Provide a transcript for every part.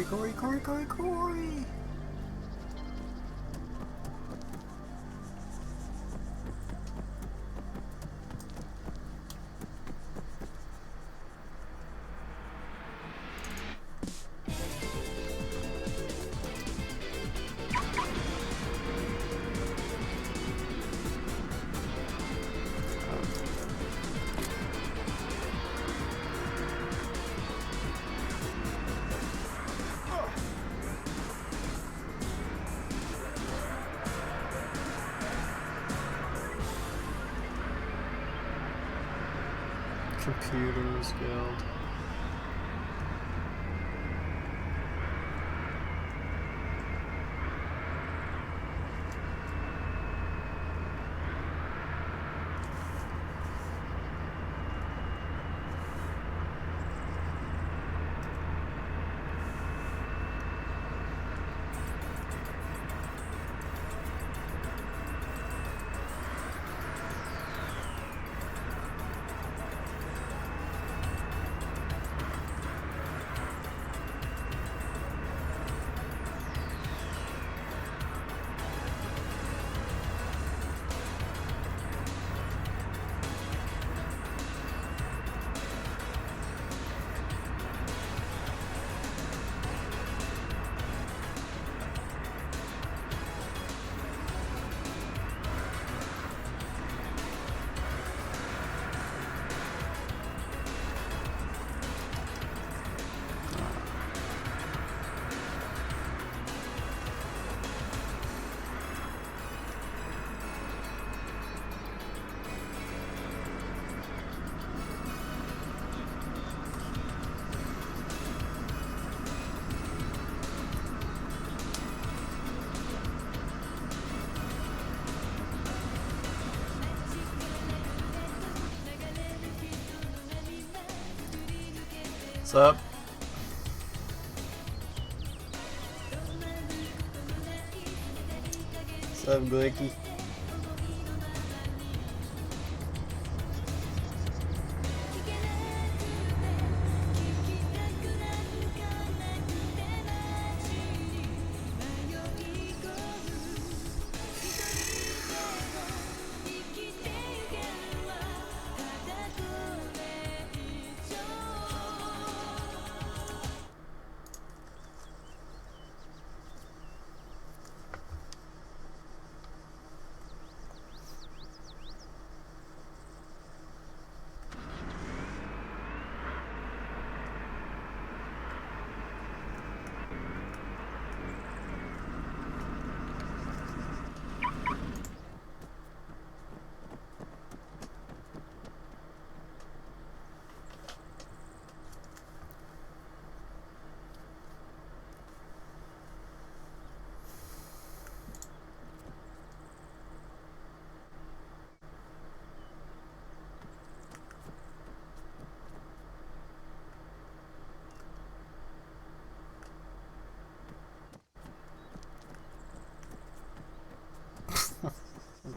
Corey. Computers Guild. What's up? What's up, Glicky?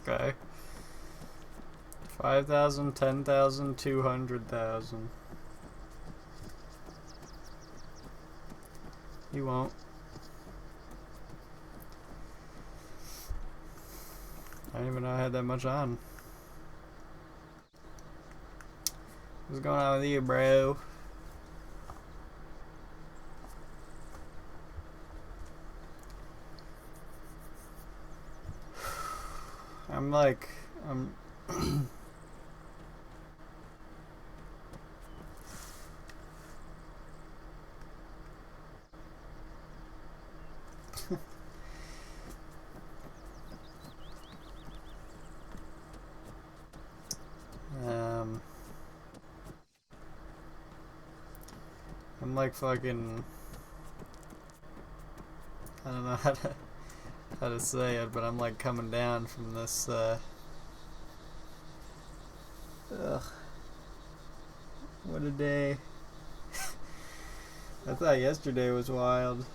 Okay. 5,000, 10,000, 200,000. You won't. I didn't even know I had that much on. What's going on with you, bro? I'm I'm like fucking, I don't know how to say it, but I'm like coming down from this ugh, what a day. I thought yesterday was wild.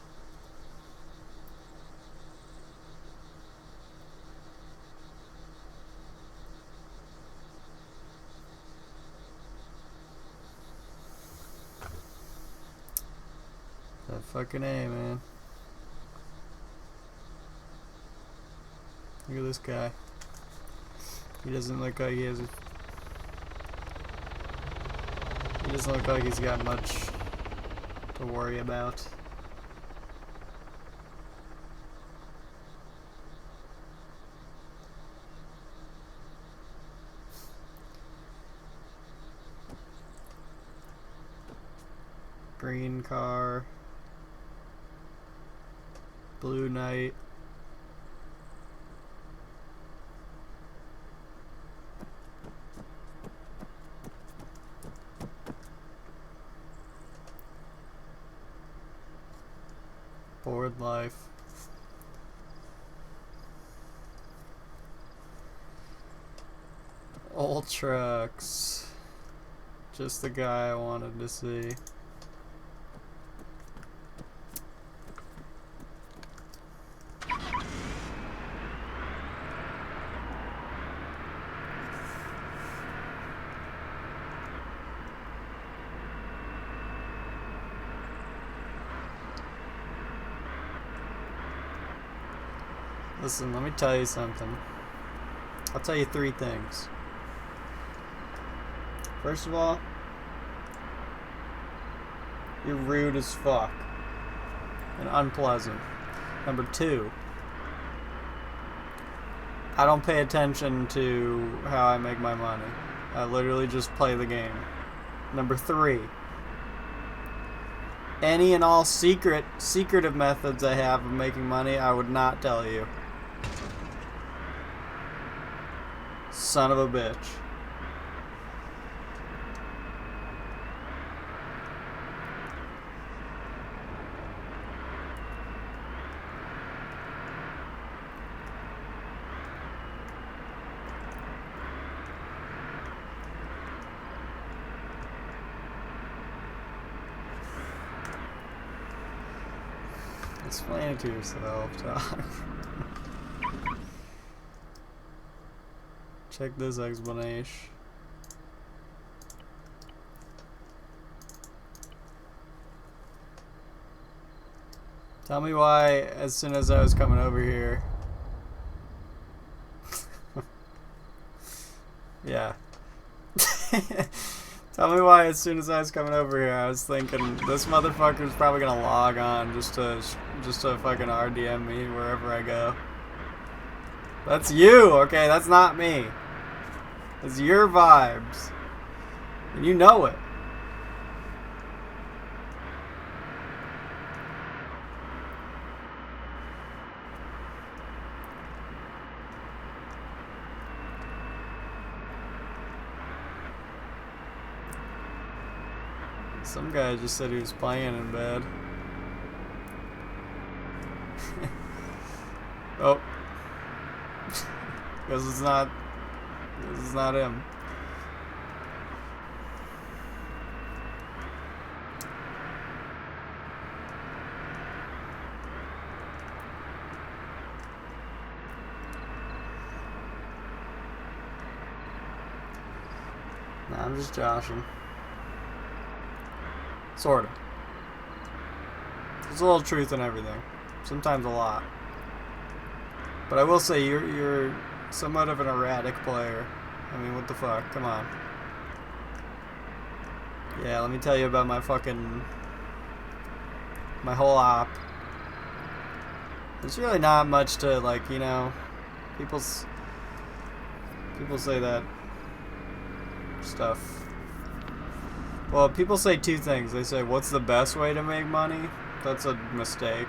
Fucking A, man. Look at this guy. He doesn't look like he has a... He doesn't look like he's got much to worry about. Green car. Blue knight. Bored life. Old trucks. Just the guy I wanted to see. Listen, let me tell you something. I'll tell you 3 things. First of all, you're rude as fuck and unpleasant. Number 2, I don't pay attention to how I make my money. I literally just play the game. Number 3, any and all secretive methods I have of making money, I would not tell you. Son of a bitch. Explain it to yourself, Tom. Check this explanation. Tell me why, as soon as I was coming over here. Yeah. Tell me why, as soon as I was coming over here, I was thinking this motherfucker's probably gonna log on just to fucking RDM me wherever I go. That's you, okay? That's not me. It's your vibes. And you know it. Some guy just said he was playing in bed. Oh. Because it's not him. Nah, I'm just joshing. Sorta. There's a little truth in everything. Sometimes a lot. But I will say you're somewhat of an erratic player. I mean, what the fuck? Come on. Yeah, let me tell you about my whole op. There's really not much to, like, you know, people say that stuff. Well, people say 2 things. They say, what's the best way to make money? That's a mistake.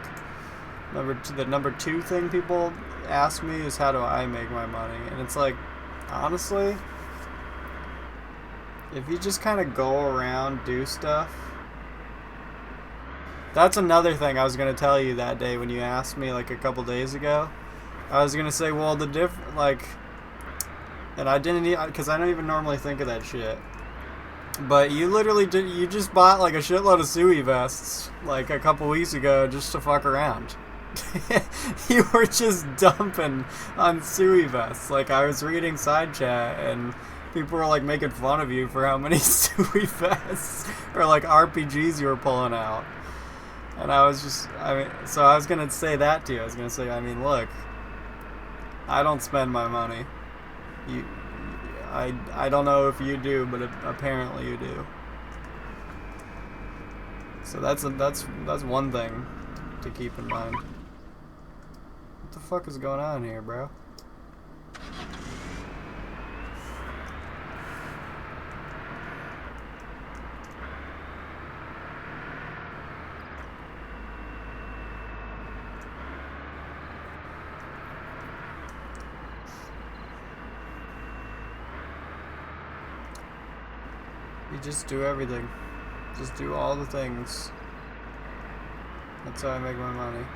The number 2 thing people ask me is, how do I make my money? And it's like, honestly, if you just kind of go around, do stuff. That's another thing I was going to tell you that day when you asked me, like, a couple days ago. I was going to say, well, and I didn't, because I don't even normally think of that shit. But you literally you just bought, like, a shitload of Sui vests, like, a couple weeks ago just to fuck around. You were just dumping on Sui vests. Like, I was reading side chat and people were, like, making fun of you for how many Sui vests or, like, RPGs you were pulling out. And I was just, I mean, so I was gonna say that to you. I was gonna say, I mean, look, I don't spend my money. You, I don't know if you do, but apparently you do. So that's one thing to keep in mind. What the fuck is going on here, bro? You just do everything. Just do all the things. That's how I make my money.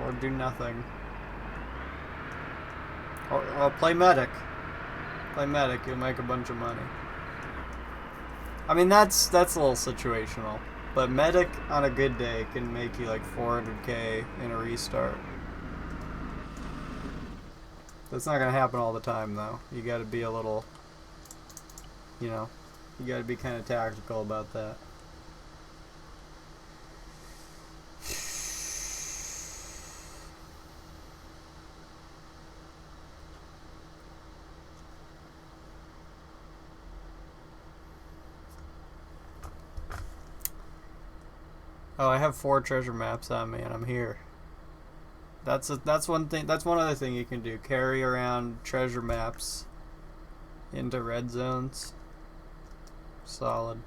Or do nothing. Or play medic. Play medic, you'll make a bunch of money. I mean, that's a little situational. But medic on a good day can make you like 400k in a restart. That's not gonna happen all the time though. You gotta be a little, you know, you gotta be kind of tactical about that. Oh, I have 4 treasure maps on me, and I'm here. That's one thing. That's one other thing you can do. Carry around treasure maps into red zones. Solid.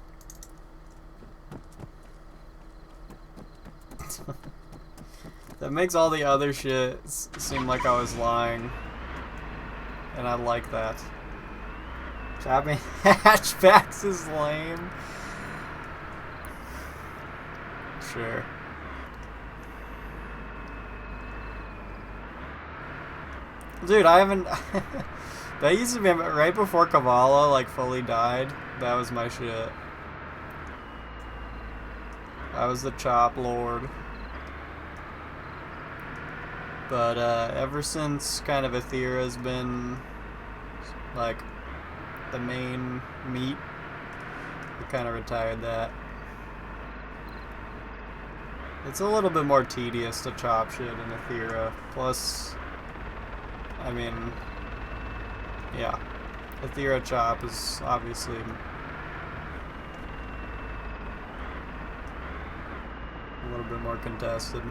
That makes all the other shit seem like I was lying, and I like that. Chopping hatchbacks is lame. Sure. Dude, I haven't... That used to be right before Kavala, like, fully died. That was my shit. I was the chop lord. But, ever since kind of Aethera's been, like, the main meat, we kind of retired that. It's a little bit more tedious to chop shit in Aethera. Plus, I mean, yeah, Aethera chop is obviously a little bit more contested.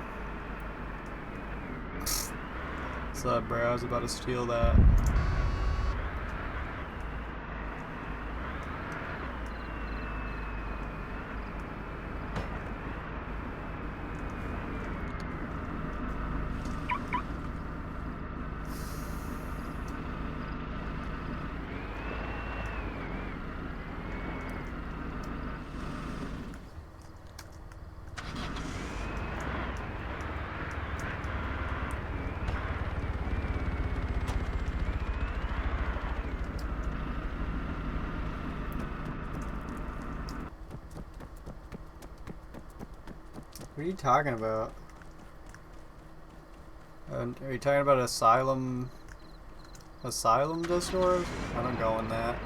What's up, bro? I was about to steal that. What are you talking about? Are you talking about Asylum Discord? I don't go in that.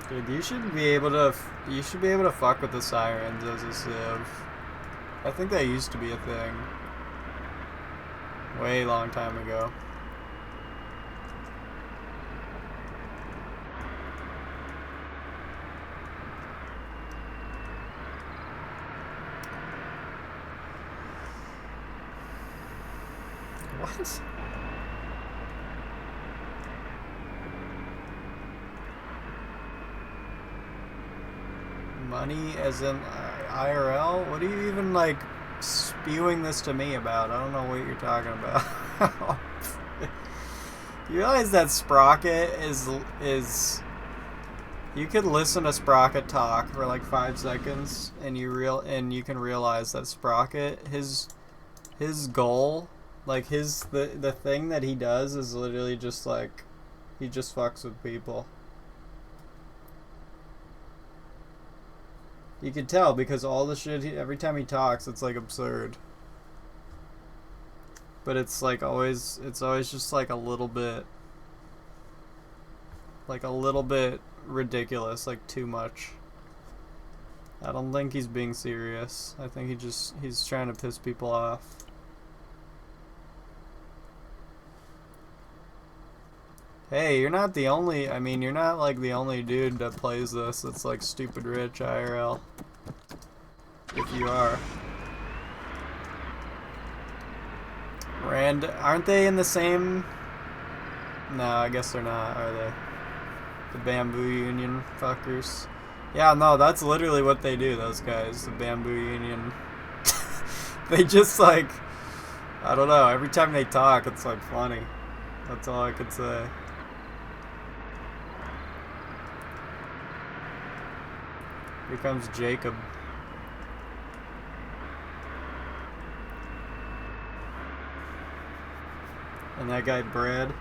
Dude, you should be able to fuck with the sirens as a civ. I think that used to be a thing. Way long time ago. What? Money as in IRL? What are you even like spewing this to me about? I don't know what you're talking about. You realize that Sprocket is you could listen to Sprocket talk for like 5 seconds and you can realize that Sprocket his goal, like the thing that he does is literally just like he just fucks with people. You can tell because all the shit, every time he talks, it's like absurd. But it's like always, it's always just like a little bit ridiculous, like too much. I don't think he's being serious. I think he's trying to piss people off. Hey, you're not the only, I mean, you're not like the only dude that plays this that's like stupid rich IRL. If you are. Aren't they in the same? No, I guess they're not, are they? The Bamboo Union fuckers. Yeah, no, that's literally what they do, those guys. The Bamboo Union. They just like, I don't know, every time they talk, it's like funny. That's all I could say. Here comes Jacob. And that guy Brad.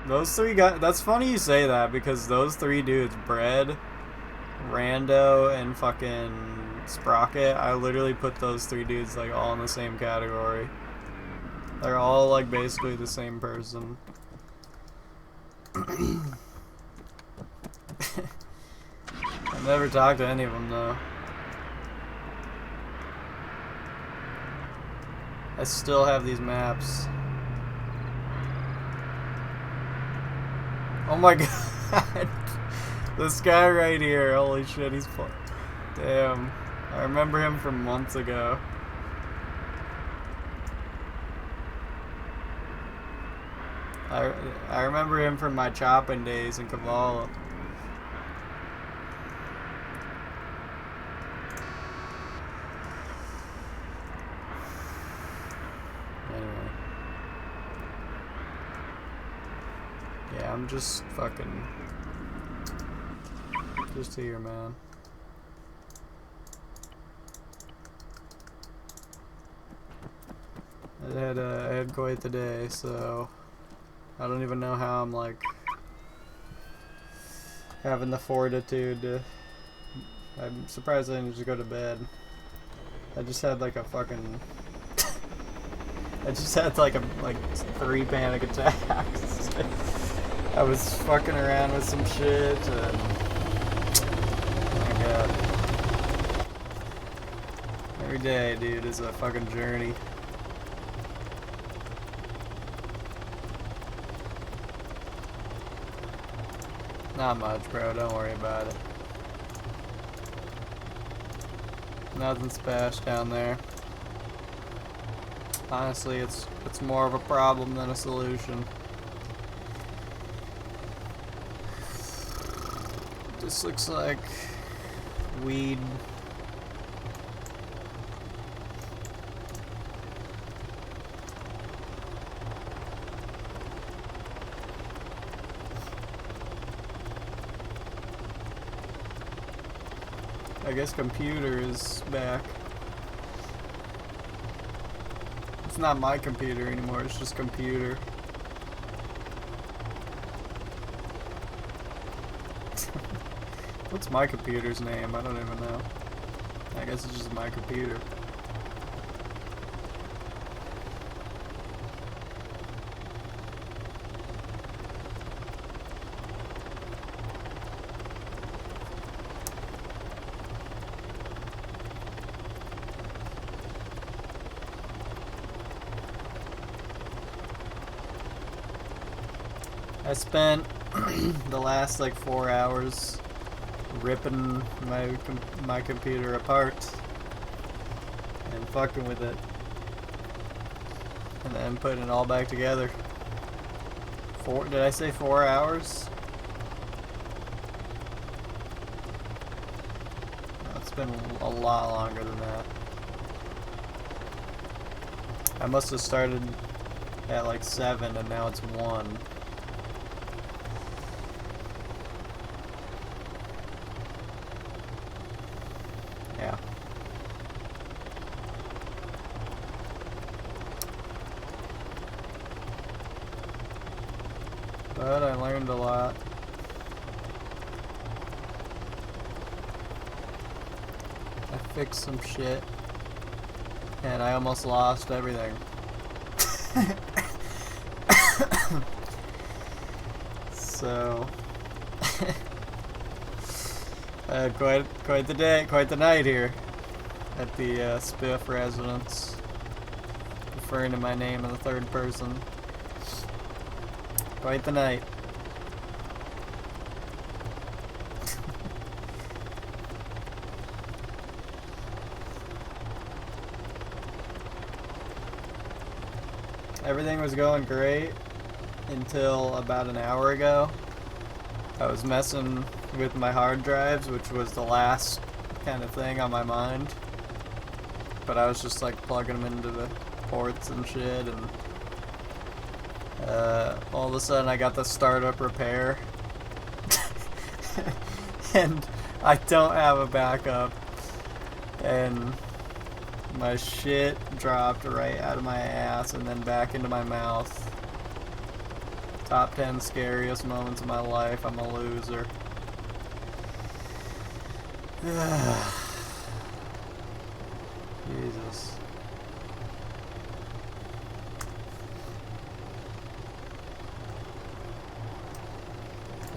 Those three guys, that's funny you say that because those three dudes, Brad, Rando, and fucking Sprocket, I literally put those three dudes like all in the same category. They're all like basically the same person. I've never talked to any of them though. I still have these maps. Oh my god. This guy right here, holy shit, he's fun. Damn. I remember him from months ago. I remember him from my chopping days in Kavala. Yeah, I'm just fucking just here, man. I had quite the day, so I don't even know how I'm like having the fortitude to. I'm surprised I didn't just go to bed. I just had like a fucking. I just had like 3 panic attacks. I was fucking around with some shit and oh my god. Every day, dude, is a fucking journey. Not much, bro, don't worry about it. Nothing spashed down there. Honestly, it's more of a problem than a solution. This looks like weed. I guess computer is back. It's not my computer anymore, it's just computer. What's my computer's name? I don't even know. I guess it's just my computer. I spent the last like 4 hours ripping my computer apart and fucking with it and then putting it all back together. Did I say 4 hours? No, it's been a lot longer than that. I must have started at like 7 and now it's 1. Yeah. But I learned a lot. I fixed some shit. And I almost lost everything. So... quite the day, quite the night here. At the Spiff residence. Referring to my name in the third person. Quite the night. Everything was going great until about an hour ago. I was messing with my hard drives, which was the last kind of thing on my mind. But I was just like plugging them into the ports and shit, and all of a sudden I got the startup repair. And I don't have a backup. And my shit dropped right out of my ass and then back into my mouth. Top 10 scariest moments of my life. I'm a loser. Jesus.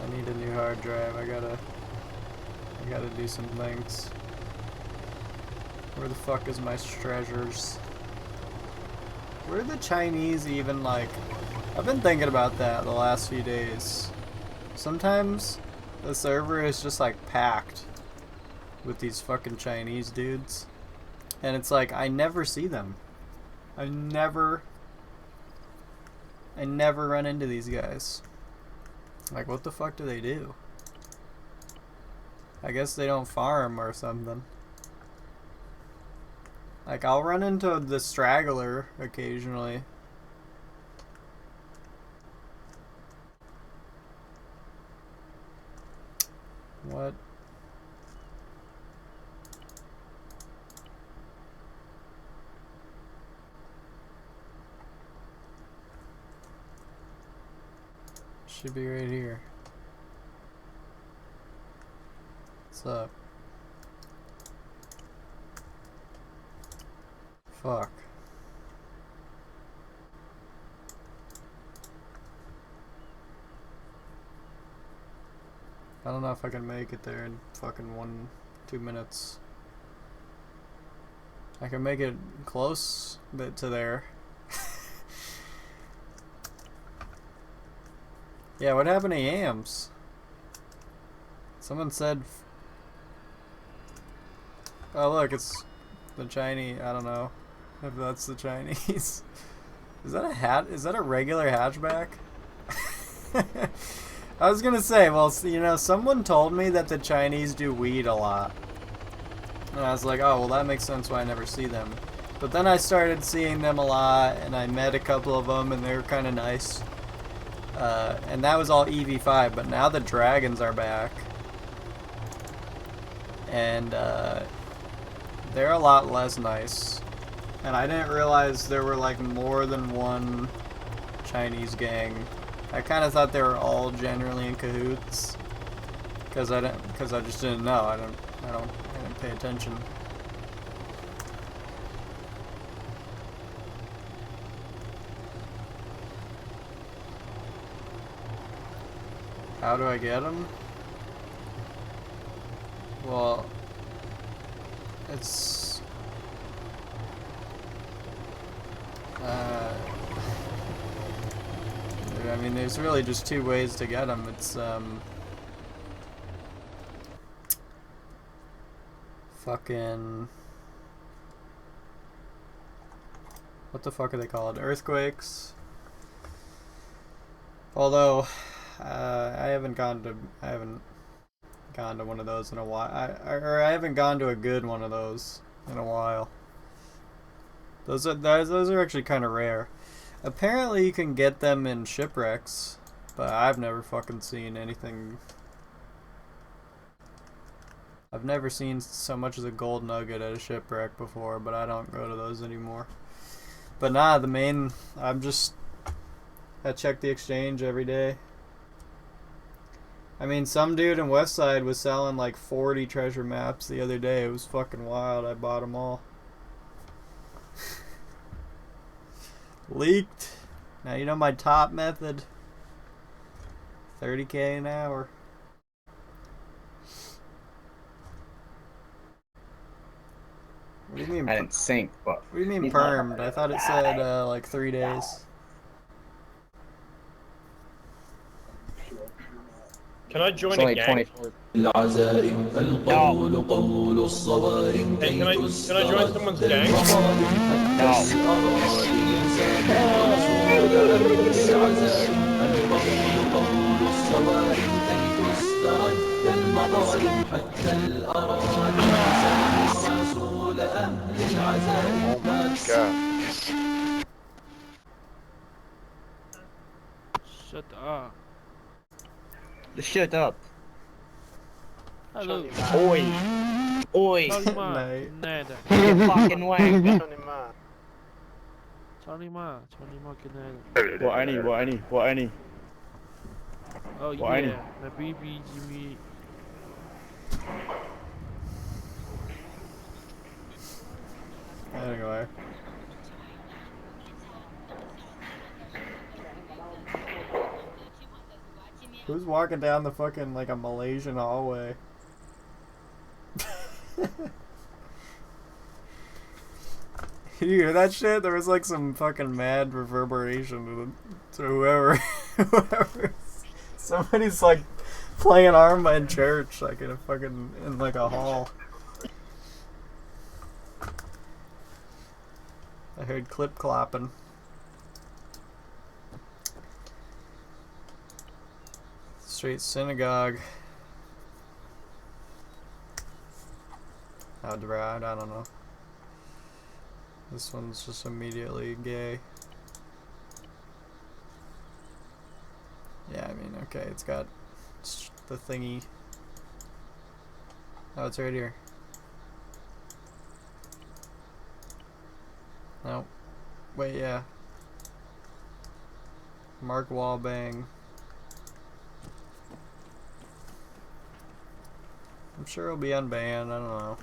I need a new hard drive. I gotta do some things. Where the fuck is my treasures? Where are the Chinese even, like... I've been thinking about that the last few days. Sometimes the server is just like packed with these fucking Chinese dudes. And it's like, I never see them. I never run into these guys. Like, what the fuck do they do? I guess they don't farm or something. Like, I'll run into the straggler occasionally. What? Should be right here. What's up? Fuck. I don't know if I can make it there in fucking 2 minutes. I can make it close bit to there. Yeah, what happened to yams? Someone said... Oh look, it's the Chinese, I don't know if that's the Chinese. Is that a hat? Is that a regular hatchback? I was gonna say, well, you know, someone told me that the Chinese do weed a lot. And I was like, oh, well, that makes sense why I never see them. But then I started seeing them a lot, and I met a couple of them, and they were kind of nice. And that was all EV5, but now the dragons are back. And they're a lot less nice. And I didn't realize there were like more than one Chinese gang. I kind of thought they were all generally in cahoots, because I just didn't know. I didn't pay attention. How do I get them? Well, it's I mean, there's really just two ways to get them. It's fucking, what the fuck are they called? Earthquakes. Although I haven't gone to one of those in a while. I haven't gone to a good one of those in a while. Those are actually kind of rare. Apparently you can get them in shipwrecks, but I've never fucking seen anything. I've never seen so much as a gold nugget at a shipwreck before, but I don't go to those anymore. But nah, the main, I check the exchange every day. I mean, some dude in Westside was selling like 40 treasure maps the other day. It was fucking wild. I bought them all. Leaked. Now you know my top method. 30K an hour. What do you mean? I didn't sync, but. What do you mean permed? I thought it said like 3 days. Can I join It's a only gang? 24. العزائم فالقول قول الصوارم Hey, can I join someone's gang? Oh my god. Shut up. Shut up. Hello. Oi. Oi. Charlie Ma. Night. Nada. You fucking wanker. Charlie Ma. Charlie Ma Canada. What any? Oh Why? yeah. My baby Jimmy. Anyway. Who's walking down the fucking like a Malaysian hallway? You hear that shit? There was like some fucking mad reverberation to whoever. Somebody's like playing Arma in church, like in like a hall. I heard clip clopping. Straight synagogue. How'd the ride? I don't know. This one's just immediately gay. Yeah, I mean, okay, it's got the thingy. Oh, it's right here. No. Wait, yeah. Mark Wahlbang. I'm sure it'll be unbanned, I don't know.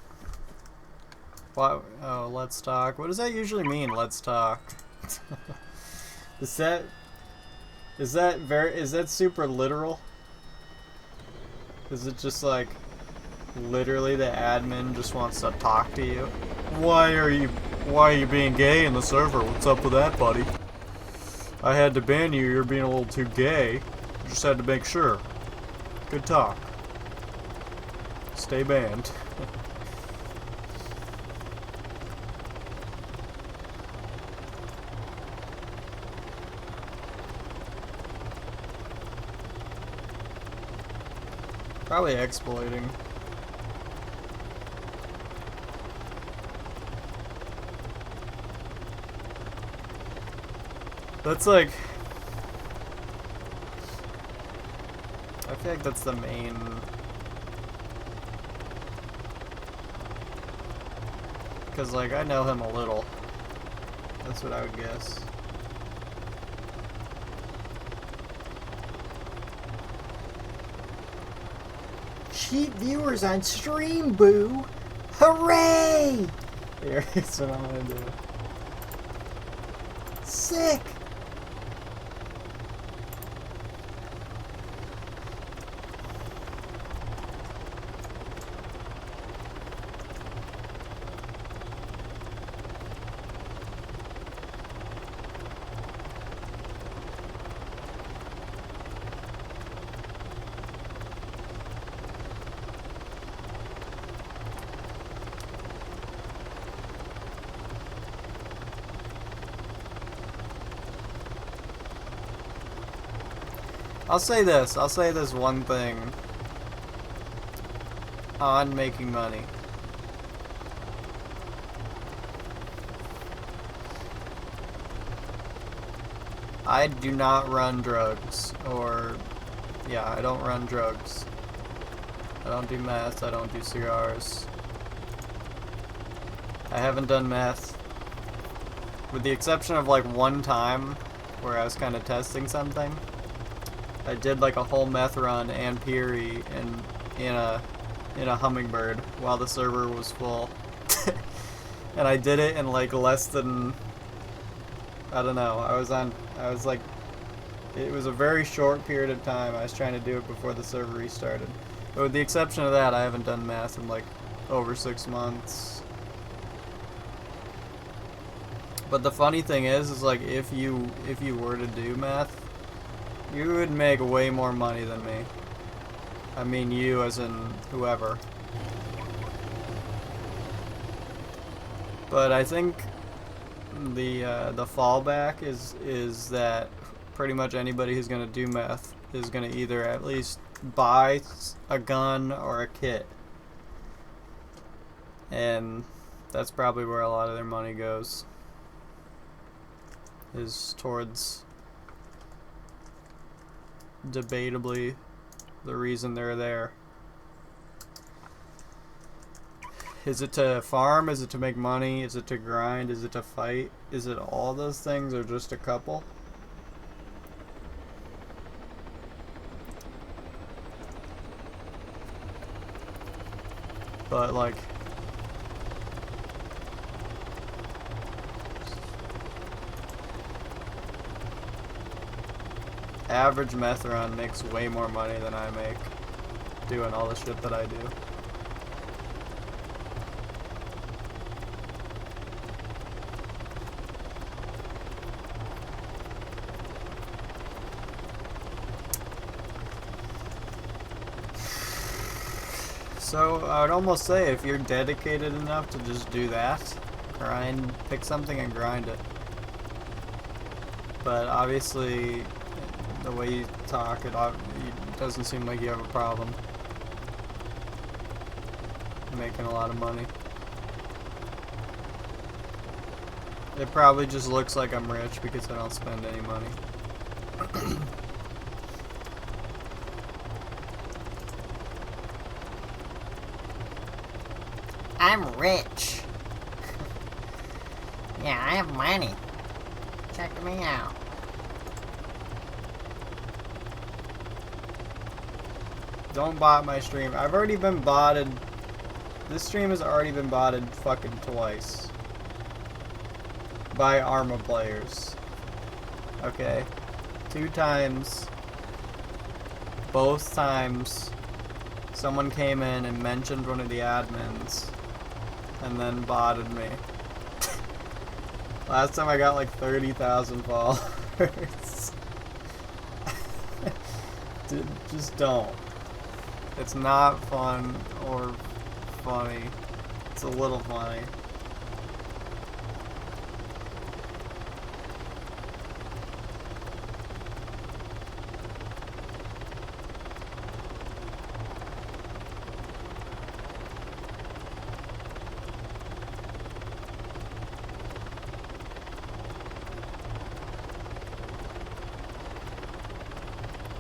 What? Oh, let's talk. What does that usually mean, let's talk? Is that super literal? Is it just like literally the admin just wants to talk to you? Why are you being gay in the server? What's up with that, buddy? I had to ban you, you're being a little too gay. Just had to make sure. Good talk. Stay banned. Probably exploiting. That's like... I feel like that's the main... Because, like, I know him a little. That's what I would guess. Cheap viewers on stream, boo! Hooray! Here's what I'm gonna do. Sick! I'll say this one thing on making money. I do not run drugs, or, yeah, I don't run drugs. I don't do meth, I don't do cigars. I haven't done meth, with the exception of like one time where I was kind of testing something. I did like a whole meth run and Peary in a hummingbird while the server was full. And I did it in like less than, I don't know, I was like, it was a very short period of time. I was trying to do it before the server restarted. But with the exception of that, I haven't done meth in like over 6 months. But the funny thing is like if you were to do meth, you would make way more money than me. I mean you as in whoever. But I think the fallback is that pretty much anybody who's gonna do meth is gonna either at least buy a gun or a kit, and that's probably where a lot of their money goes, is towards debatably the reason they're there. Is it to farm? Is it to make money? Is it to grind? Is it to fight? Is it all those things or just a couple? But like, average meth run makes way more money than I make doing all the shit that I do. So I would almost say if you're dedicated enough to just do that, grind, pick something and grind it. But obviously, the way you talk, it doesn't seem like you have a problem making a lot of money. It probably just looks like I'm rich because I don't spend any money. I'm rich. Yeah, I have money. Check me out. Don't bot my stream. I've already been botted. This stream has already been botted fucking twice. By Arma players. Okay. 2 times. Both times someone came in and mentioned one of the admins and then botted me. Last time I got like 30,000 followers. Dude, just don't. It's not fun or funny. It's a little funny.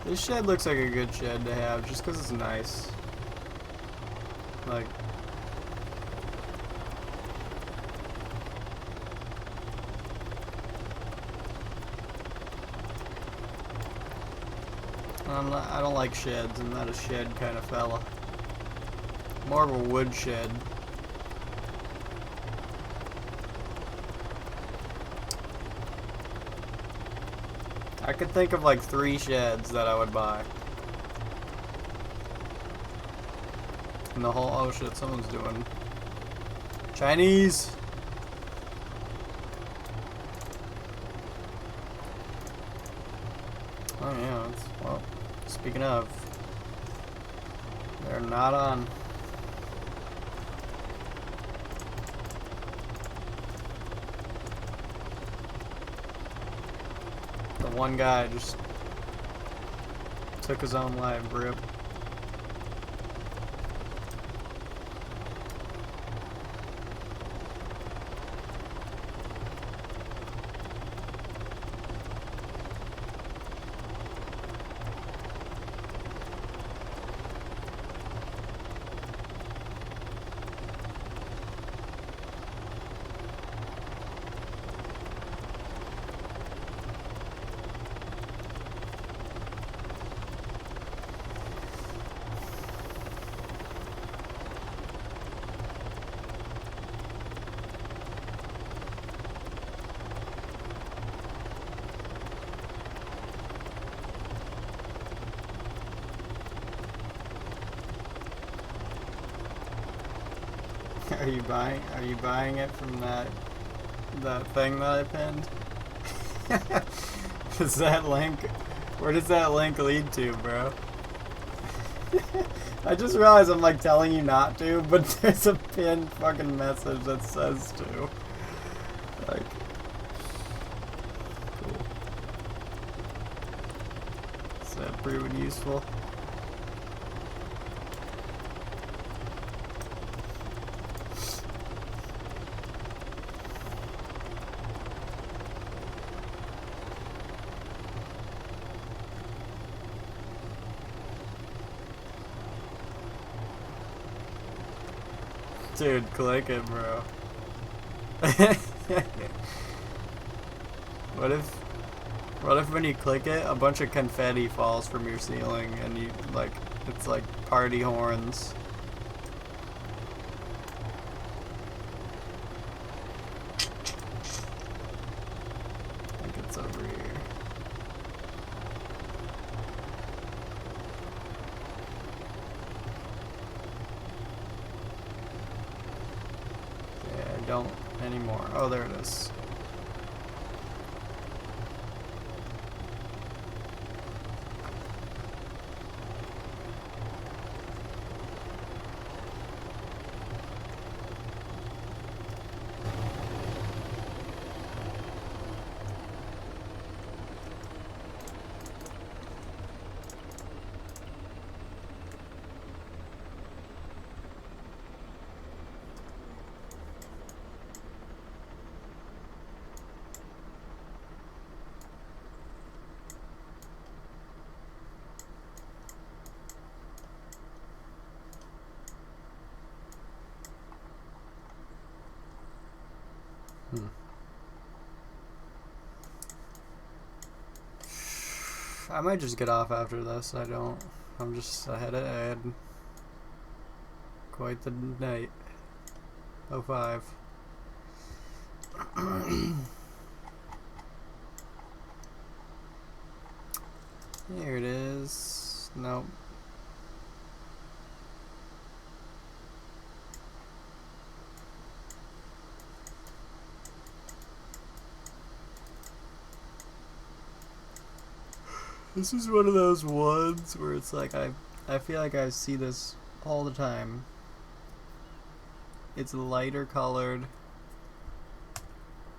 This shed looks like a good shed to have just because it's nice. Like, I don't like sheds. I'm not a shed kind of fella. More of a wood shed. I could think of like 3 sheds that I would buy. And the whole, oh shit, someone's doing Chinese. Oh yeah, well, speaking of, they're not on. The one guy just took his own life, rip. Are you buying? Are you buying it from that thing that I pinned? Does that link? Where does that link lead to, bro? I just realized I'm like telling you not to, but there's a pinned fucking message that says to. Like, cool. Is that proving useful? Dude, click it, bro. What if when you click it, a bunch of confetti falls from your ceiling and you, like, it's like party horns? I think it's over here. Don't anymore. Oh, there it is. I might just get off after this. I'm just, I had quite the night. 05. Here it is. Nope. This is one of those ones where it's like I feel like I see this all the time. It's lighter colored.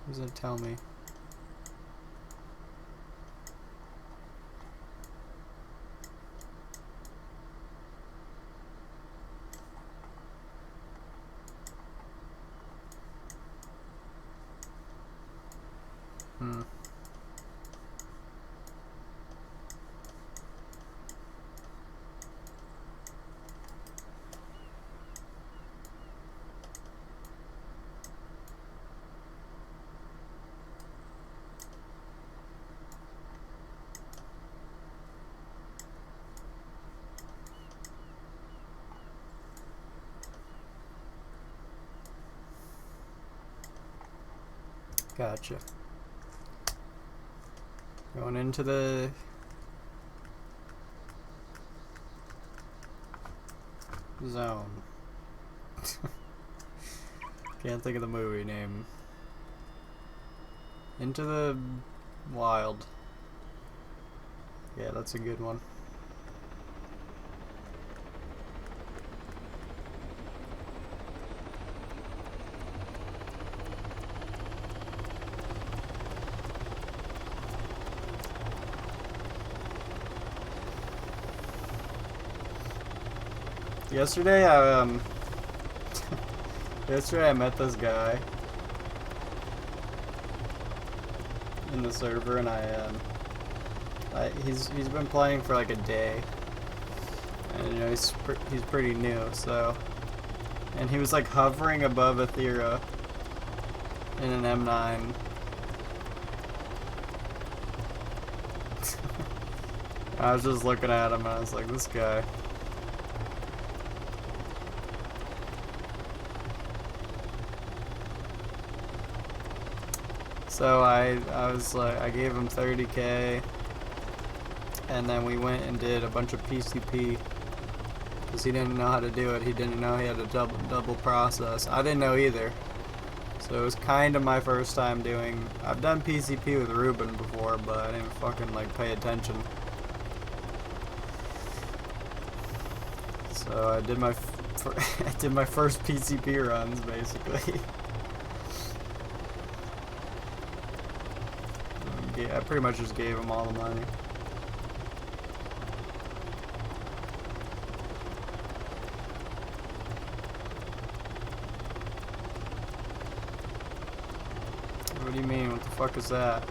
What does it tell me? Gotcha. Going into the zone. Can't think of the movie name. Into the Wild. Yeah, that's a good one. Yesterday, yesterday I met this guy in the server, and he's been playing for like a day, and you know he's pretty new, so, and he was like hovering above Aethera in an M9. I was just looking at him, and I was like, this guy. So I was like, I gave him 30K, and then we went and did a bunch of PCP, Because he didn't know how to do it. He didn't know he had to double process. I didn't know either. So it was kind of my first time doing... I've done PCP with Ruben before, but I didn't fucking like pay attention. So I did my I did my first PCP runs basically. I pretty much just gave him all the money. What do you mean? What the fuck is that?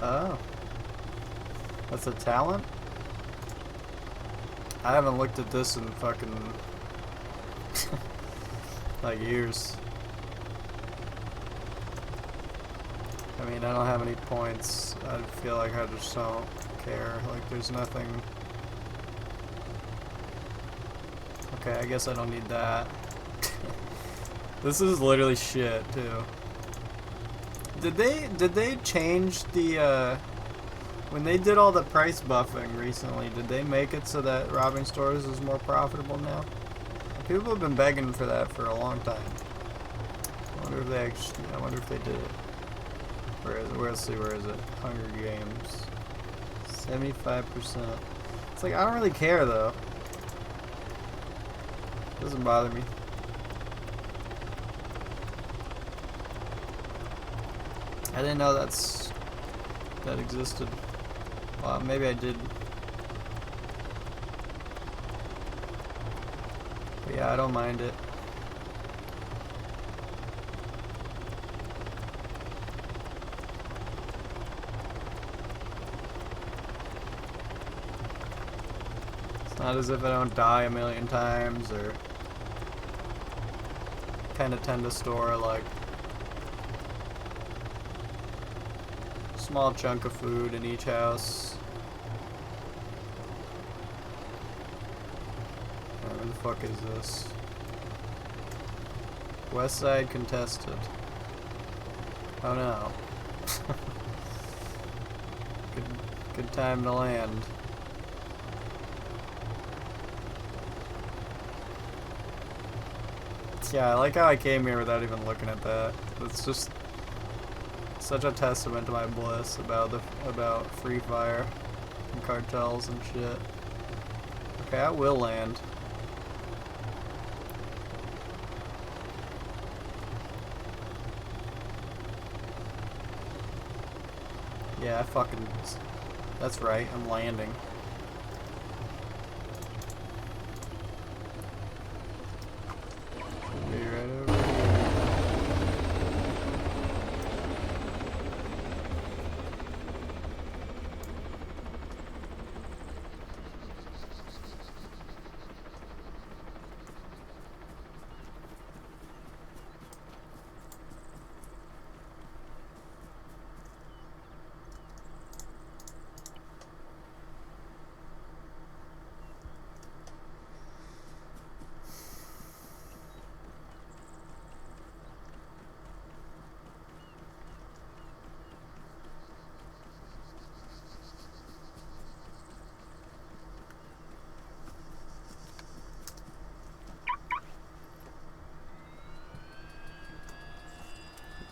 Oh. That's a talent? I haven't looked at this in fucking like years. I mean, I don't have any points. I feel like I just don't care. Like, there's nothing. Okay, I guess I don't need that. This is literally shit, too. Did they change the when they did all the price buffing recently, did they make it so that robbing stores is more profitable now? People have been begging for that for a long time. I wonder if they did it. Where is it? Let's see, where is it? Hunger Games. 75%. It's like, I don't really care though. It doesn't bother me. I didn't know that existed. Well, maybe I did. But yeah, I don't mind it. It's not as if I don't die a million times or kind of tend to store like small chunk of food in each house. Where the fuck is this? West Side contested. Oh no. Good time to land. Yeah, I like how I came here without even looking at that. It's just such a testament to my bliss about Free Fire and cartels and shit. Okay, I will land. Yeah, that's right, I'm landing. Should be right over here.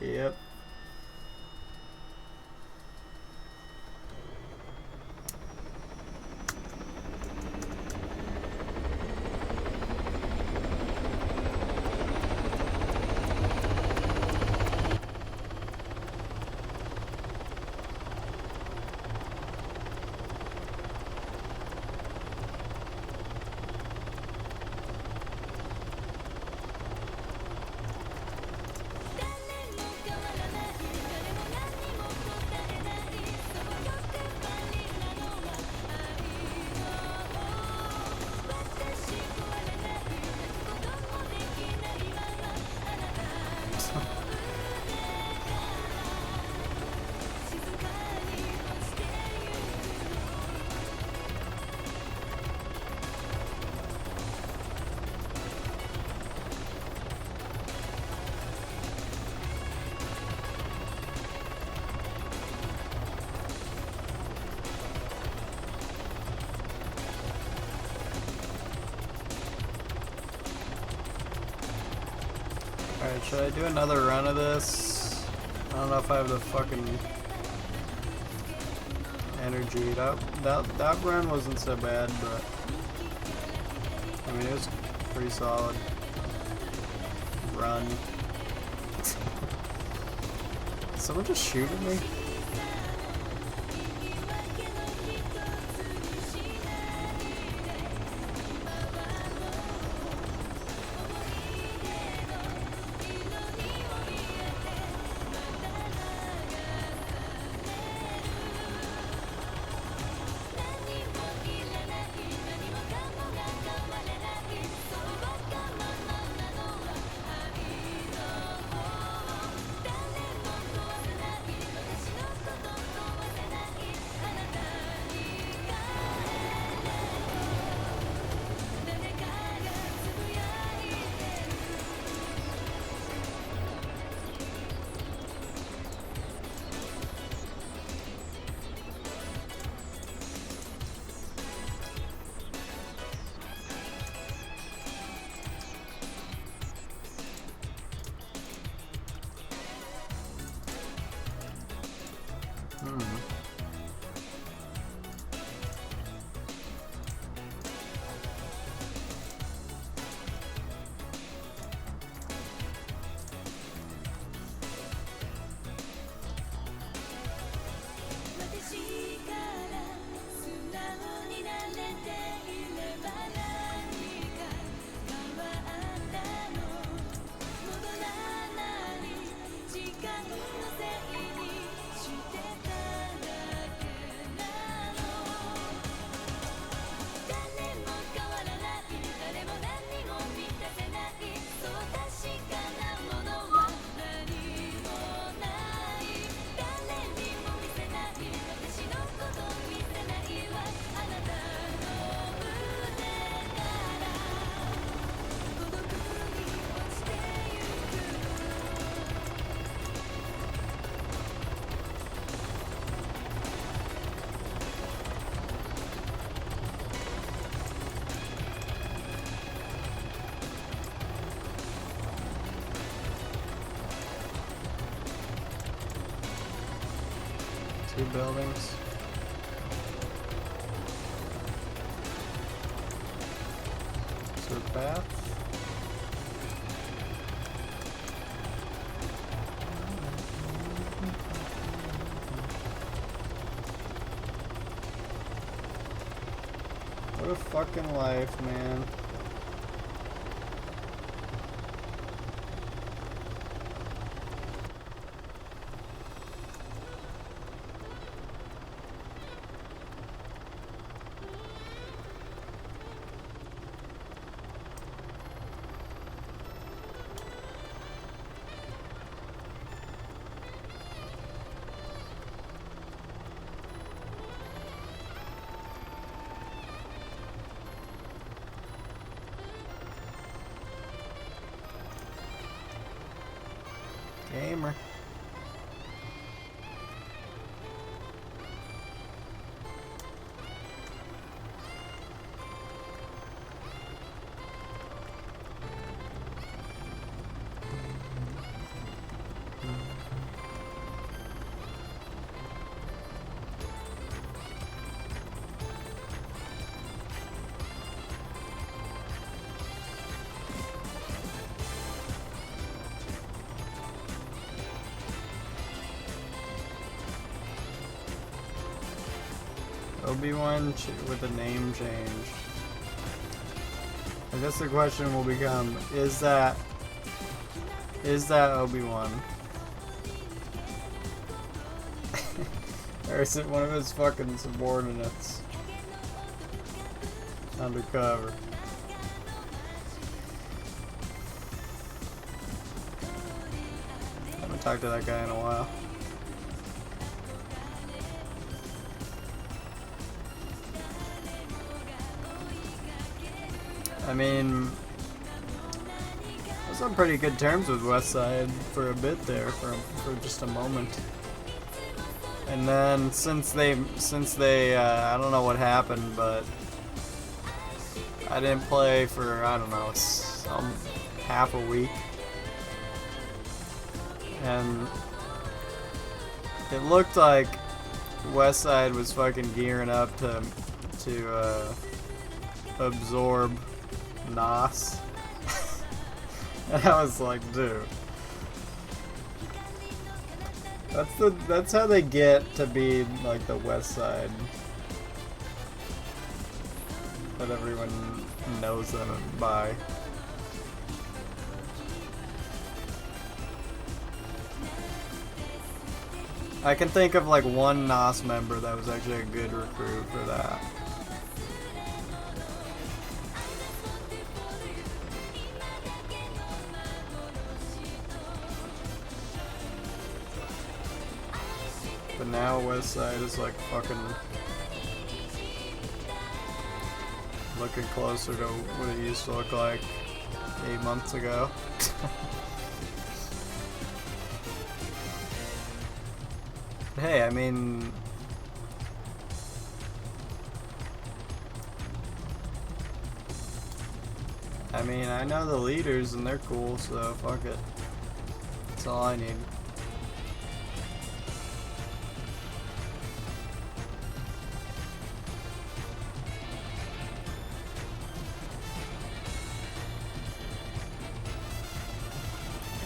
Yep. Alright, should I do another run of this? I don't know if I have the fucking energy. That run wasn't so bad, but I mean it was pretty solid. Run. Someone just shoot at me? Two buildings. Is there a path? What a fucking life, man. Gamer. Obi-Wan with a name change. I guess the question will become, is that Obi-Wan? Or is it one of his fucking subordinates? Undercover. I haven't talked to that guy in a while. I mean, I was on pretty good terms with Westside for a bit there, for just a moment. And then since they I don't know what happened, but I didn't play for, I don't know, half a week. And it looked like West Side was fucking gearing up to absorb Nas. And I was like, dude. That's how they get to be like the West Side that everyone knows them by. I can think of like one Nas member that was actually a good recruit for that. But now West Side is like fucking looking closer to what it used to look like 8 months ago. Hey, I mean, I know the leaders and they're cool, so fuck it. That's all I need.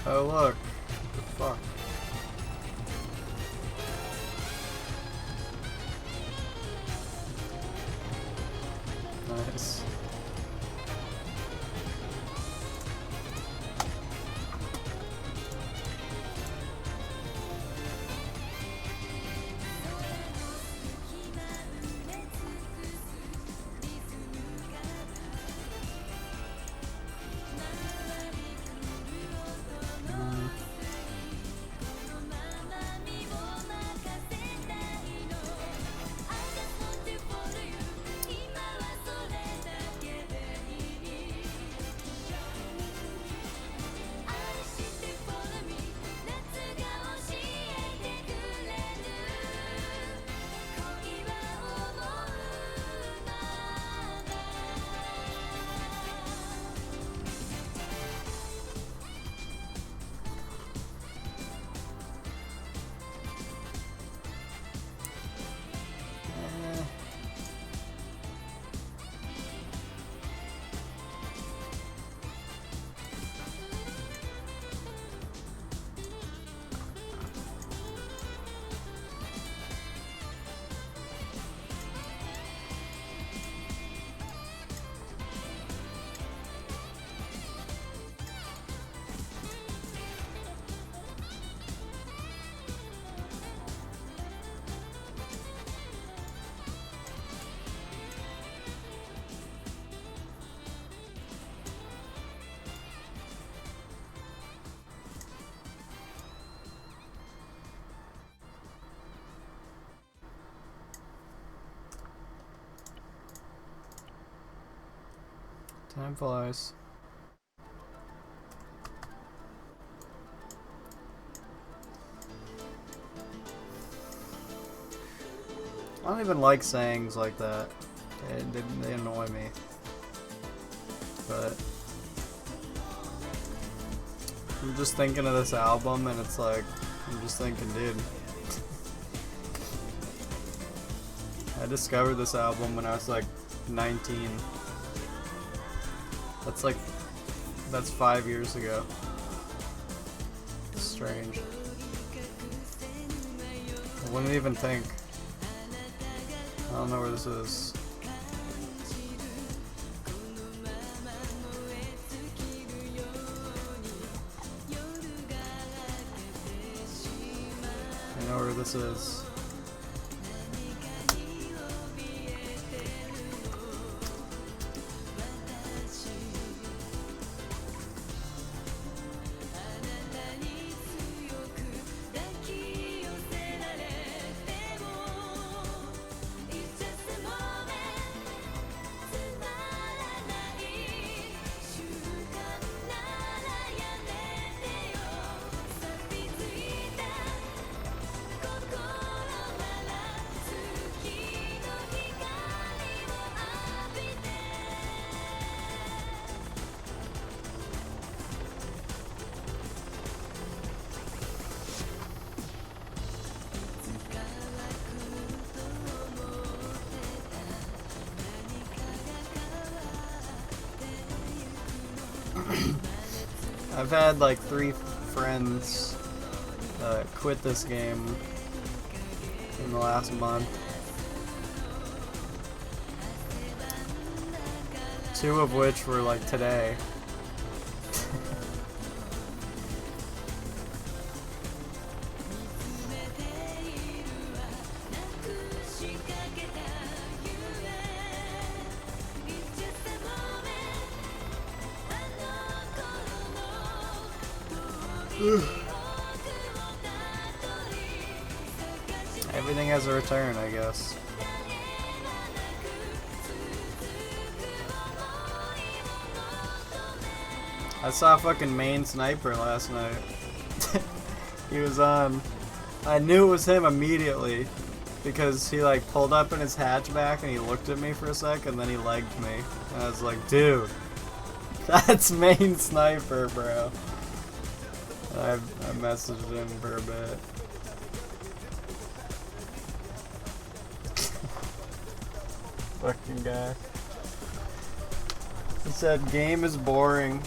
Oh look, what the fuck? Nice. Time flies. I don't even like sayings like that. They annoy me. But I'm just thinking of this album and it's like, I'm just thinking, dude. I discovered this album when I was like 19. That's 5 years ago. It's strange. I wouldn't even think. I don't know where this is. I know where this is. I've had like 3 friends quit this game in the last month. 2 of which were like today. Everything has a return, I guess. I saw fucking main sniper last night. He was on. I knew it was him immediately because he like pulled up in his hatchback and he looked at me for a sec and then he legged me. And I was like, dude, that's main sniper, bro. I messaged him for a bit. Fucking guy. He said, game is boring.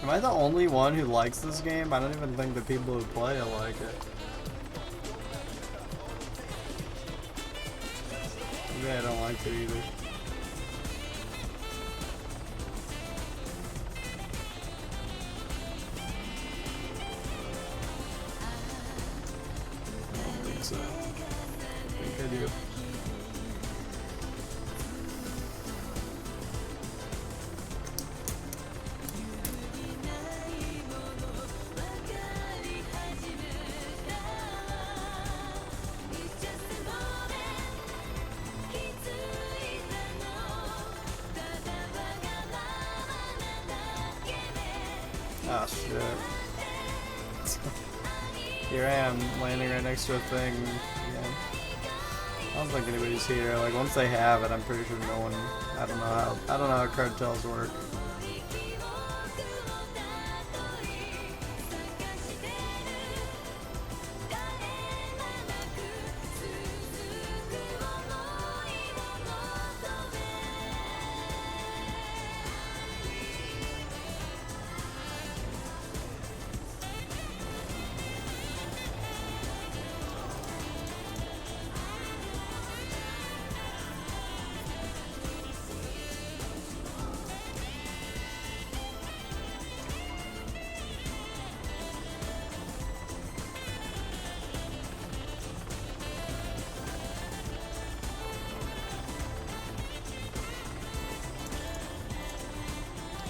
Am I the only one who likes this game? I don't even think the people who play it like it. Maybe I don't like it either. So, I think I do. Oh shit. Here I am, landing right next to a thing. Yeah. I don't think anybody's here. Like once they have it, I'm pretty sure no one. I don't know how cartels work.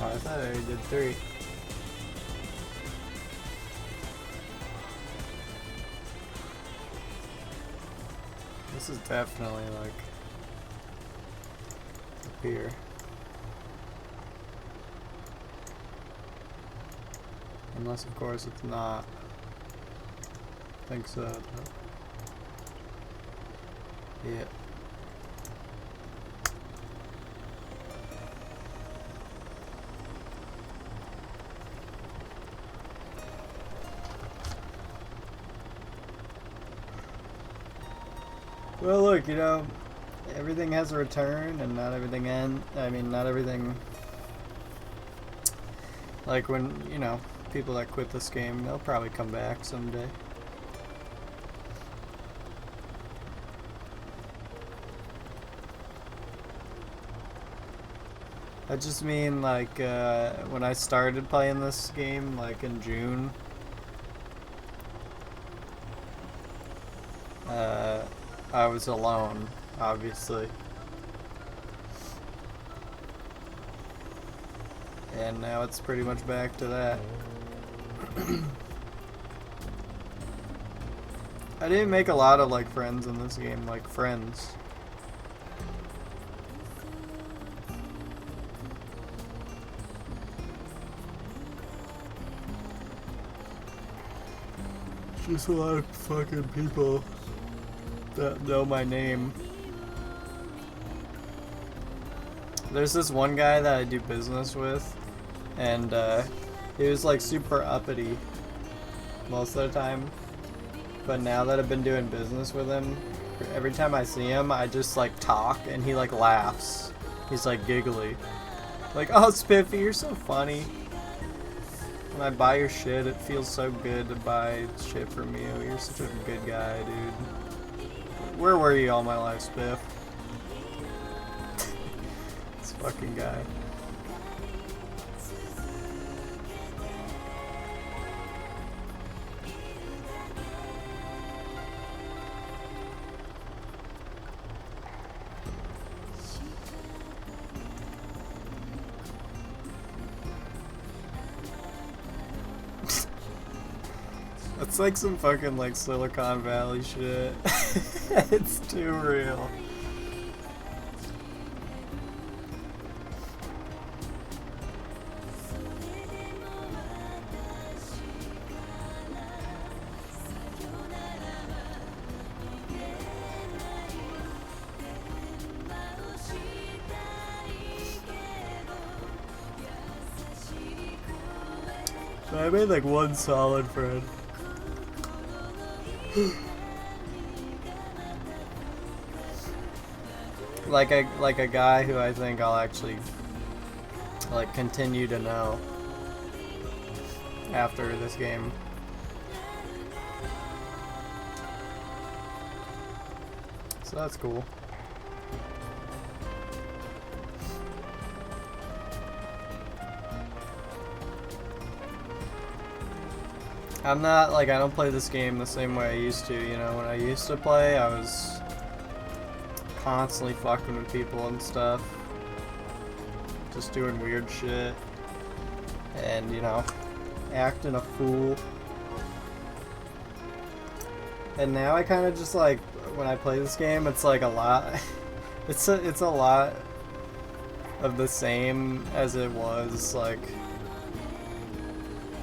Oh, I thought I already did 3. This is definitely like up here. Unless of course it's not. I think so. Yeah. Well, look, you know, everything has a return, and not everything not everything. Like when, you know, people that quit this game, they'll probably come back someday. I just mean, like, when I started playing this game, like in June, I was alone, obviously. And now it's pretty much back to that. I didn't make a lot of, like, friends in this game, like, friends. Just a lot of fucking people that know my name. There's this one guy that I do business with, and he was like super uppity most of the time. But now that I've been doing business with him, every time I see him, I just like talk and he like laughs. He's like giggly. Like, oh Spiffy, you're so funny. When I buy your shit, it feels so good to buy shit from you. You're such a good guy, dude. Where were you all my life, Spiff? This fucking guy. It's like some fucking like Silicon Valley shit. It's too real. I made like one solid friend. like a guy who I think I'll actually like continue to know after this game. So that's cool. I'm not, like, I don't play this game the same way I used to, you know. When I used to play, I was constantly fucking with people and stuff. Just doing weird shit. And, you know, acting a fool. And now I kind of just, like, when I play this game, it's like a lot. It's a lot of the same as it was, like,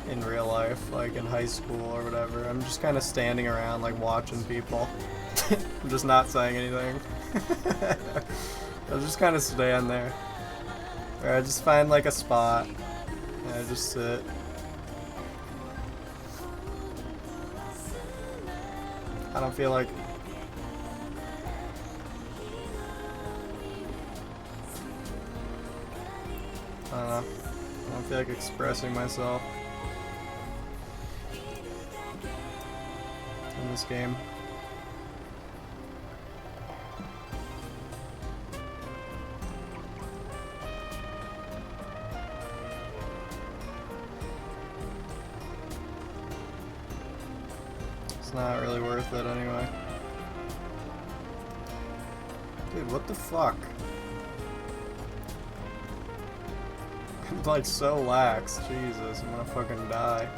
in real life, like in high school or whatever. I'm just kind of standing around, like, watching people. I'm just not saying anything. I'll just kind of stand there. Or I just find, like, a spot, and I just sit. I don't feel like... I don't know. I don't feel like expressing myself in this game. It's not really worth it anyway. Dude, what the fuck? I'm like so lax. Jesus, I'm gonna fucking die.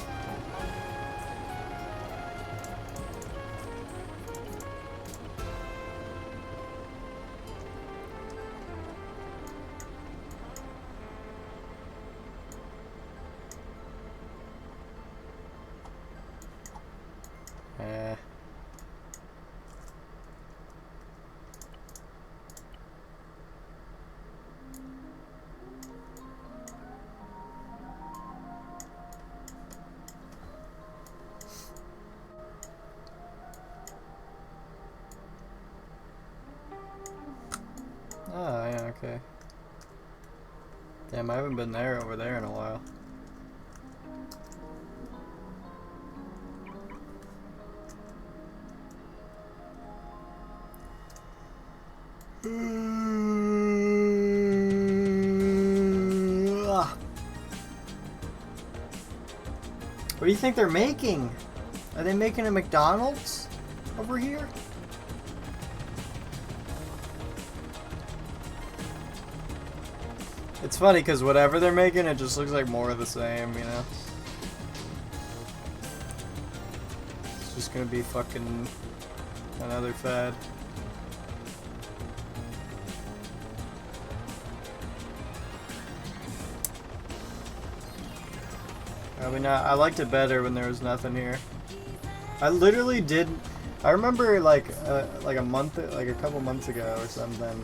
Oh, yeah, okay. Damn, I haven't been over there in a while. What do you think they're making? Are they making a McDonald's over here? It's funny because whatever they're making, it just looks like more of the same, you know? It's just gonna be fucking another fad. Probably not. I liked it better when there was nothing here. I literally did. I remember like a couple months ago or something.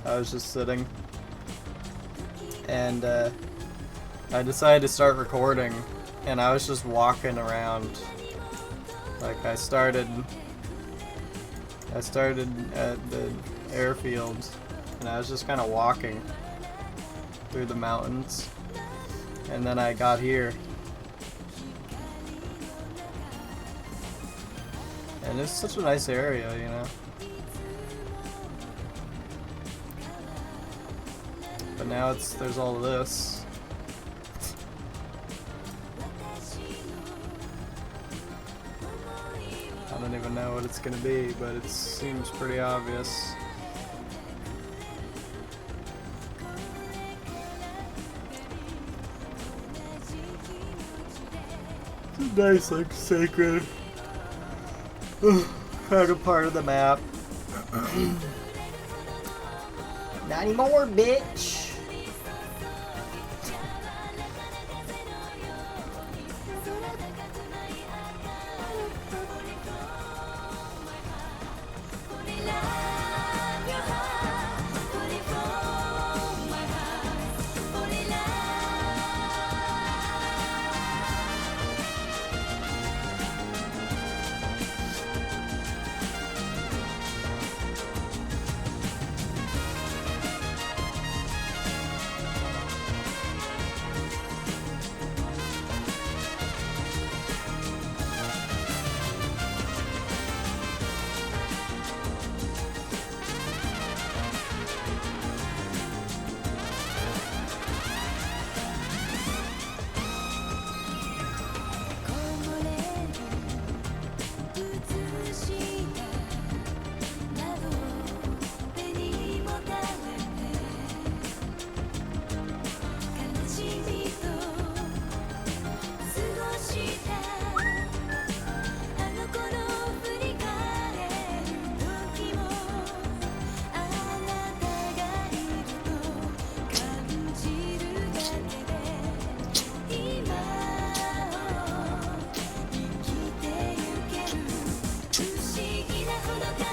I was just sitting, and I decided to start recording, and I was just walking around. Like I started I started at the airfield, and I was just kind of walking through the mountains, and then I got here. And it's such a nice area, you know. But now there's all this. I don't even know what it's gonna be, but it seems pretty obvious. It's a nice, like, sacred kind of part of the map. Not anymore, bitch.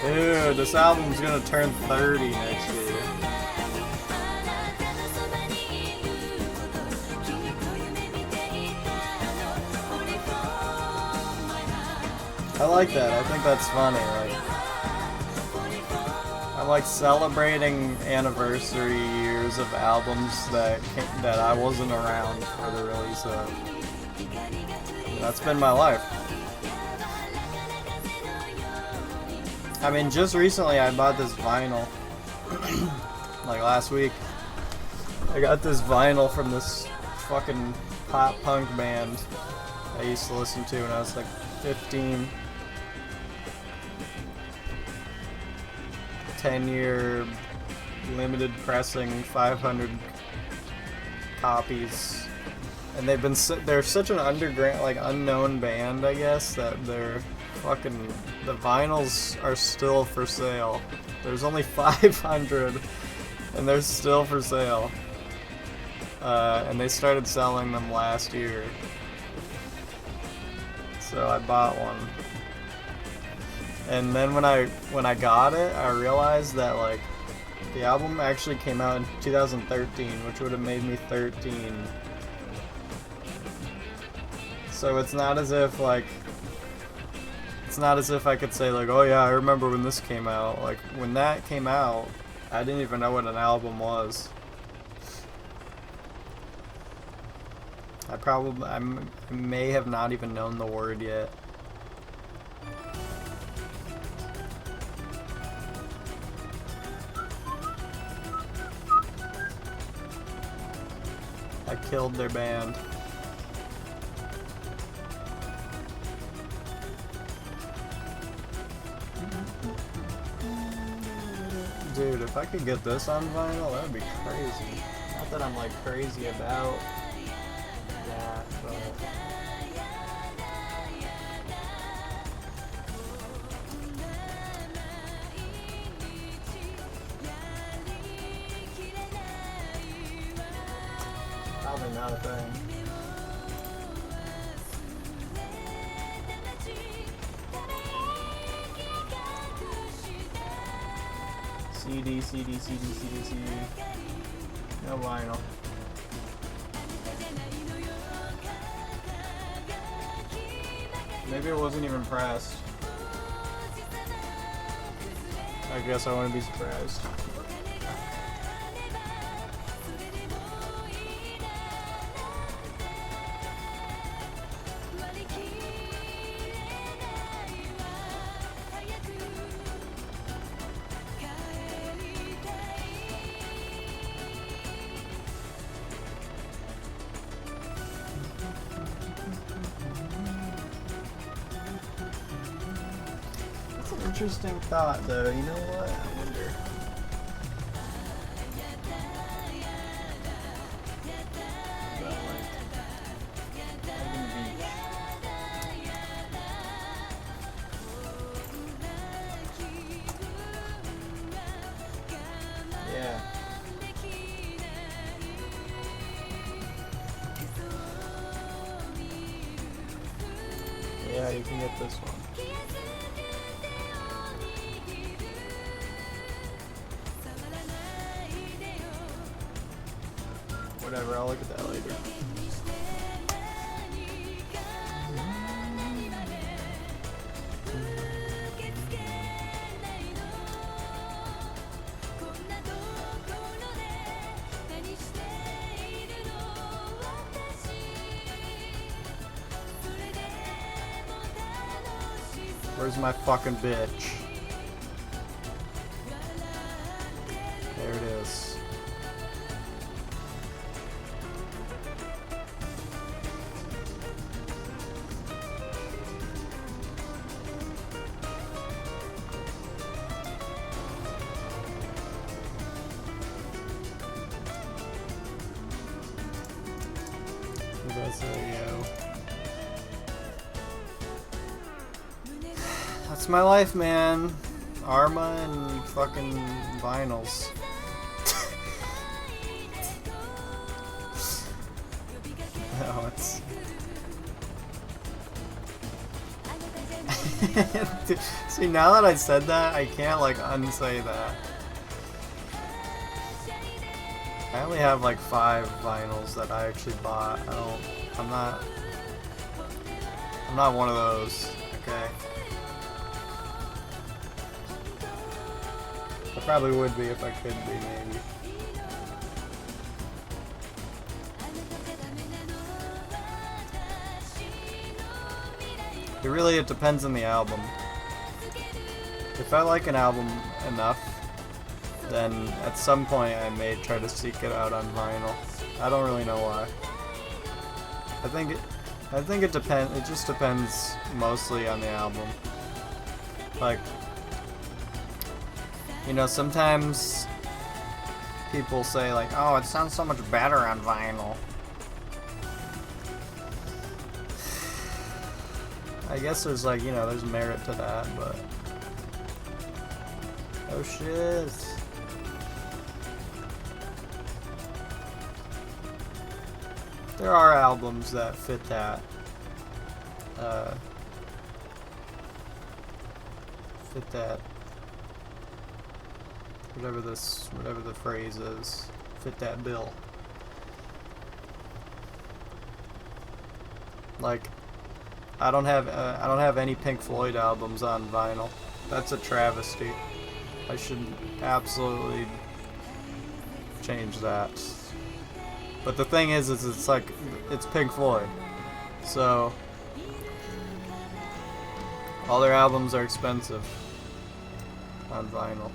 Dude, this album's gonna turn 30 next year. I like that. I think that's funny. Like, I'm like celebrating anniversary years of albums that I wasn't around for the release of. That's been my life. I mean, just recently I bought this vinyl. Like last week. I got this vinyl from this fucking pop punk band I used to listen to when I was like 15. 10-year limited pressing, 500 copies. And they're such an underground, like unknown band, I guess, that they're fucking, the vinyls are still for sale. There's only 500 and they're still for sale. And they started selling them last year. So I bought one. And then when I got it, I realized that like the album actually came out in 2013, which would have made me 13. So it's not as if I could say like, oh yeah, I remember when this came out. Like when that came out, I didn't even know what an album was. I may have not even known the word yet. I killed their band. Dude, if I could get this on vinyl, that would be crazy. Not that I'm like crazy about that, but probably not a thing. CD. No vinyl. Maybe it wasn't even pressed. I guess I wouldn't be surprised. That's an interesting thought, though. You know what? I wonder. About, like, Dragon Beach. Yeah. Yeah, you can get this one. Whatever, I'll look at that later. Where's my fucking bitch? There it is. That's That's my life, man. Arma and fucking vinyls. No, it's... See, now that I said that, I can't, like, unsay that. I only have, like, 5 vinyls that I actually bought. I'm not one of those, okay? I probably would be if I could be, maybe. It depends on the album. If I like an album enough, then at some point I may try to seek it out on vinyl. I don't really know why. I think it depends. It just depends mostly on the album. Like, you know, sometimes people say like, "Oh, it sounds so much better on vinyl." I guess there's like, you know, there's merit to that, but oh shit. There are albums that fit that. Fit that. Whatever the phrase is. Fit that bill. Like, I don't have any Pink Floyd albums on vinyl. That's a travesty. I should absolutely change that. But the thing is it's like, it's Pink Floyd. So, all their albums are expensive on vinyl.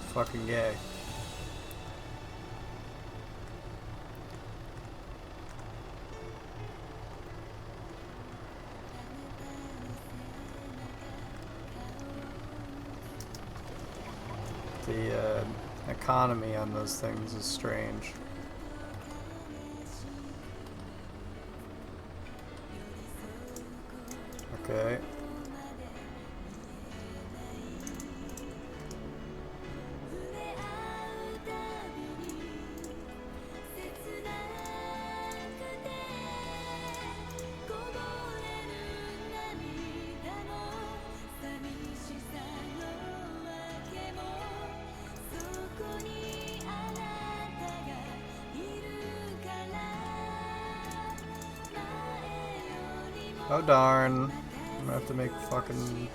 It's fucking gay. The economy on those things is strange. Okay. Oh darn. I'm gonna have to make fucking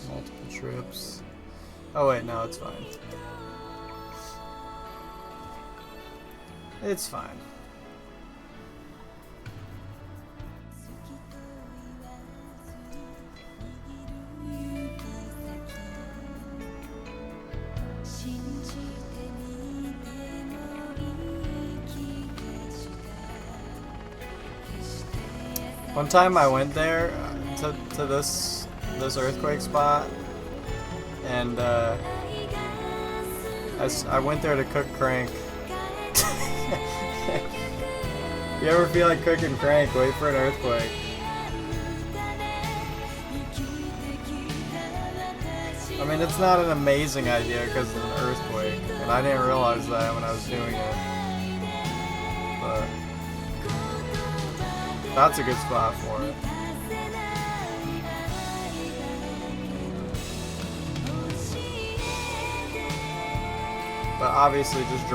multiple trips. Oh wait, no, it's fine. It's fine. One time I went there to this earthquake spot, and I went there to cook crank. You ever feel like cooking crank? Wait for an earthquake. I mean, it's not an amazing idea because of an earthquake, and I didn't realize that when I was doing it. But that's a good spot for it. But obviously, just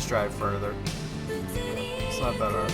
drive further. It's not that hard.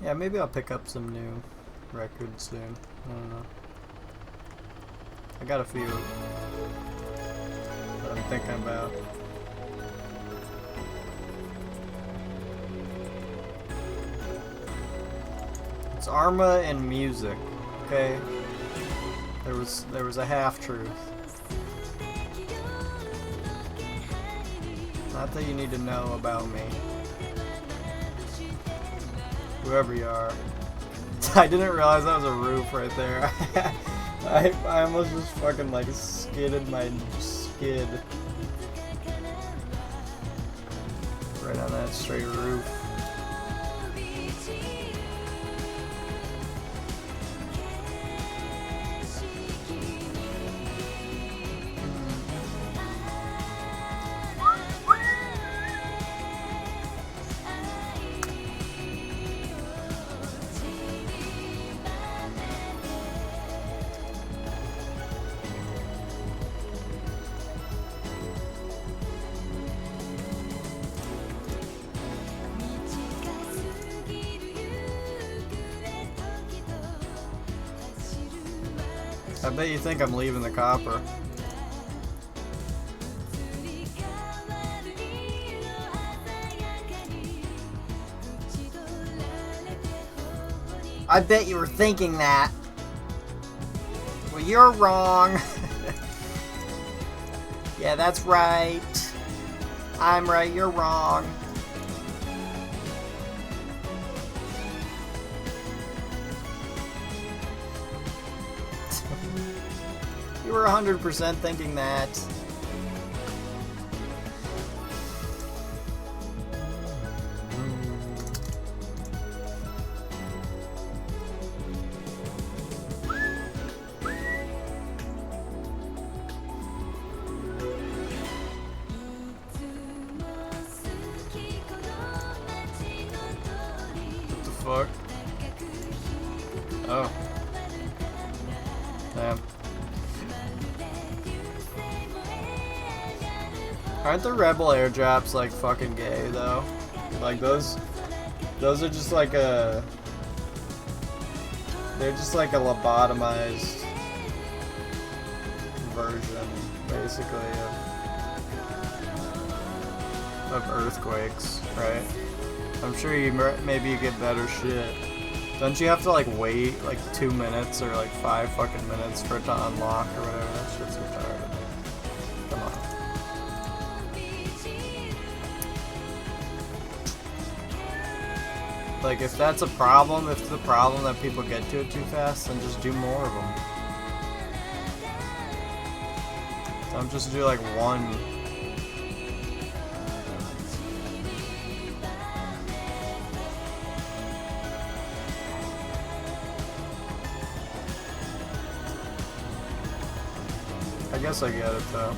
Yeah, maybe I'll pick up some new records soon. I don't know. I got a few that I'm thinking about. It's Arma and music, okay? There was a half-truth. Not that you need to know about me. Whoever you are. I didn't realize that was a roof right there. I almost just fucking like skidded my skid right on that straight roof. I bet you think I'm leaving the copper. I bet you were thinking that. Well, you're wrong. Yeah, that's right. I'm right, you're wrong. You were 100% thinking that. What the fuck? Oh. Aren't the rebel airdrops like fucking gay though? Like those are just like a. They're just like a lobotomized version, basically, of earthquakes, right? I'm sure maybe you get better shit. Don't you have to like wait like 2 minutes or like 5 fucking minutes for it to unlock or whatever? That shit's retarded. Come on. Like if that's a problem, if it's a problem that people get to it too fast, then just do more of them. Don't just do like one. I guess I get it though.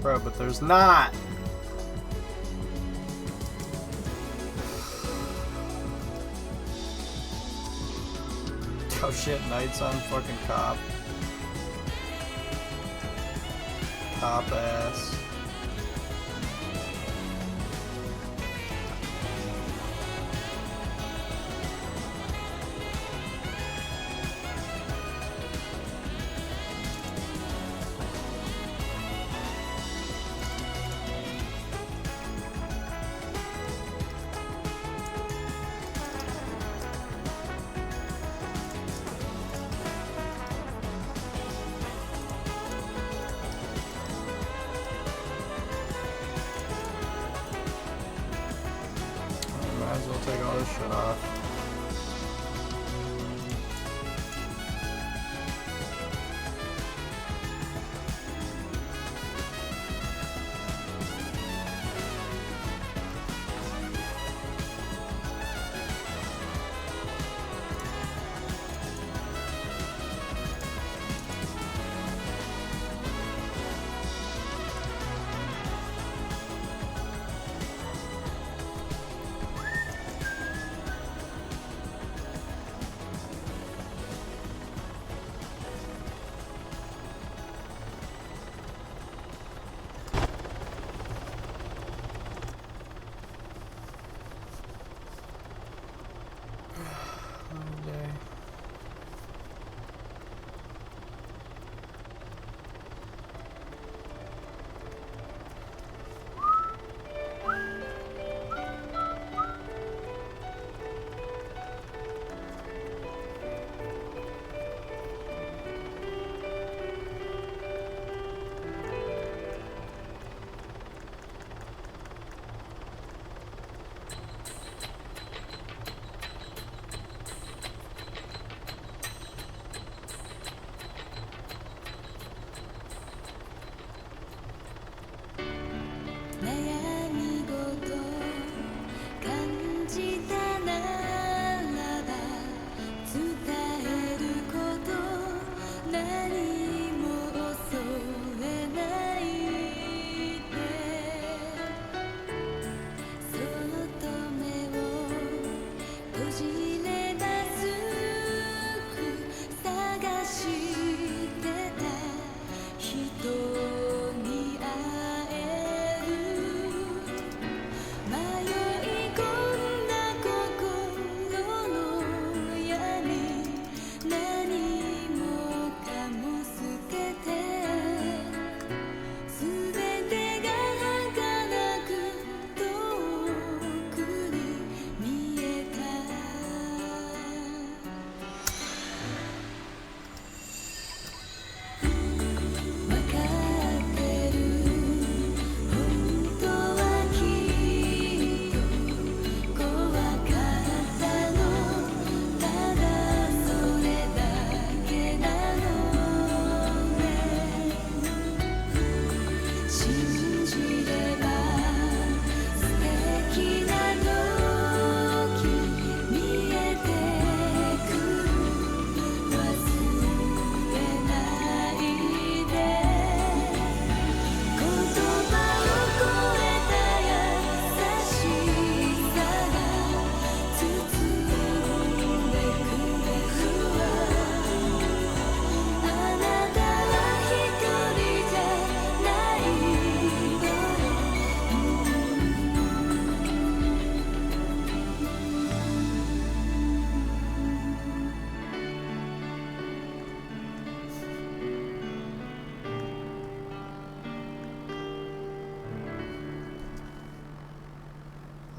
Bro, but there's not! Oh shit, Knight's on fucking cop. Cop ass. Might as well take all this shit off.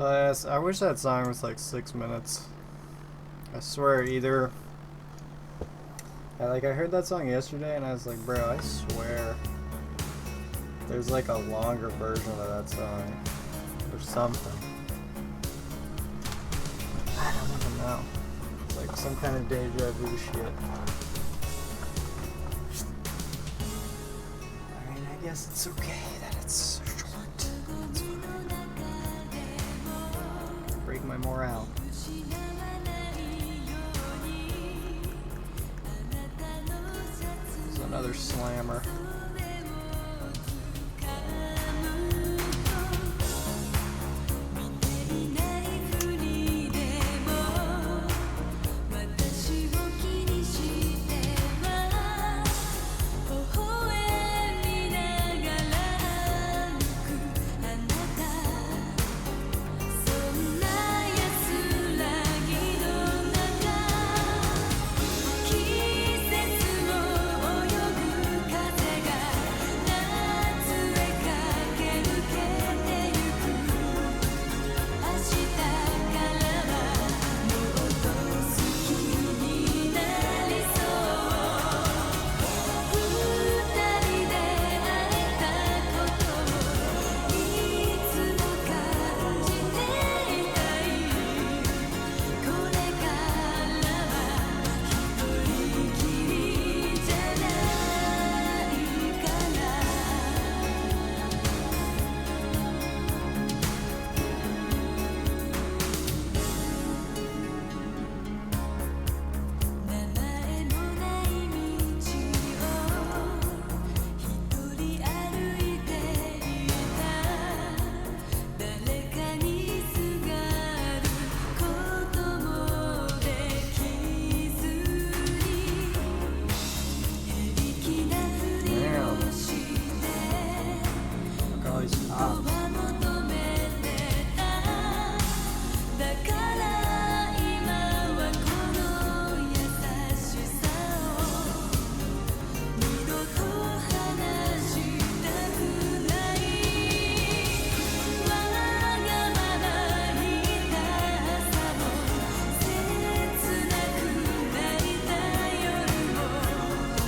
I wish that song was like 6 minutes. I swear, either... I heard that song yesterday and I was like, bro, I swear there's like a longer version of that song. Or something. I don't even know. It's like some kind of deja vu shit. I mean, I guess it's okay that it's so short. It's fine. Break my morale. There's another slammer.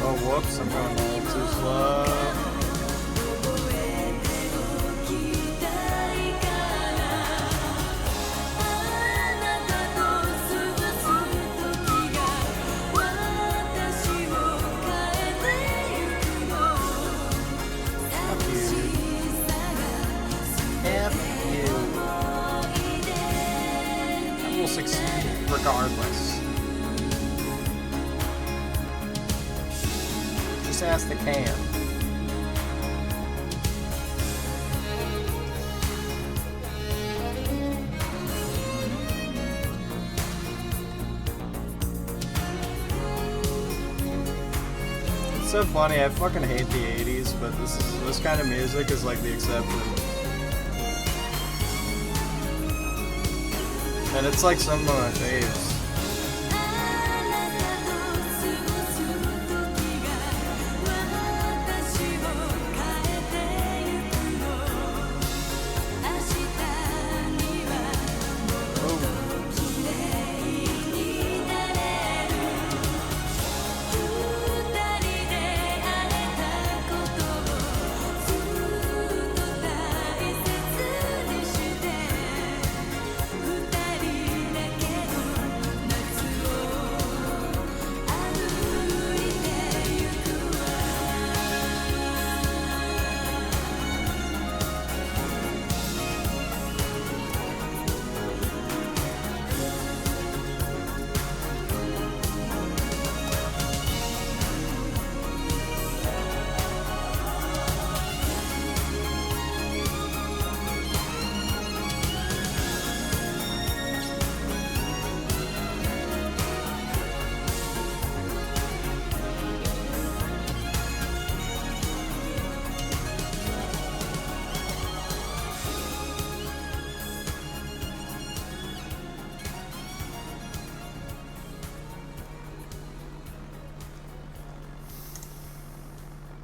Oh, whoops, I'm going a little too slow. I will succeed regardless. Just ask the can. It's so funny, I fucking hate the 80s, but this kind of music is like the exception. And it's like some of my faves.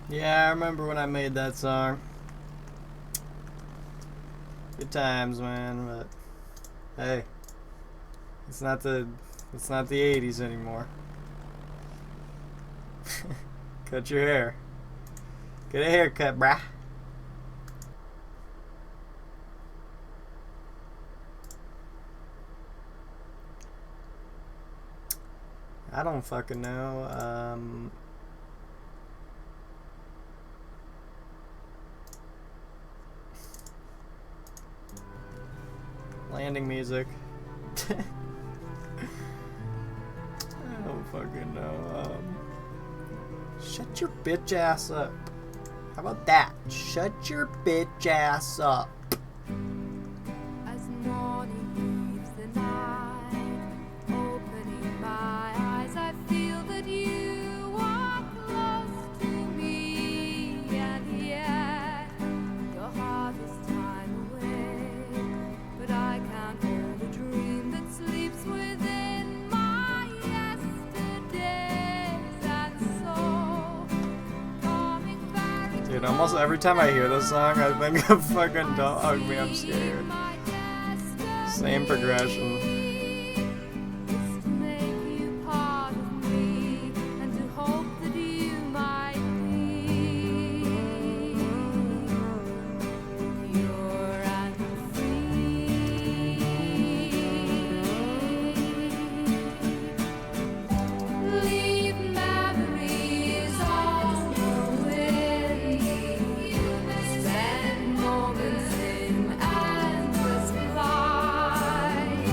Yeah, I remember when I made that song. Good times, man, but Hey, it's not the 80s anymore. Cut your hair. Get a haircut, brah. I don't fucking know. Landing music. I don't fucking know. Shut your bitch ass up. How about that? Shut your bitch ass up. As morning leaves the night, opening my eyes, I feel that you are close to me, and yet your hardest time away. But I can't hold a dream that sleeps within my yesterdays, and so coming back. Dude, almost every time I hear this song, I think of fucking Don't Hug Me, I'm Scared. Same progression. Is to make you part of me, and to hope that you might be pure and free. Leave memories on the wind. Spend moments in endless flight.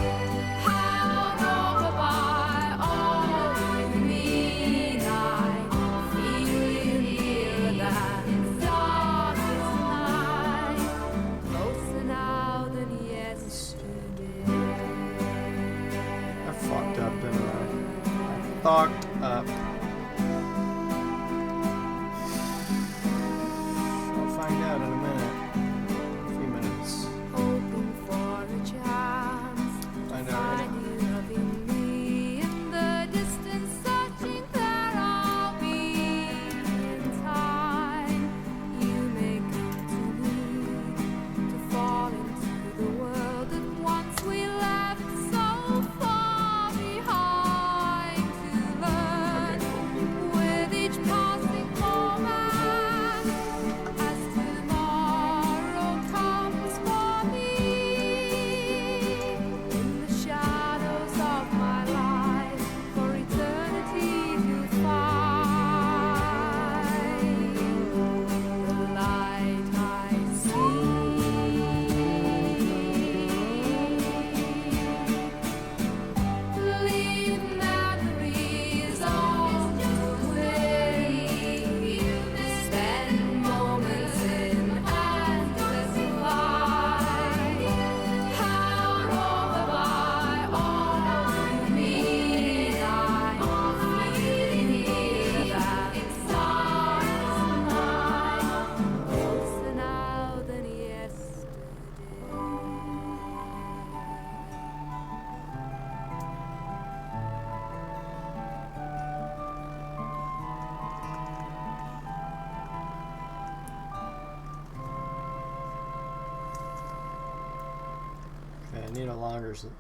Held over by all you mean, I feel you nearer than darkest night. Closer now than yesterday. I fucked up, didn't I? I fucked up. I'll find out in a minute. A few minutes. Hoping for a chance. Find out right Find now. you loving me in the distance, searching there I'll be in time. You may come to me to fall into the world that once we left so far behind, to learn with each passing moment as tomorrow comes for me. In the shadows of my life, for eternity you'll find the light I see. Leave memories on the way. Spend moments in endless flight. Held over by all you mean, I feel near that starless night. Closer now than yesterday. Okay, I need a longer song.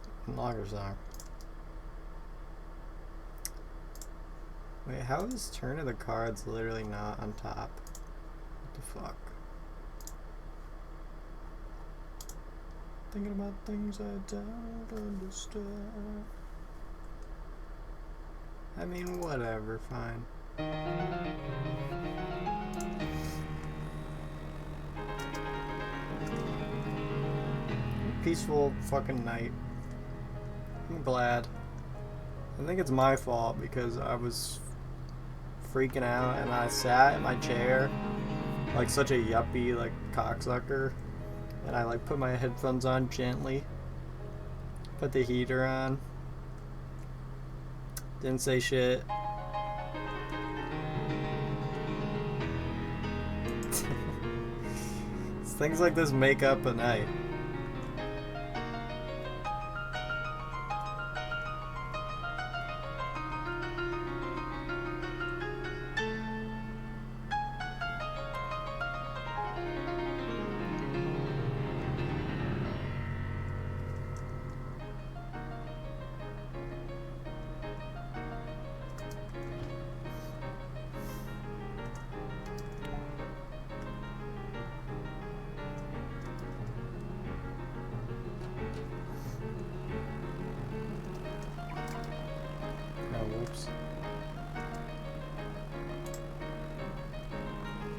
Wait, how is Turn of the Cards literally not on top? What the fuck? Thinking about things I don't understand. I mean, whatever, fine. Peaceful fucking night. I'm glad. I think it's my fault because I was freaking out and I sat in my chair like such a yuppie, like cocksucker, and I like put my headphones on gently, put the heater on, didn't say shit. Things like this make up a night.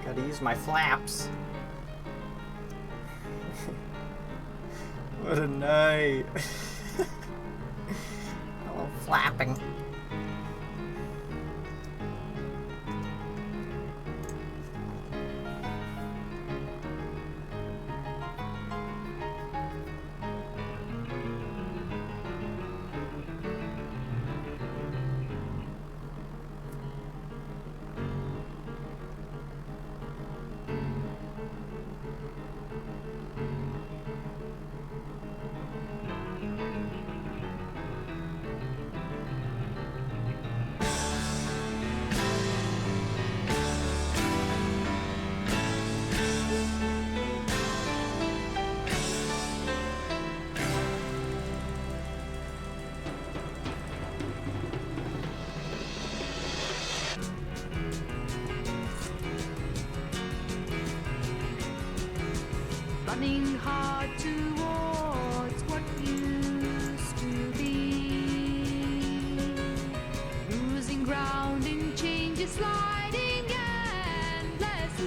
Gotta use my flaps. What a night. A little flapping. Running hard towards what used to be, losing ground in changes, sliding endlessly,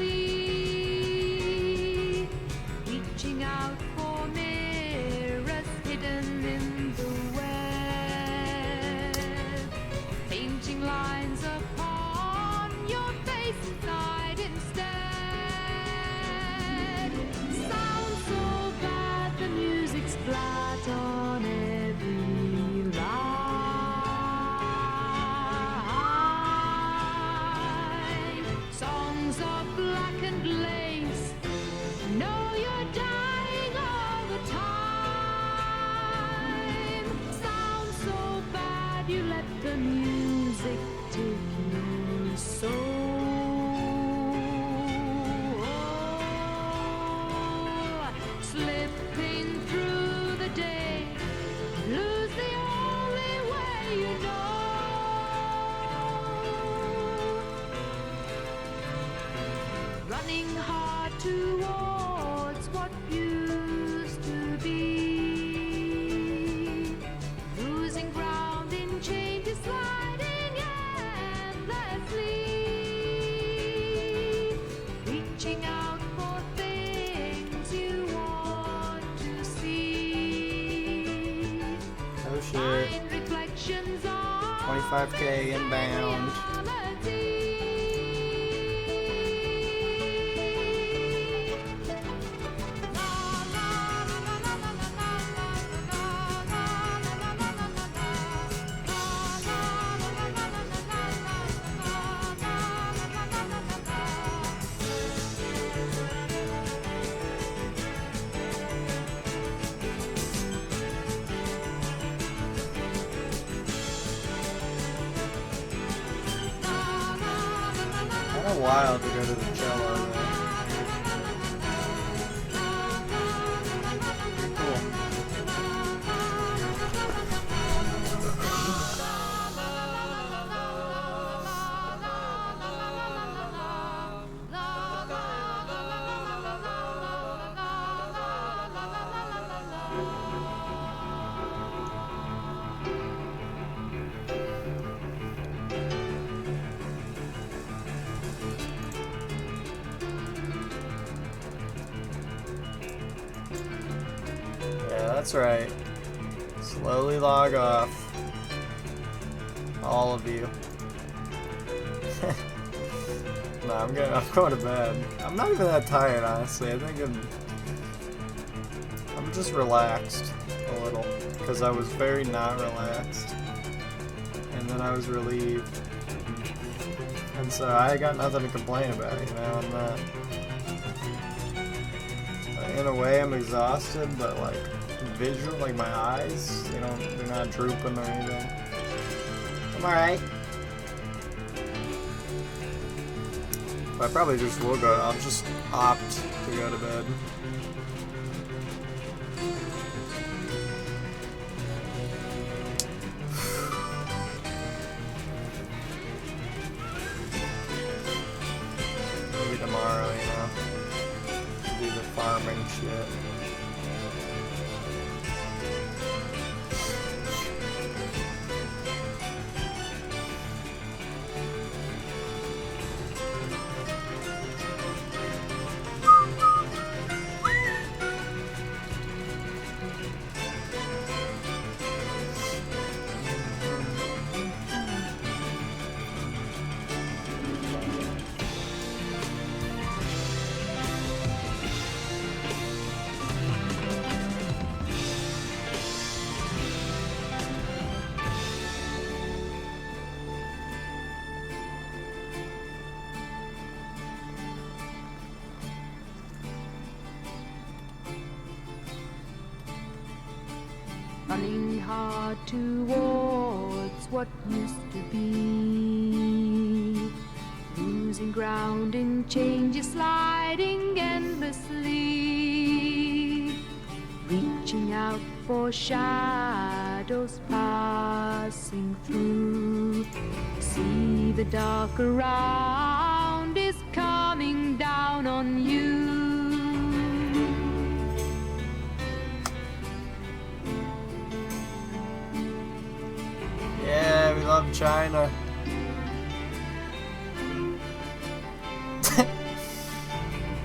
reaching out for mirrors hidden in the web, painting lines upon your face inside instead. Music's flat on every line. Songs of blackened lace. Know you're dying all the time. Sounds so bad you let the music take your soul. Slipping through the day, lose the only way you know. Running hard towards what used to be, losing ground in changes, sliding endlessly, reaching out for things you want to see. Oh shit. Find reflections of 25K inbound. Kind of wild to go to the cello though. Cool. Yeah, that's right. Slowly log off. All of you. No, I'm going to bed. I'm not even that tired, honestly. I think I'm just relaxed a little because I was very not relaxed, and then I was relieved, and so I got nothing to complain about. You know, I'm not. In a way, I'm exhausted, but like visual, like my eyes, they're not drooping or anything. I'm alright. I probably just will go. I'll just opt to go to bed. Maybe tomorrow, do the farming shit. running hard towards what used to be. Losing ground in changes, sliding endlessly. Reaching out for shadows passing through. See the dark around is coming down on you. Yeah, we love China.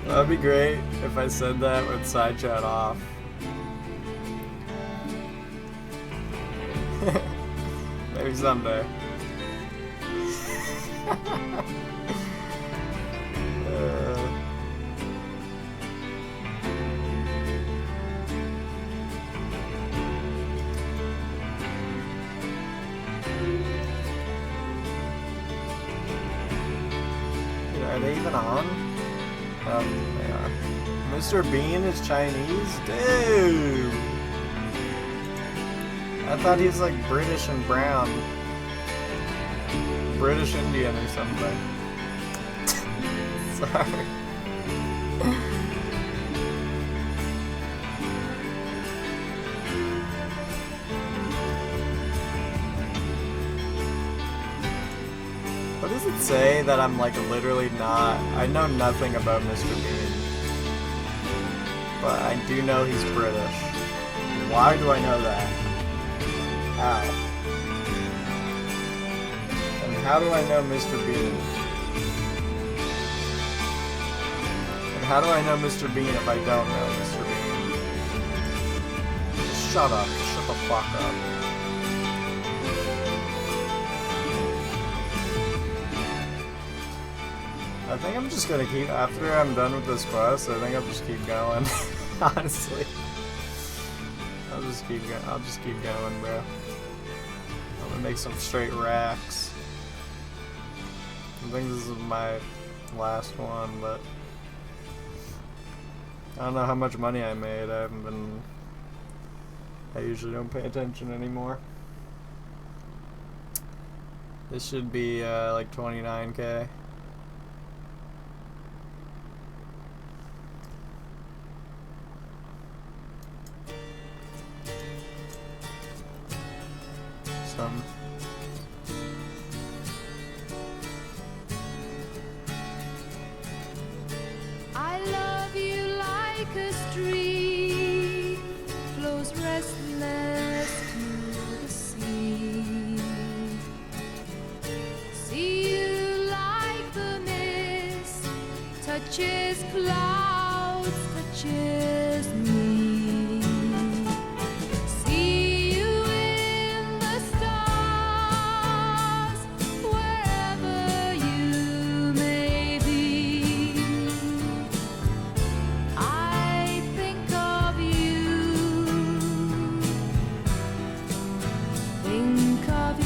That'd be great if I said that with side chat off. Maybe someday. Are they even on? Oh, they are. Mr. Bean is Chinese? Dude! I thought he was like British and brown. British Indian or something. Sorry. What does it say that I'm like literally not? I know nothing about Mr. Bean. But I do know he's British. Why do I know that? How? And how do I know Mr. Bean? And how do I know Mr. Bean if I don't know Mr. Bean? Just shut up. Shut the fuck up. I think I'm just gonna keep, after I'm done with this quest, I think I'll just keep going. Honestly. I'll just keep going, bro. I'm gonna make some straight racks. I think this is my last one, but I don't know how much money I made. I usually don't pay attention anymore. This should be like 29K. Some. I love you like a stream flows restless to the sea. See you like the mist touches clouds, touches me. See you in the stars, wherever you may be. I think of you, think of you.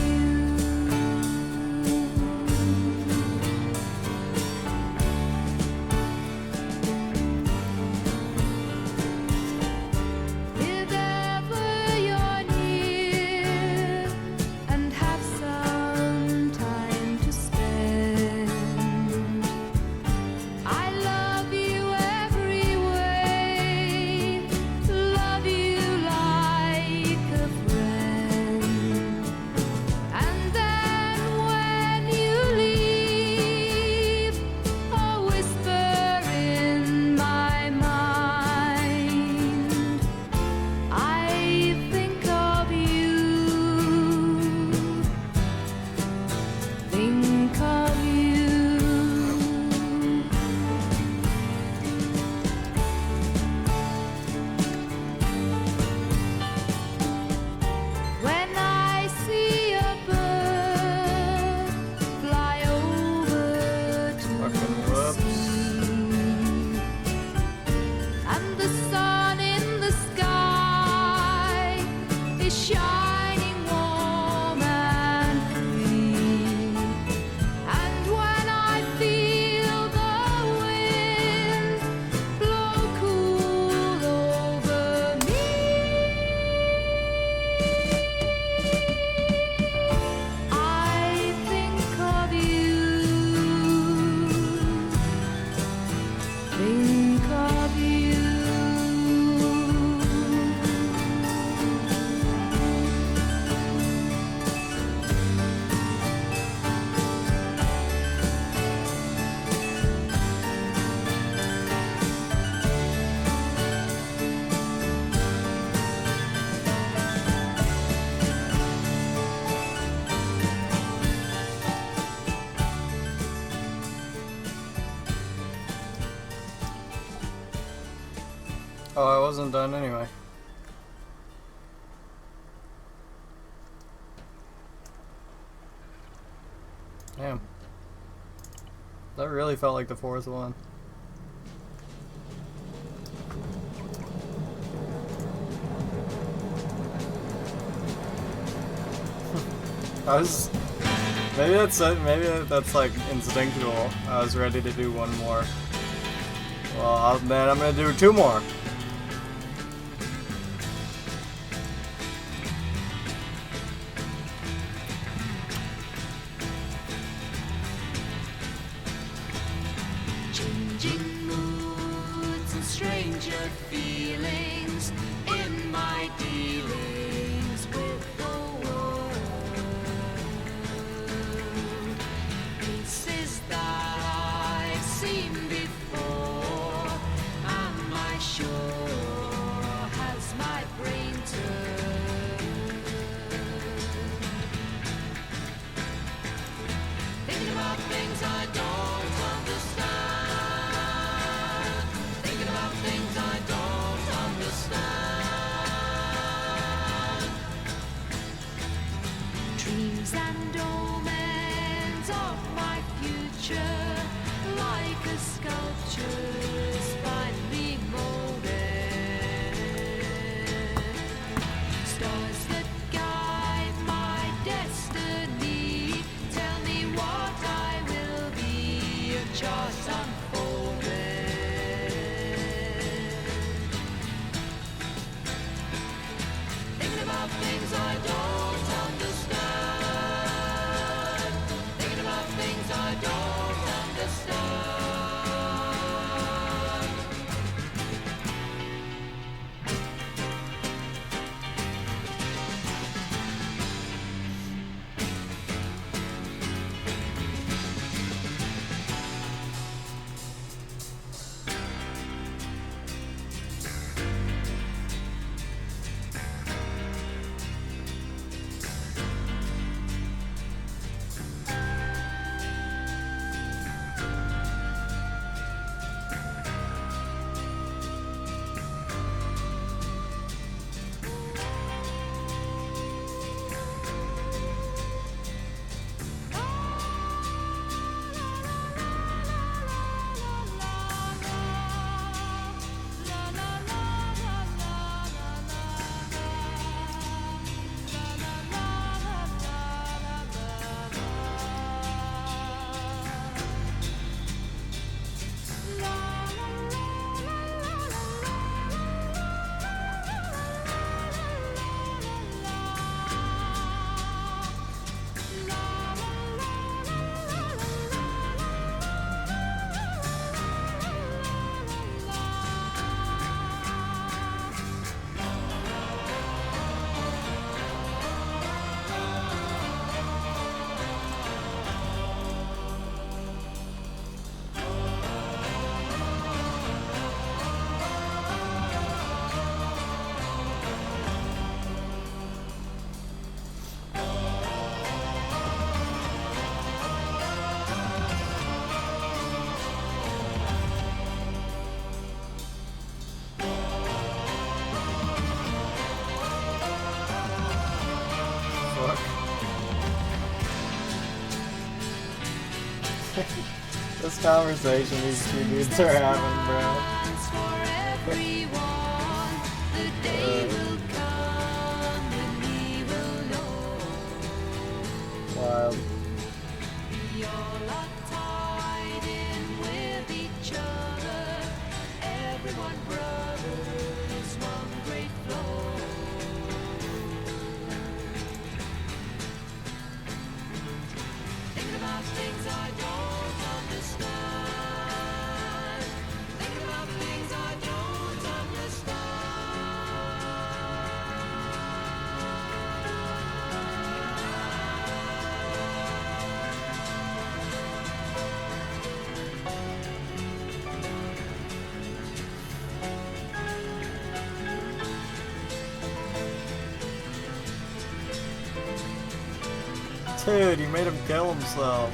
Oh, I wasn't done anyway. Damn. That really felt like the fourth one. Maybe that's like instinctual. I was ready to do one more. Well, then I'm gonna do two more. Changing moods and stranger feelings in my dealings with the world. Faces that I've seen before. Am I sure? Has my brain turned? Thinking about things I don't understand. Thinking about things I don't understand. Dreams and omens of my future, like a sculpture's finely molded. Stars that guide my destiny, tell me what I will be, a chart unfolded. Thinking about things I don't understand. Thinking about things I don't understand. Fuck. This conversation these two dudes are having, bro. For everyone, the day will come when we will know Wild. we all are tied in with each other. Everyone brothers, one great flow. Thinking about things I don't understand. Thinking about things I don't Dude, you made him kill himself.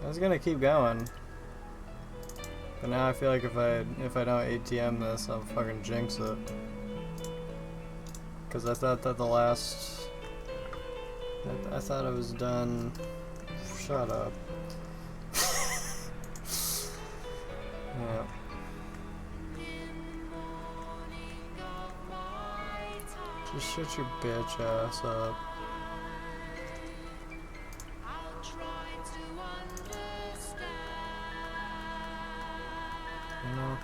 I was gonna keep going. But now I feel like if I don't ATM this, I'll fucking jinx it. Cause I thought that the last... I thought I was done... Shut up. Yeah. Just shut your bitch ass up. You know?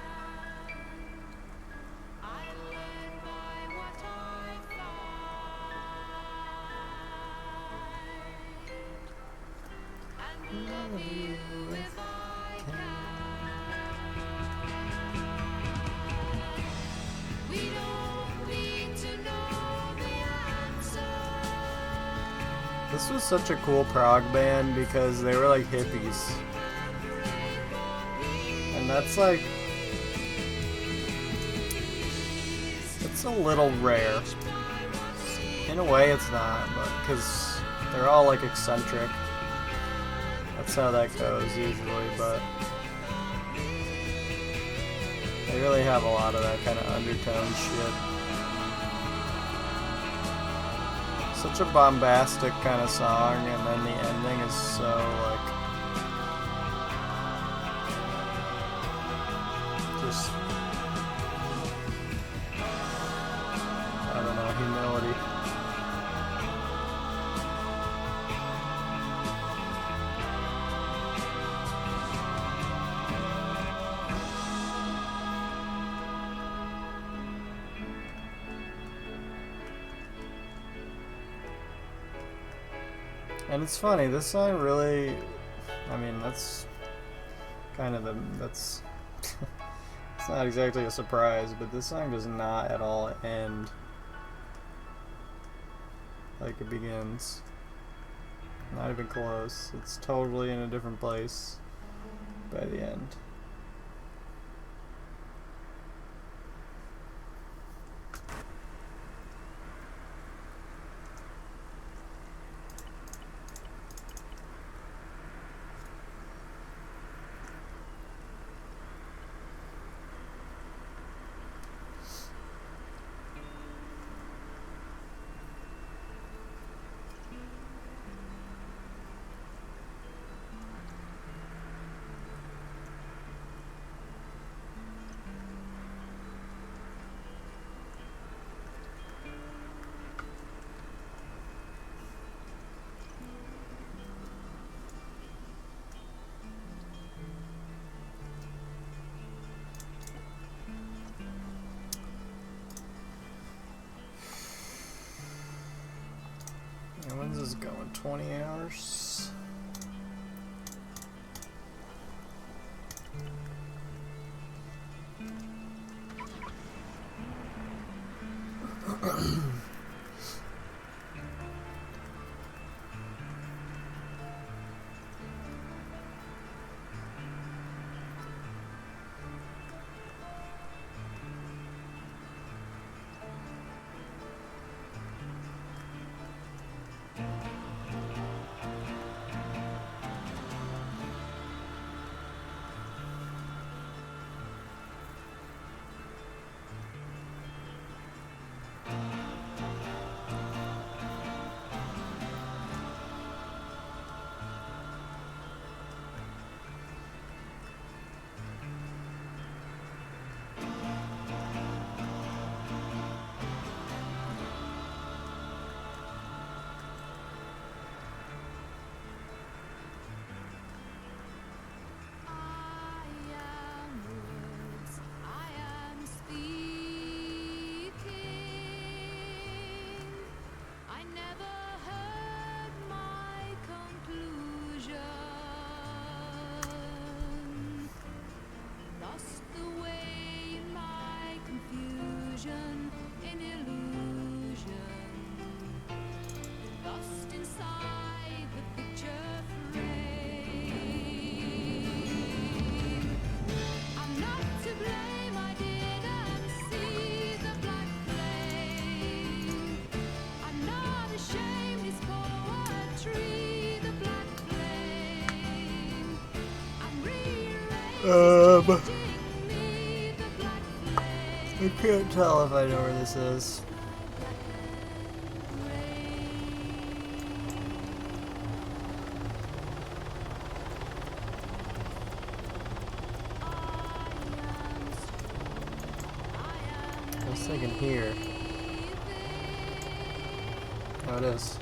This was such a cool prog band because they were like hippies. And that's like... it's a little rare. In a way it's not, but because they're all like eccentric. That's how that goes usually, but... they really have a lot of that kind of undertone shit. Such a bombastic kind of song, and then the ending is so, like... just... I don't know, humility. And it's funny, this song really, I mean, that's kind of that's, it's not exactly a surprise, but this song does not at all end like it begins. Not even close. It's totally in a different place by the end. And when's this going? 20 hours? I can't tell if I know where this is. I was thinking here. Oh, it is.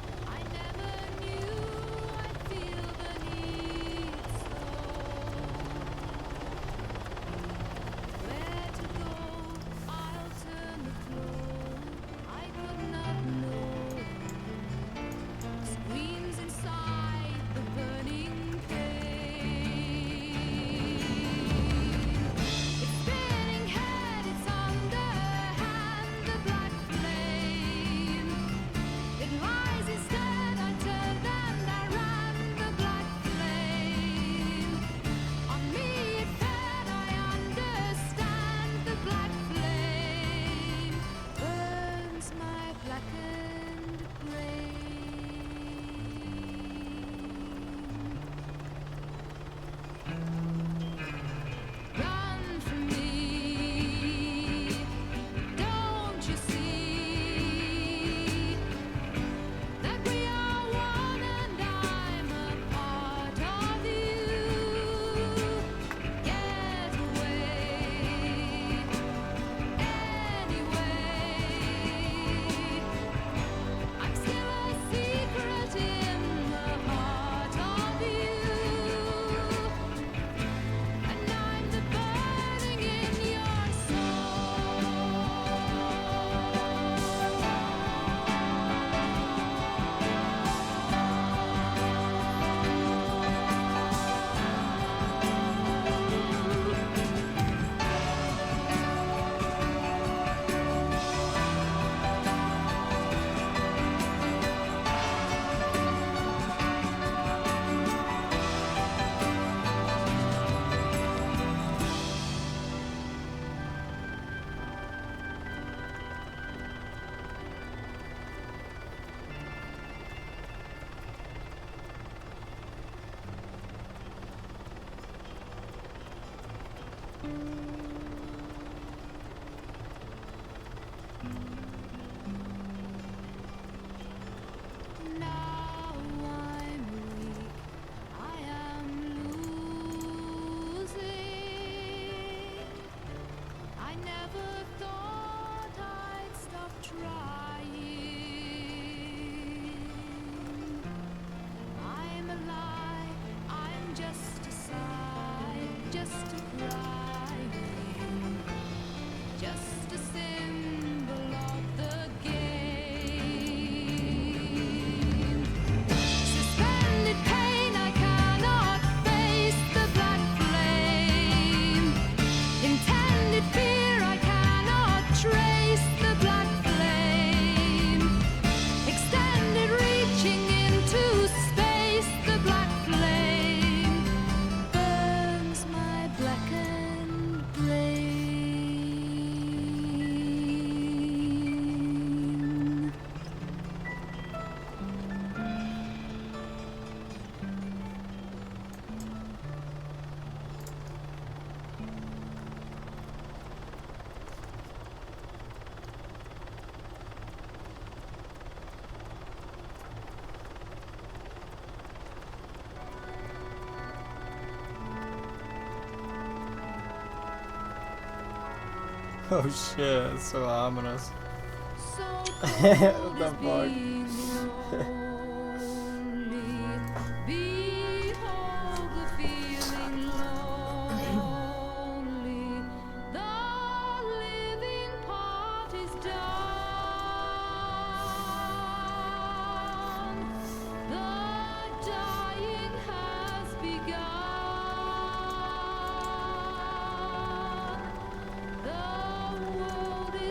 Oh shit, it's so ominous. What the fuck?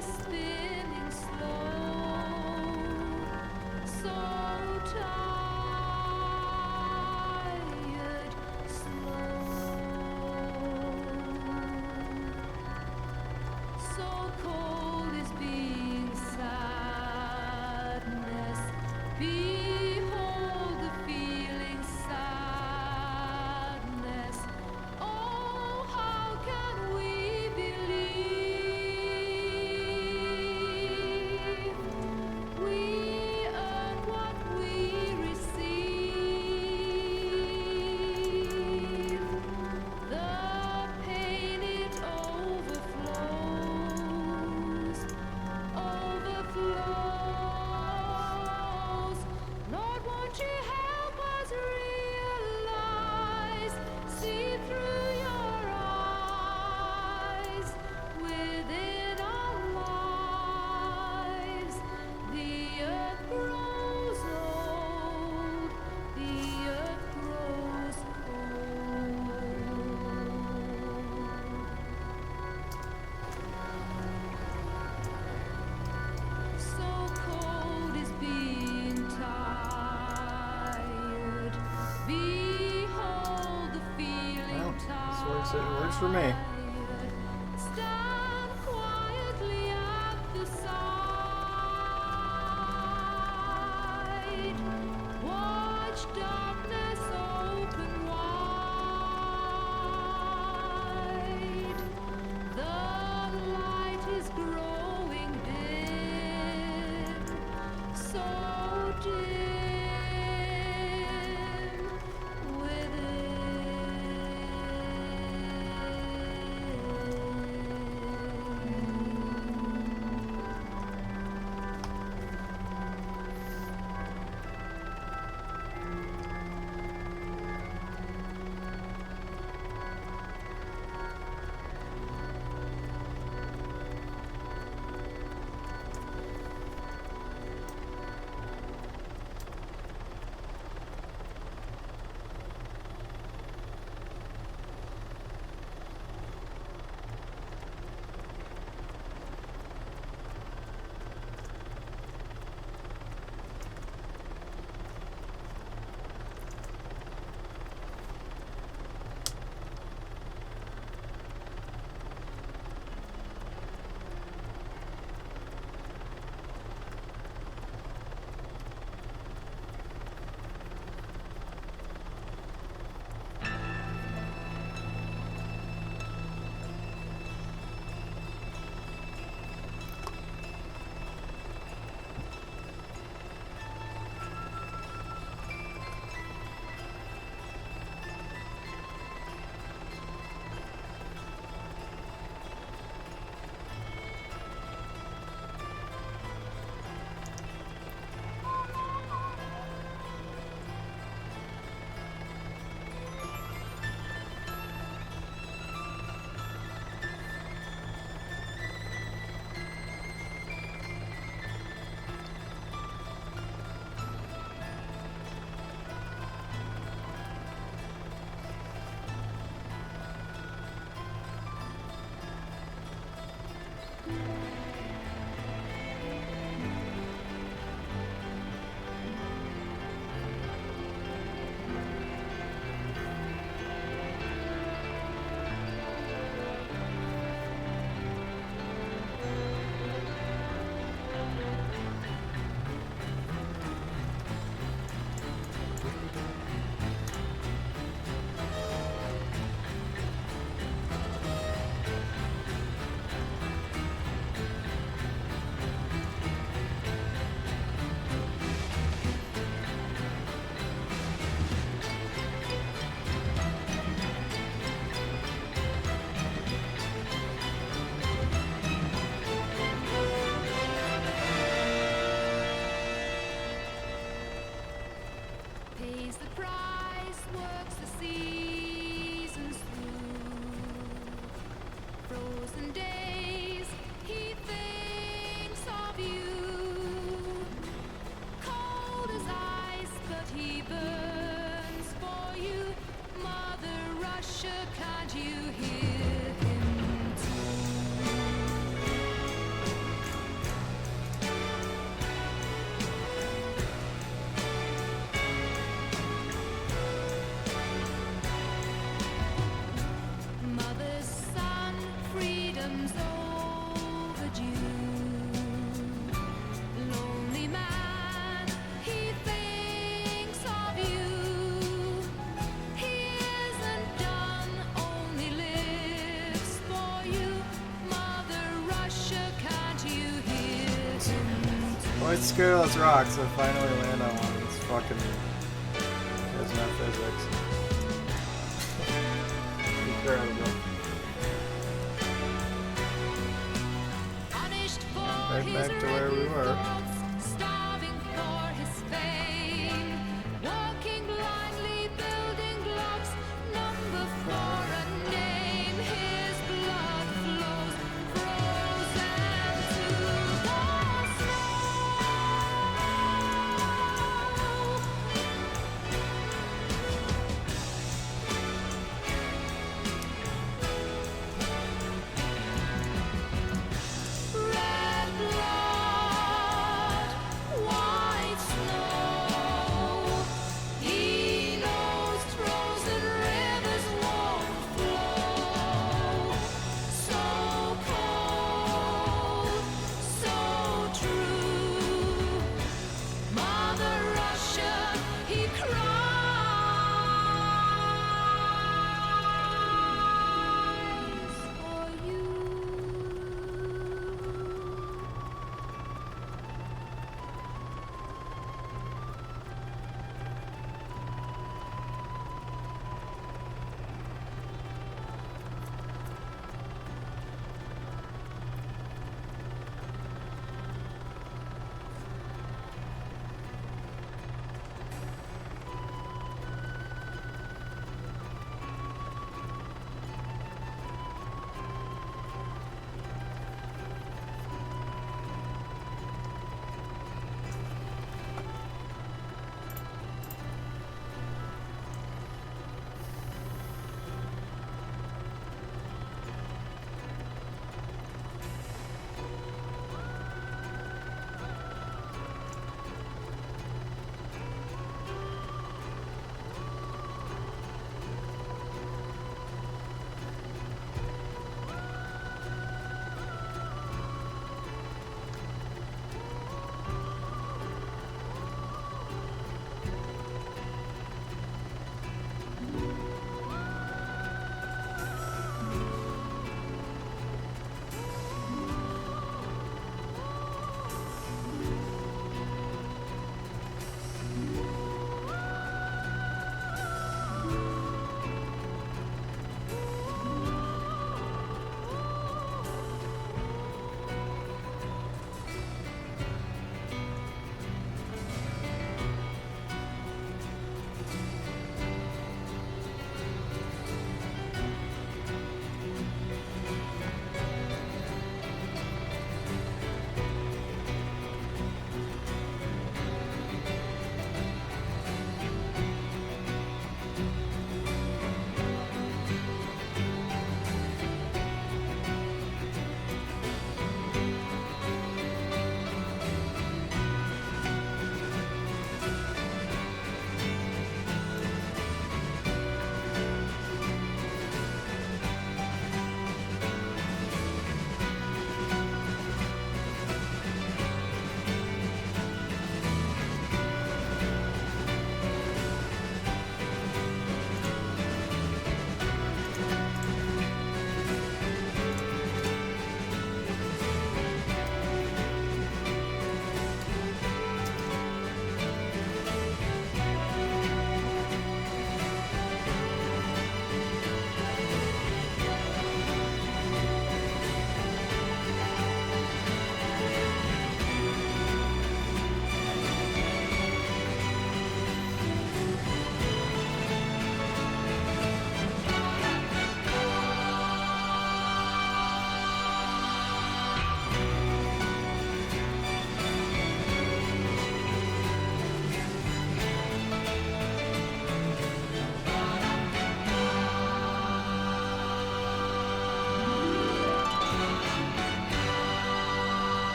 Spinning slow, so Works for me. Stand quietly at the side. Watch darkness open wide. The light is growing dim, so dim pays the price, works the seasons through. Frozen days, he thinks of you. Cold as ice, but he burns for you. Mother Russia, can't you hear him too? Mother's son, freedom's overdue. Lonely man, he thinks of you. He isn't done, only lives for you. Mother Russia, can't you hear him? Let's scale those rocks and finally land on one that's fucking has no physics. Incredible. Punished for Right his back to where we were. thoughts, starving for his fame, walking blindly, building blocks, number for a name. His blood flows frozen to the snow. Red blood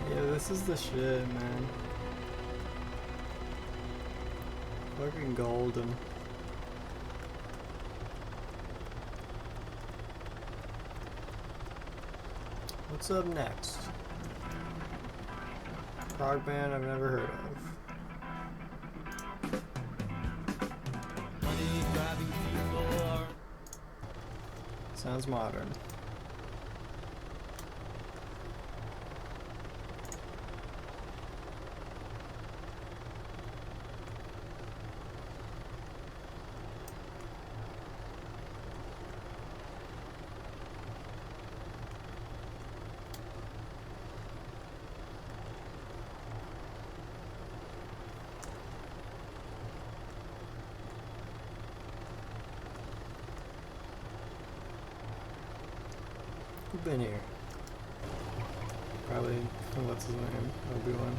Yeah, this is the shit, man. Fucking golden. What's up next? Prog band I've never heard of. Sounds modern. Who's been here? Probably, what's his name? Obi-Wan.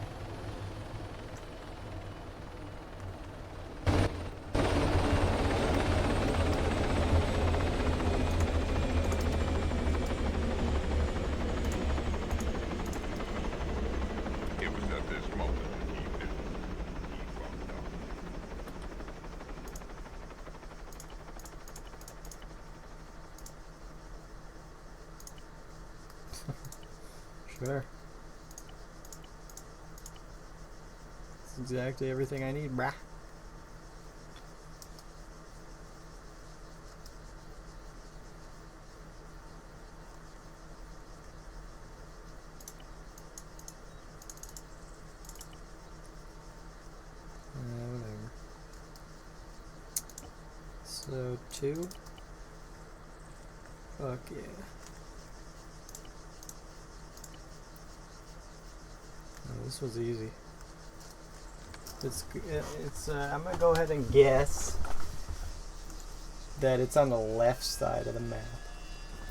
It was at this moment that he knew he fucked up. Sure. That's exactly everything I need, brah. Whatever. So, 2? Fuck yeah. Oh, this was easy. I'm gonna go ahead and guess that it's on the left side of the map.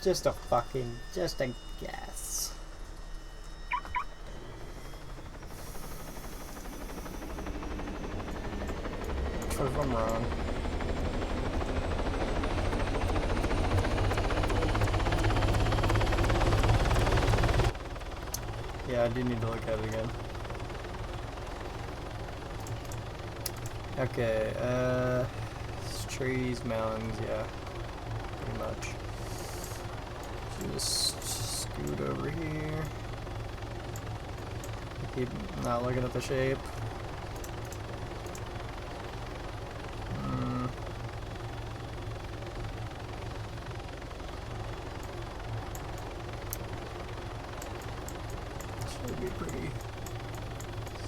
Just a guess. What if I'm wrong? Yeah, I do need to look at it again. Okay, it's trees, mountains, yeah, pretty much. Just scoot over here. Keep not looking at the shape. Should be pretty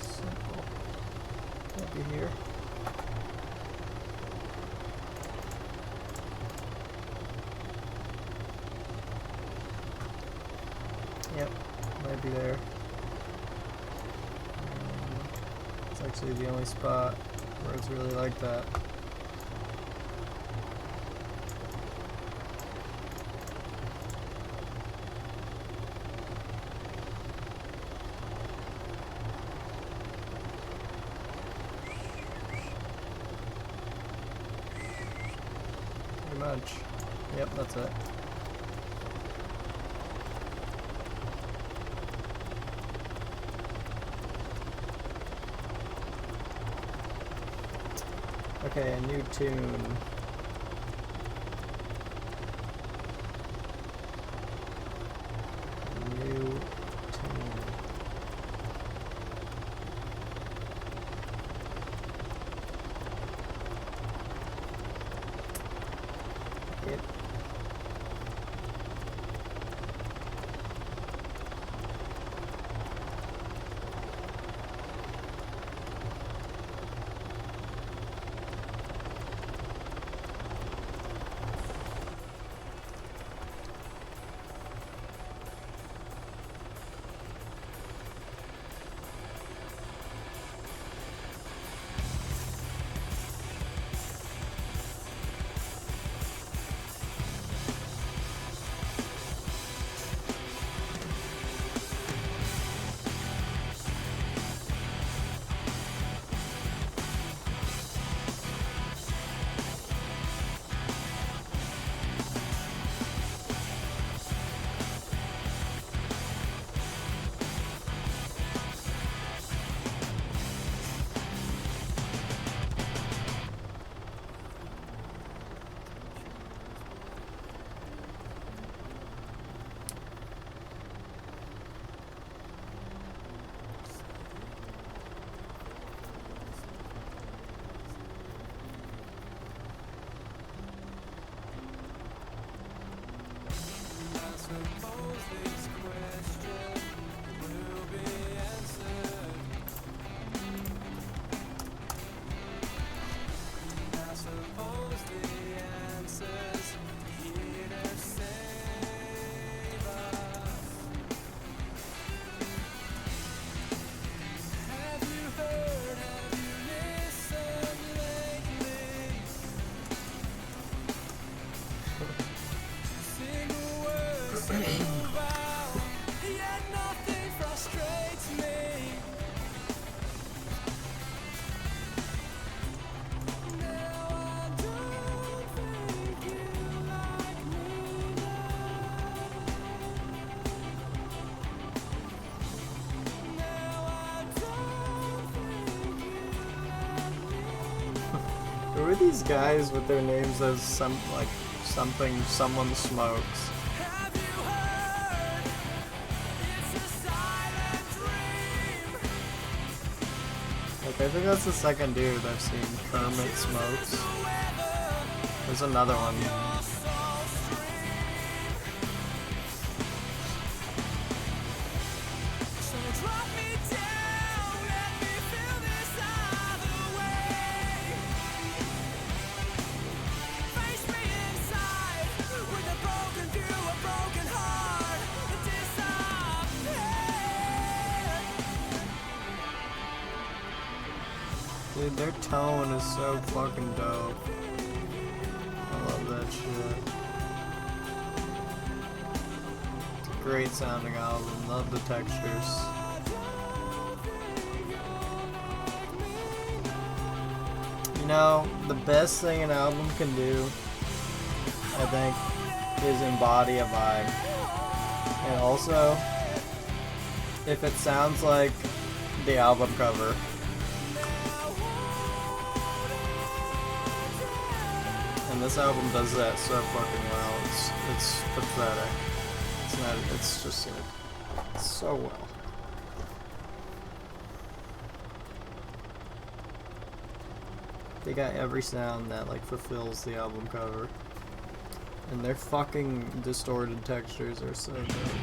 simple. Can't be here. Yep, might be there. It's actually the only spot where it's really like that. Pretty much. Yep, that's it. Okay, a new tune. New tune. Yep. are these guys with their names as something someone smokes? Like, I think that's the second dude I've seen Kermit smokes. There's another one. Dude, their tone is so fucking dope. I love that shit. Great sounding album. Love the textures. You know, the best thing an album can do, I think, is embody a vibe. And also, if it sounds like the album cover. And this album does that so fucking well. It's pathetic. It's not. It's just so well. They got every sound that like fulfills the album cover, and their fucking distorted textures are so good.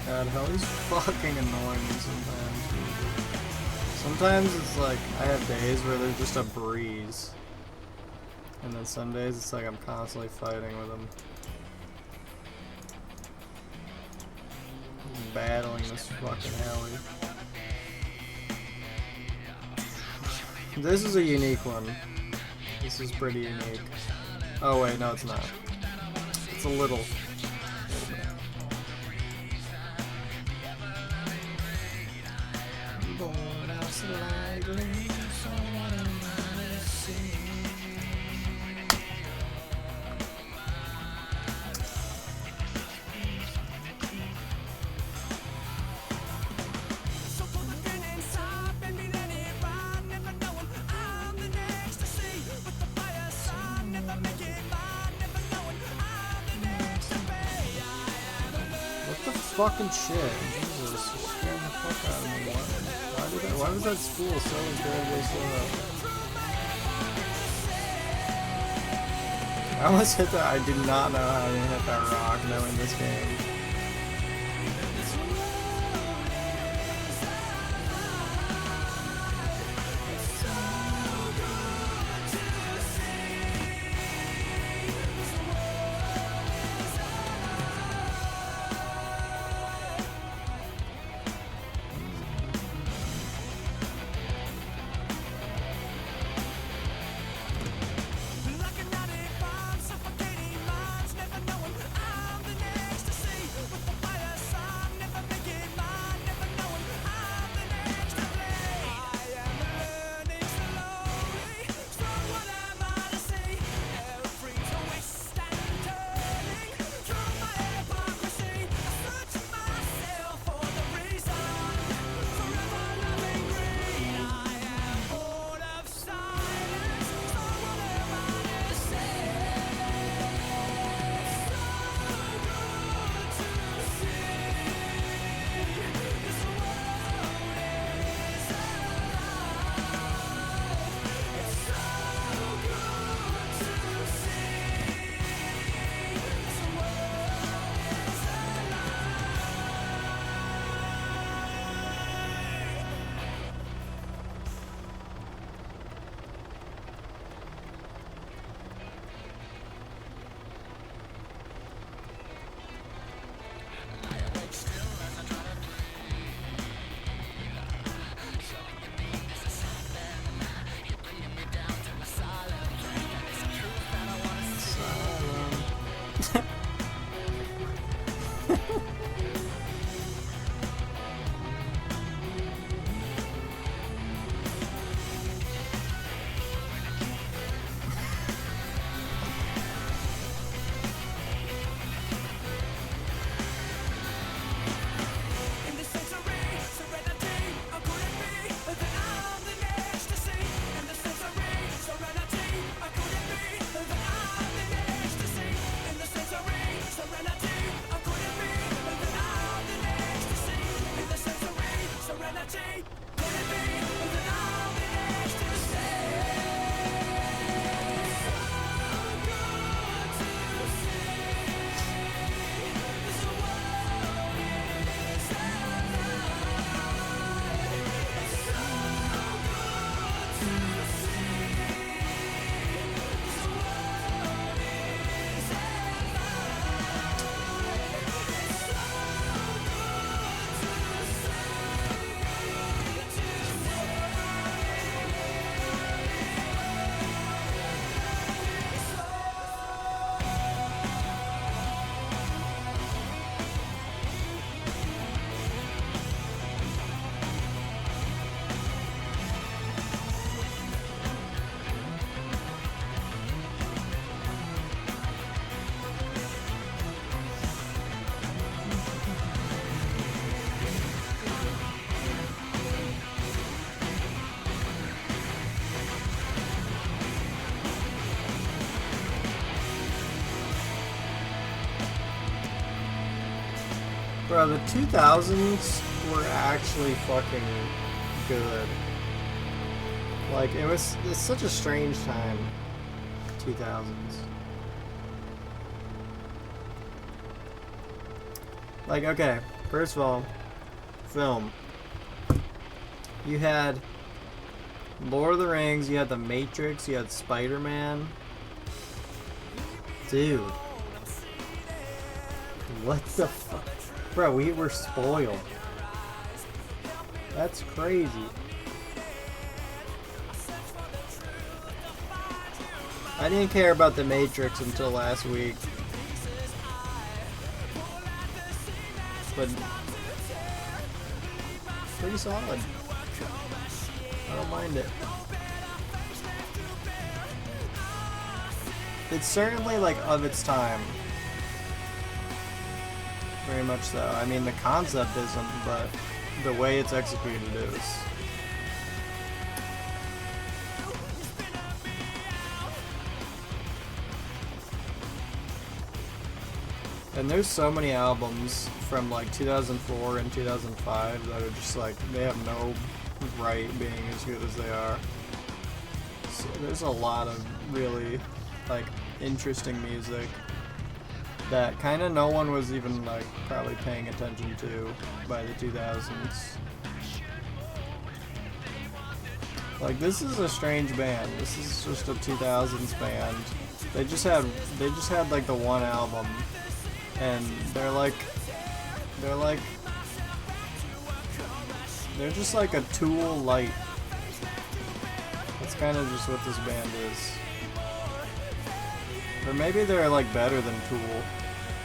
God, how he's fucking annoying me sometimes. Sometimes it's like I have days where there's just a breeze, and then some days it's like I'm constantly fighting with him. Just battling this fucking alley. This is a unique one. This is pretty unique. Oh wait, no it's not. It's a little. fucking shit. Jesus, you're scaring the fuck out of me. Why was that school so incredibly slow? I almost hit that. I did not know how to hit that rock knowing this game. Bro, the 2000s were actually fucking good. Like, it's such a strange time. 2000s. Like, okay, first of all, film. You had Lord of the Rings, you had The Matrix, you had Spider-Man. Dude. What the fuck? Bro, we were spoiled. That's crazy. I didn't care about The Matrix until last week. But pretty solid. I don't mind it. It's certainly like of its time. Very much so. I mean, the concept isn't, but the way it's executed is. And there's so many albums from like 2004 and 2005 that are just like, they have no right being as good as they are. So there's a lot of really like interesting music that kind of no one was even like probably paying attention to by the 2000s. Like, this is a strange band. This is just a 2000s band. They just had like the one album, and they're just like a Tool light. That's kind of just what this band is. Or maybe they're like better than Tool,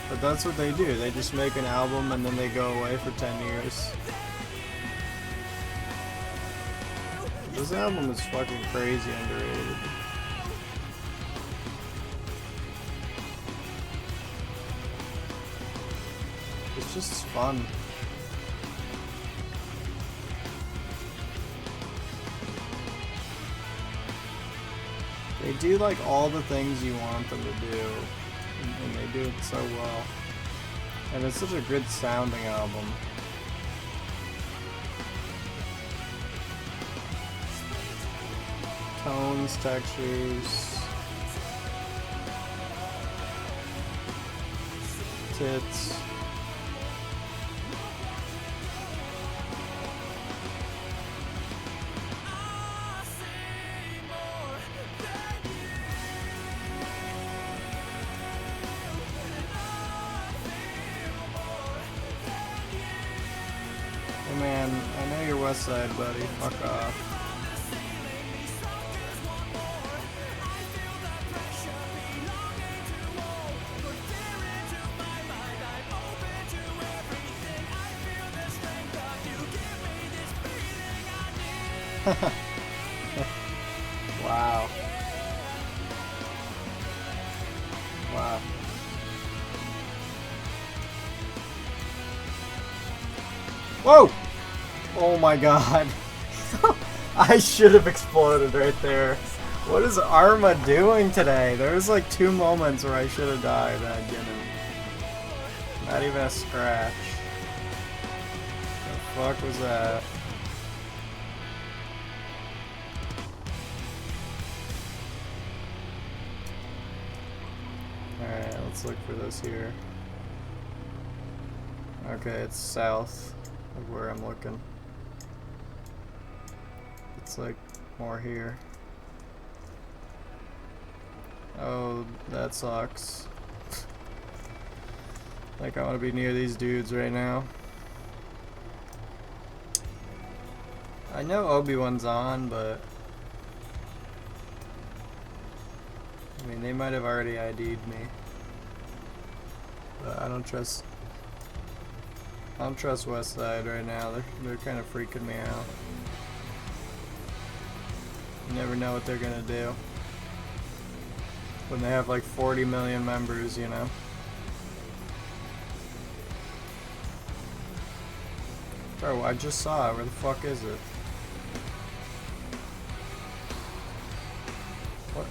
but that's what they do. They just make an album and then they go away for 10 years. This album is fucking crazy underrated. It's just fun. They do like all the things you want them to do, and they do it so well. And it's such a good sounding album. Tones, textures, tits. Hey man, I know you're West Side, buddy. Fuck off. Wow. Wow. Whoa! Oh my god. I should have exploded right there. What is Arma doing today? There was like 2 moments where I should have died and I didn't. Not even a scratch. The fuck was that? Alright, let's look for this here. Okay, it's south of where I'm looking. It's like more here. Oh, that sucks. Like, I want to be near these dudes right now. I know Obi-Wan's on, but I mean, they might have already ID'd me. But I don't trust Westside right now. They're kind of freaking me out. You never know what they're gonna do when they have like 40 million members, you know. Bro, I just saw it. Where the fuck is it? What?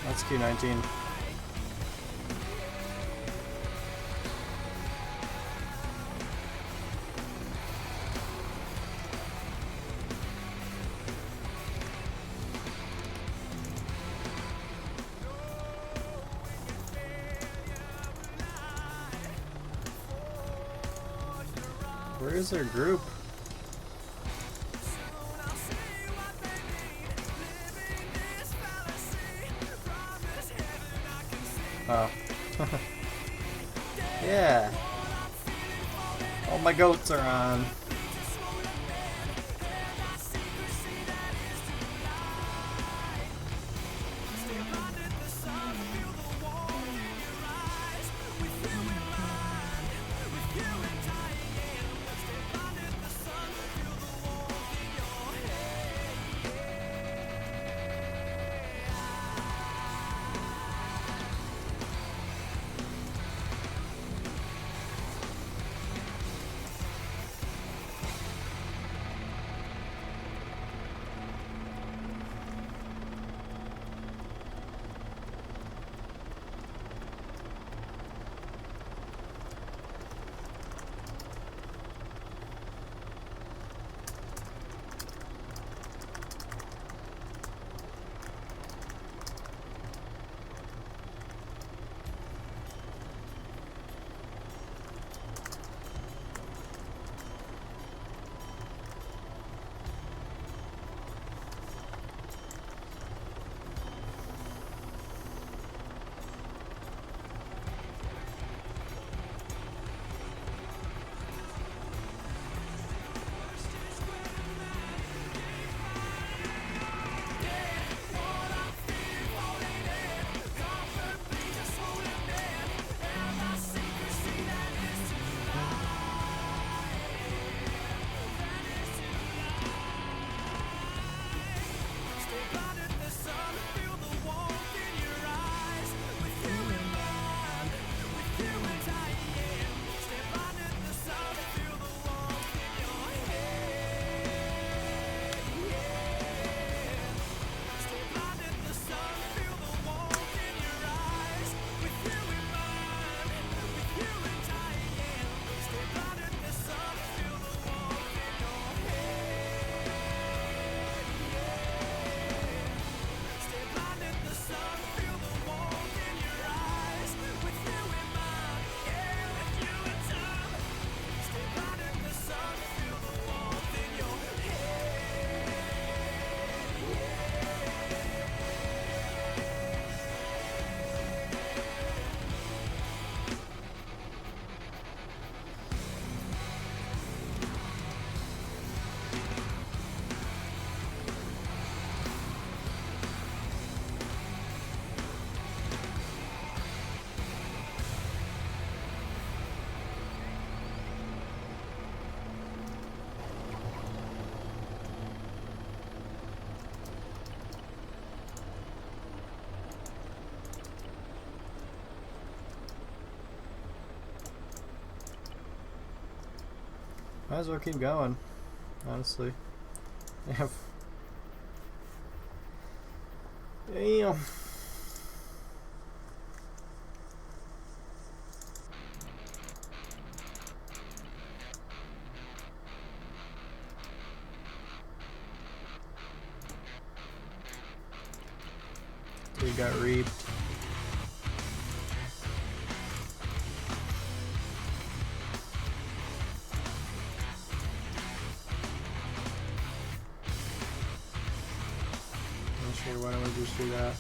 That's Q19. Where is their group? Oh. Yeah. All my goats are on. Might as well keep going, honestly. Yeah. Damn. He got reaped. I'm sure, why don't we just do that?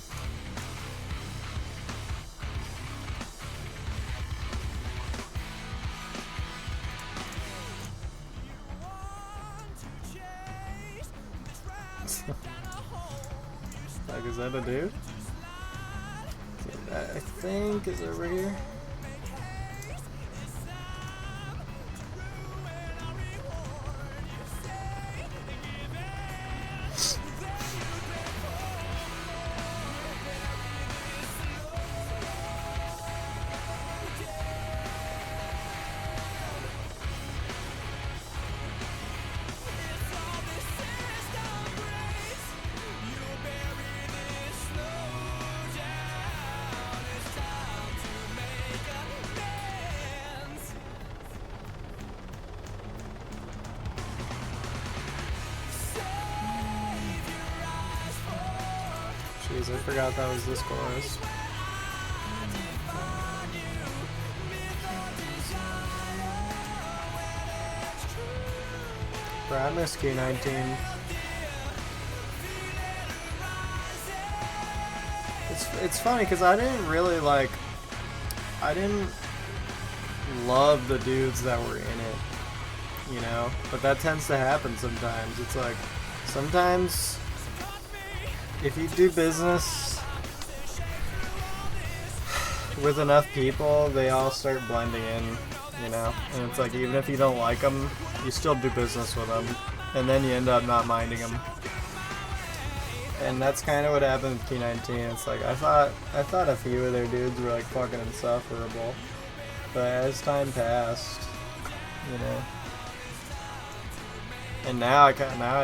Like, is that a dude? That I think is over here. Jeez, I forgot that was this chorus. Bro, I miss Q19. It's funny because I didn't really like. I didn't love the dudes that were in it, you know. But that tends to happen sometimes. It's like sometimes if you do business with enough people, they all start blending in, you know. And it's like even if you don't like them, you still do business with them, and then you end up not minding them. And that's kind of what happened with T19. It's like I thought a few of their dudes were like fucking insufferable, but as time passed, you know. And now I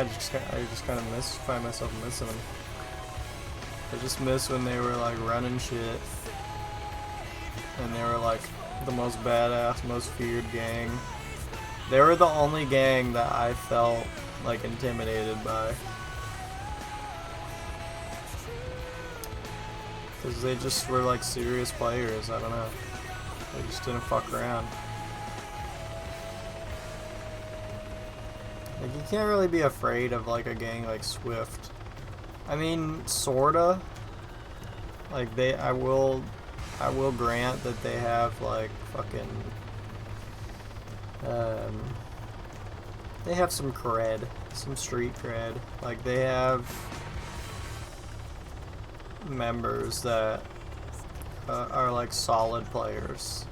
just kind of find myself missing them. I just miss when they were like running shit, and they were like the most badass, most feared gang. They were the only gang that I felt like intimidated by. Because they just were like serious players, I don't know. They just didn't fuck around. Like you can't really be afraid of like a gang like Swift. I mean, sorta. Like I will grant that they have like fucking they have some cred, some street cred. Like they have members that are like solid players.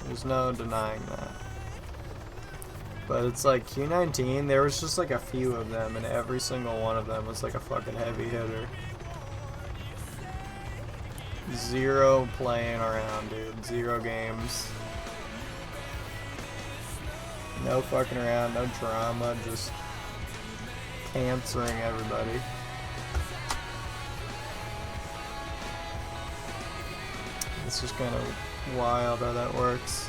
There's no denying that. But it's like Q19, there was just like a few of them, and every single one of them was like a fucking heavy hitter. Zero playing around, dude. Zero games. No fucking around, no drama, just cancering everybody. It's just kind of wild how that works.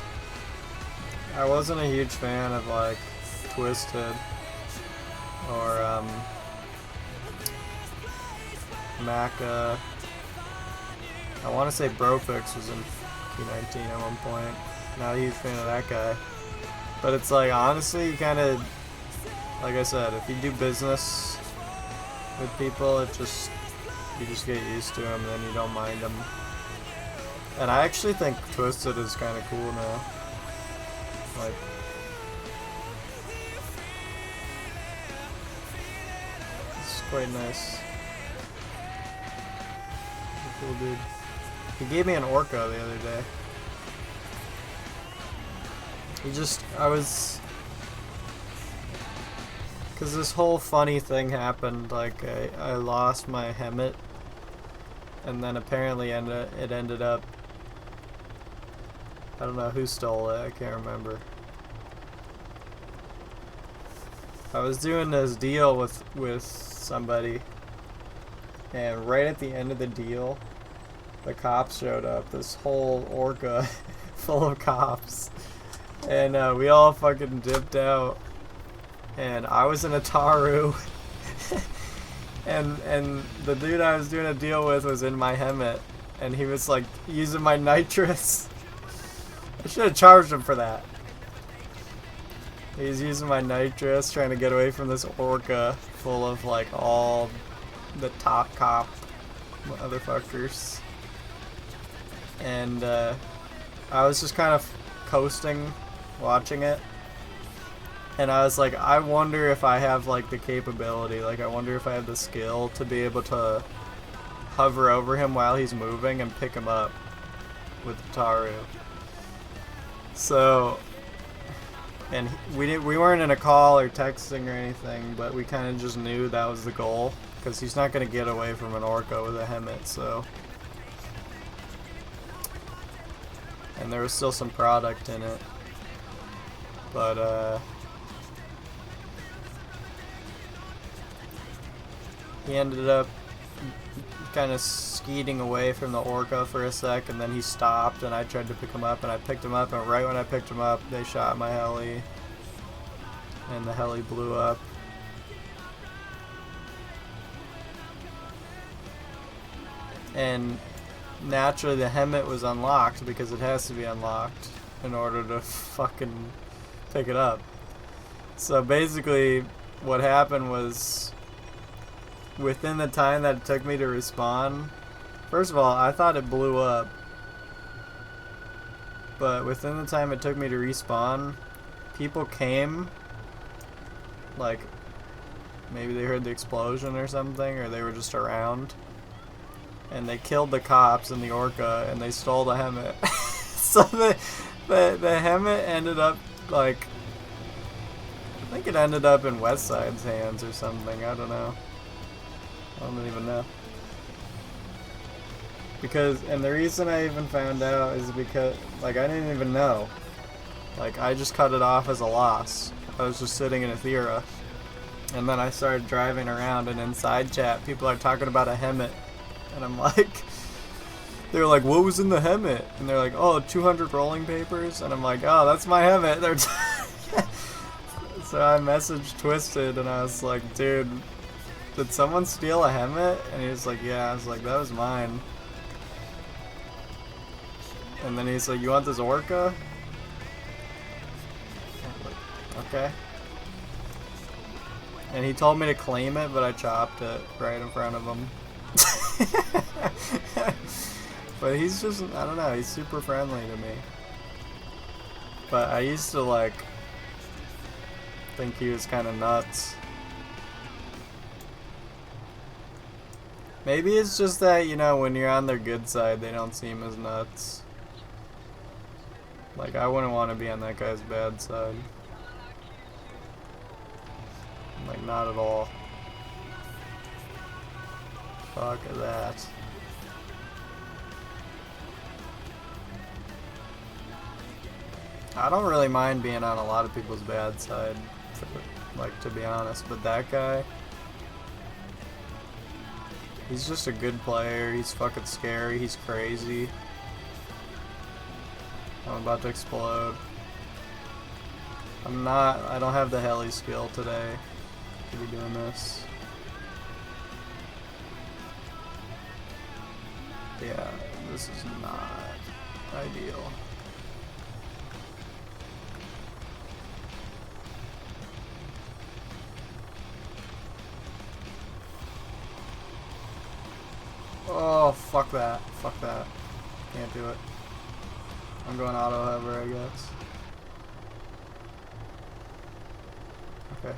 I wasn't a huge fan of like Twisted or Maca. I want to say Brofix was in Q19 at one point. Not a huge fan of that guy. But it's like honestly, you kind of, like I said, if you do business with people, you just get used to them, and then you don't mind them. And I actually think Twisted is kind of cool now. Like, it's quite nice. Cool dude. He gave me an Orca the other day. Cause this whole funny thing happened, like I lost my Hemet, and then apparently it ended up, I don't know who stole it, I can't remember. I was doing this deal with somebody, and right at the end of the deal, the cops showed up. This whole orca full of cops, and we all fucking dipped out. And I was in a Taru, and the dude I was doing a deal with was in my helmet, and he was like using my nitrous. I should have charged him for that. He's using my nitrous, trying to get away from this orca full of like all the top cop motherfuckers. And I was just kind of coasting, watching it. And I was like, I wonder if I have like the capability, like I wonder if I have the skill to be able to hover over him while he's moving and pick him up with the Taru. So, and we weren't in a call or texting or anything, but we kind of just knew that was the goal, because he's not going to get away from an orca with a helmet, so. And there was still some product in it, but he ended up kind of skeeting away from the orca for a sec, and then he stopped, and I tried to pick him up, and I picked him up, and right when I picked him up, they shot my heli, and the heli blew up. And naturally the helmet was unlocked, because it has to be unlocked in order to fucking pick it up. So basically what happened was, within the time that it took me to respawn, first of all, I thought it blew up, but within the time it took me to respawn, people came, like, maybe they heard the explosion or something, or they were just around, and they killed the cops and the orca, and they stole the helmet. So the helmet ended up, like, I think it ended up in Westside's hands or something, I don't know. I don't even know. Because, and the reason I even found out is because, like, I didn't even know. Like, I just cut it off as a loss. I was just sitting in Ethera. And then I started driving around, and in side chat, people are talking about a helmet. And I'm like, they're like, what was in the helmet? And they're like, oh, 200 rolling papers? And I'm like, oh, that's my helmet. They're so I messaged Twisted, and I was like, dude, did someone steal a helmet? And he was like, yeah. I was like, that was mine. And then he's like, you want this orca? I was like, okay. And he told me to claim it, but I chopped it right in front of him. But he's just, I don't know, he's super friendly to me. But I used to, like, think he was kind of nuts. Maybe it's just that, you know, when you're on their good side, they don't seem as nuts. Like, I wouldn't want to be on that guy's bad side. Like, not at all. Fuck that. I don't really mind being on a lot of people's bad side, like, to be honest, but that guy, he's just a good player. He's fucking scary. He's crazy. I'm about to explode. I don't have the heli skill today to be doing this. Yeah, this is not ideal. Oh, fuck that. Fuck that. Can't do it. I'm going auto hover, I guess. Okay.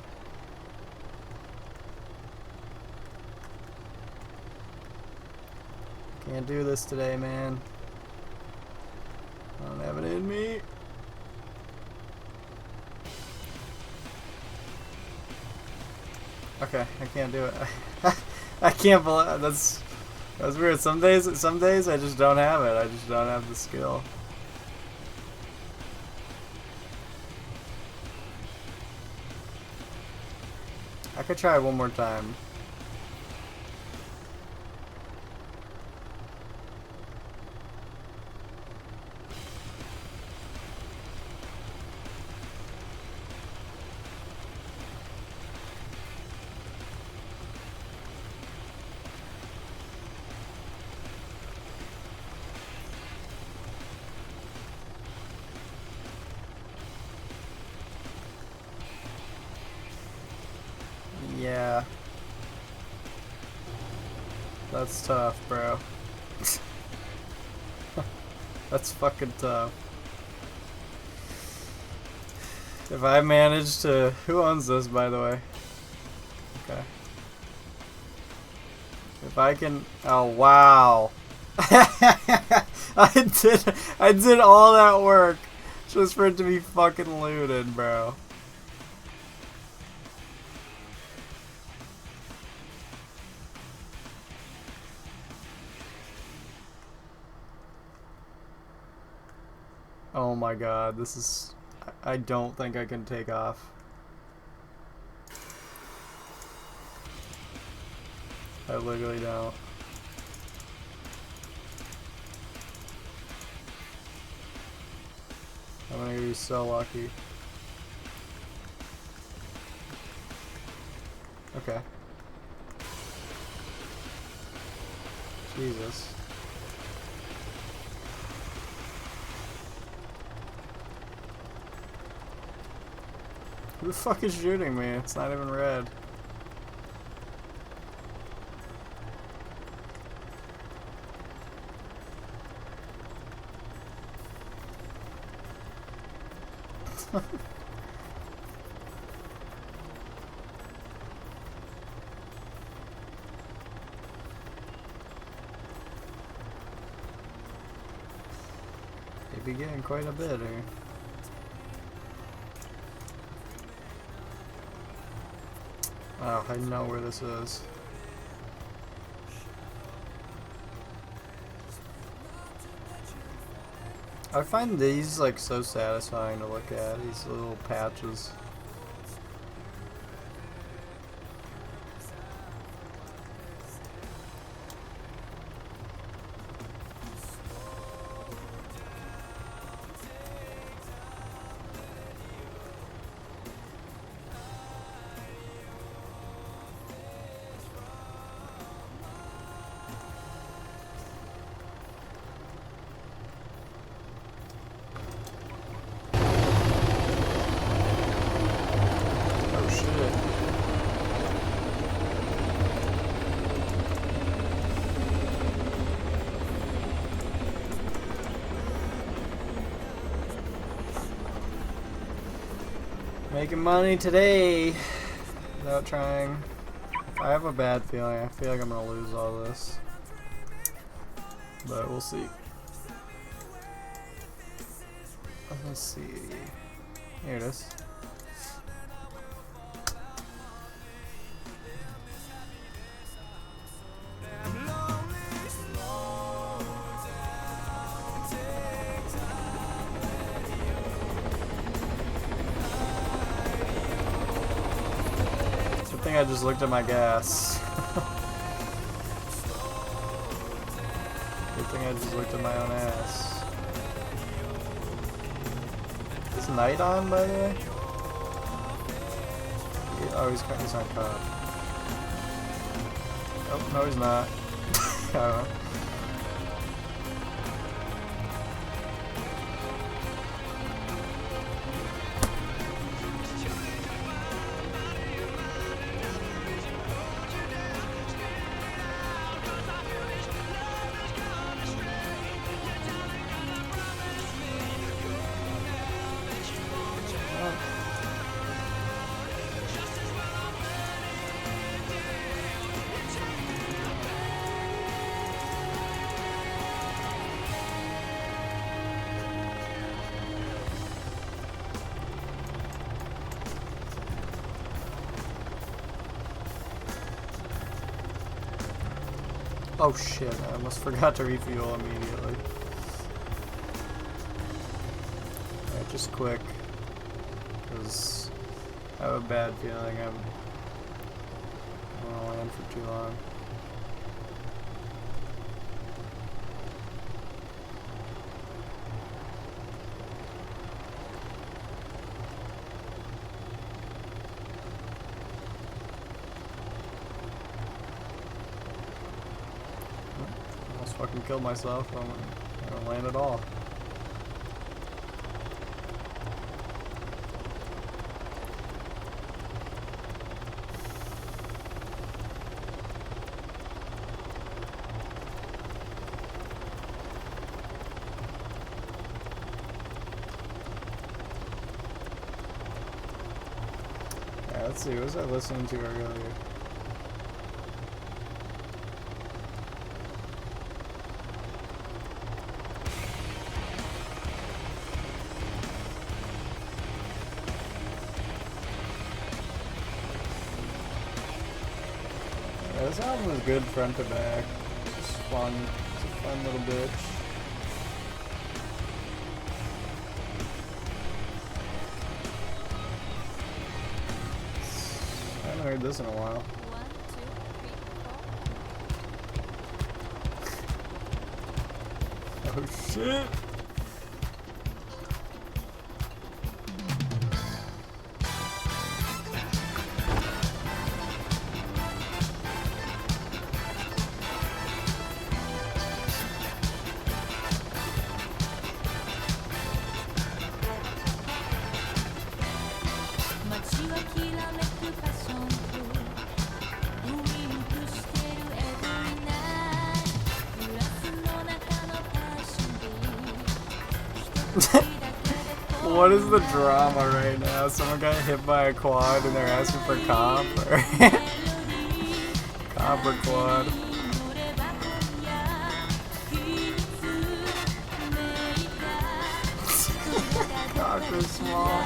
Can't do this today, man. I don't have it in me. Okay, I can't do it. I can't believe that's weird. Some days I just don't have it. I just don't have the skill. I could try one more time. Yeah. That's tough, bro. That's fucking tough. If I manage to... Who owns this, by the way? Okay. If I can... Oh, wow. I did all that work just for it to be fucking looted, bro. Oh my god, this is... I don't think I can take off. I literally don't. I'm gonna be so lucky. Okay. Jesus. Who the fuck is shooting me? It's not even red. They be getting quite a bit here. Oh, I know where this is. I find these like so satisfying to look at, these little patches. Making money today without trying. I have a bad feeling. I feel like I'm gonna lose all this, but we'll see. Let's see. Here it is. I think I just looked at my gas. Good thing I just looked at my own ass. Is night on, by the way? Yeah, oh, he's on cop. Oh, no, he's not. I don't know. Oh shit, I almost forgot to refuel immediately. Alright, just quick. Because I have a bad feeling I'm want to land for too long. I almost fucking killed myself. I don't land at all. Let's see, what was I listening to earlier? Yeah, this album is good front to back. It's fun. It's a fun little bitch. I haven't heard this in a while. 1, 2, 3, 4. Oh shit! What is the drama right now? Someone got hit by a quad and they're asking for comp? Or comp or quad? Cock is small.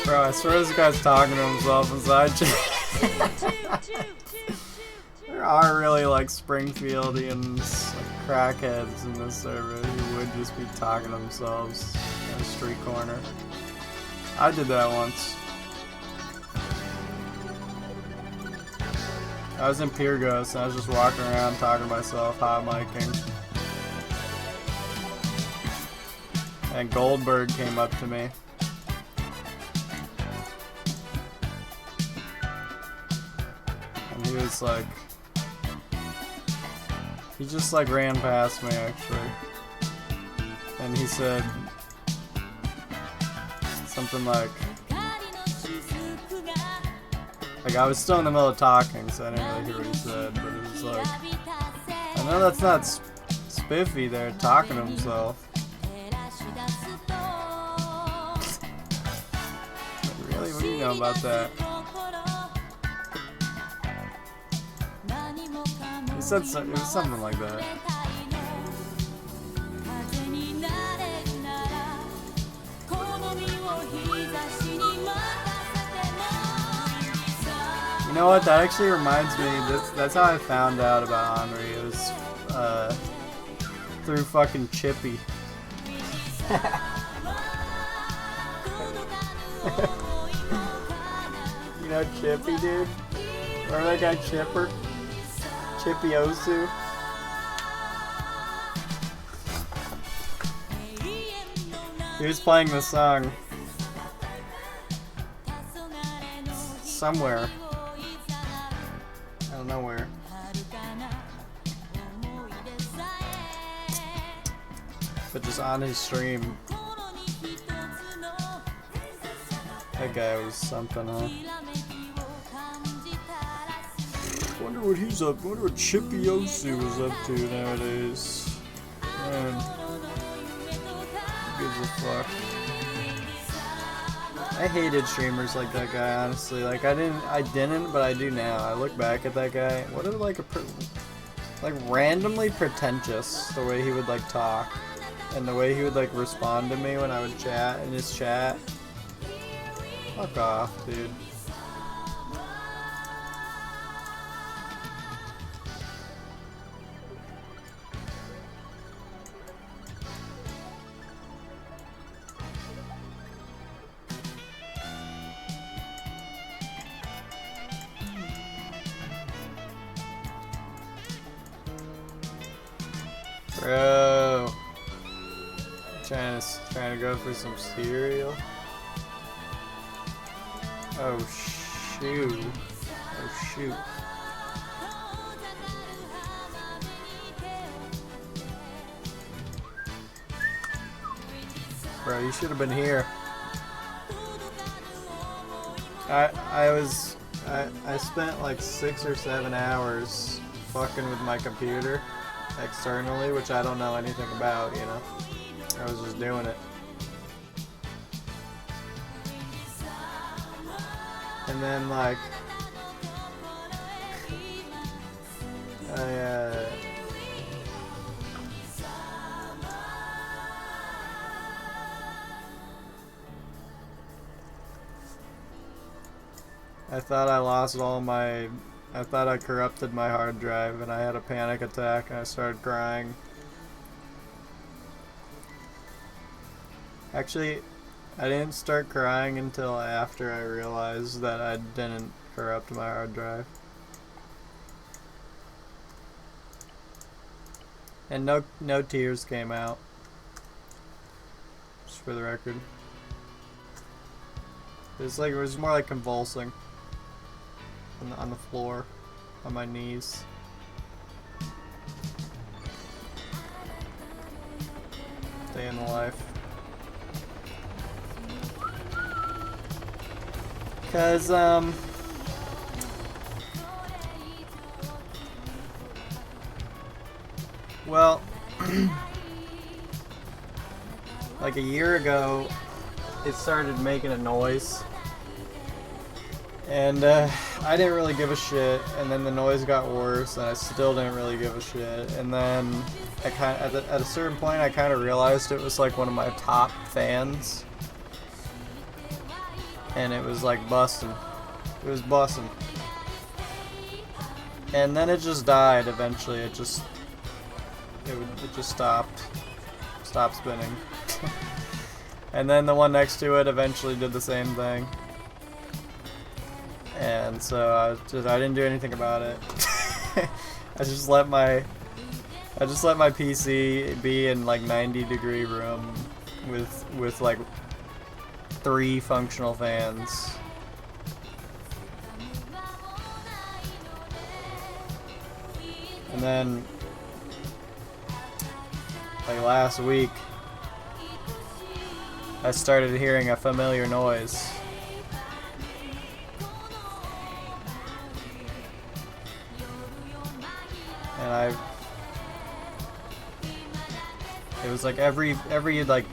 Bro, I swear this guy's talking to himself inside chat. There are really like Springfieldians, like crackheads in this server who would just be talking to themselves in a street corner. I did that once. I was in Pier Ghost and I was just walking around talking to myself, hot micing. And Goldberg came up to me. And he was like, he just like ran past me actually. And he said, something like I was still in the middle of talking, so I didn't really hear what he said, but it was like, I know that's not Spiffy there talking to himself. Really? What do you know about that? He said it was something like that. You know what? That actually reminds me. That's how I found out about Henri. It was through fucking Chippy. You know Chippy, dude? Remember that guy Chipper? Chippy Osu? He was playing this song somewhere. I don't know where. But just on his stream. That guy was something, huh? Wonder what he's up. Wonder what Chippy Osu is up to nowadays. Man, who gives a fuck? I hated streamers like that guy, honestly. Like I didn't, but I do now. I look back at that guy. What a like randomly pretentious the way he would like talk, and the way he would like respond to me when I would chat in his chat. Fuck off, dude. Bro, trying to go for some cereal. Oh shoot! Oh shoot! Bro, you should have been here. I spent like 6 or 7 hours fucking with my computer externally, which I don't know anything about, you know. I was just doing it. And then like I thought I lost all my I thought I corrupted my hard drive, and I had a panic attack and I started crying. Actually, I didn't start crying until after I realized that I didn't corrupt my hard drive. And no tears came out. Just for the record. It was more like convulsing. On the floor, on my knees. Day in the life. Cause well, like a year ago, it started making a noise. And I didn't really give a shit, and then the noise got worse, and I still didn't really give a shit. And then at a certain point, I kind of realized it was like one of my top fans, and it was like busting. It was busting. And then it just died eventually. It just stopped spinning. And then the one next to it eventually did the same thing. And so I didn't do anything about it. I just let my PC be in like 90-degree room with like 3 functional fans. And then like last week I started hearing a familiar noise. And it was like every like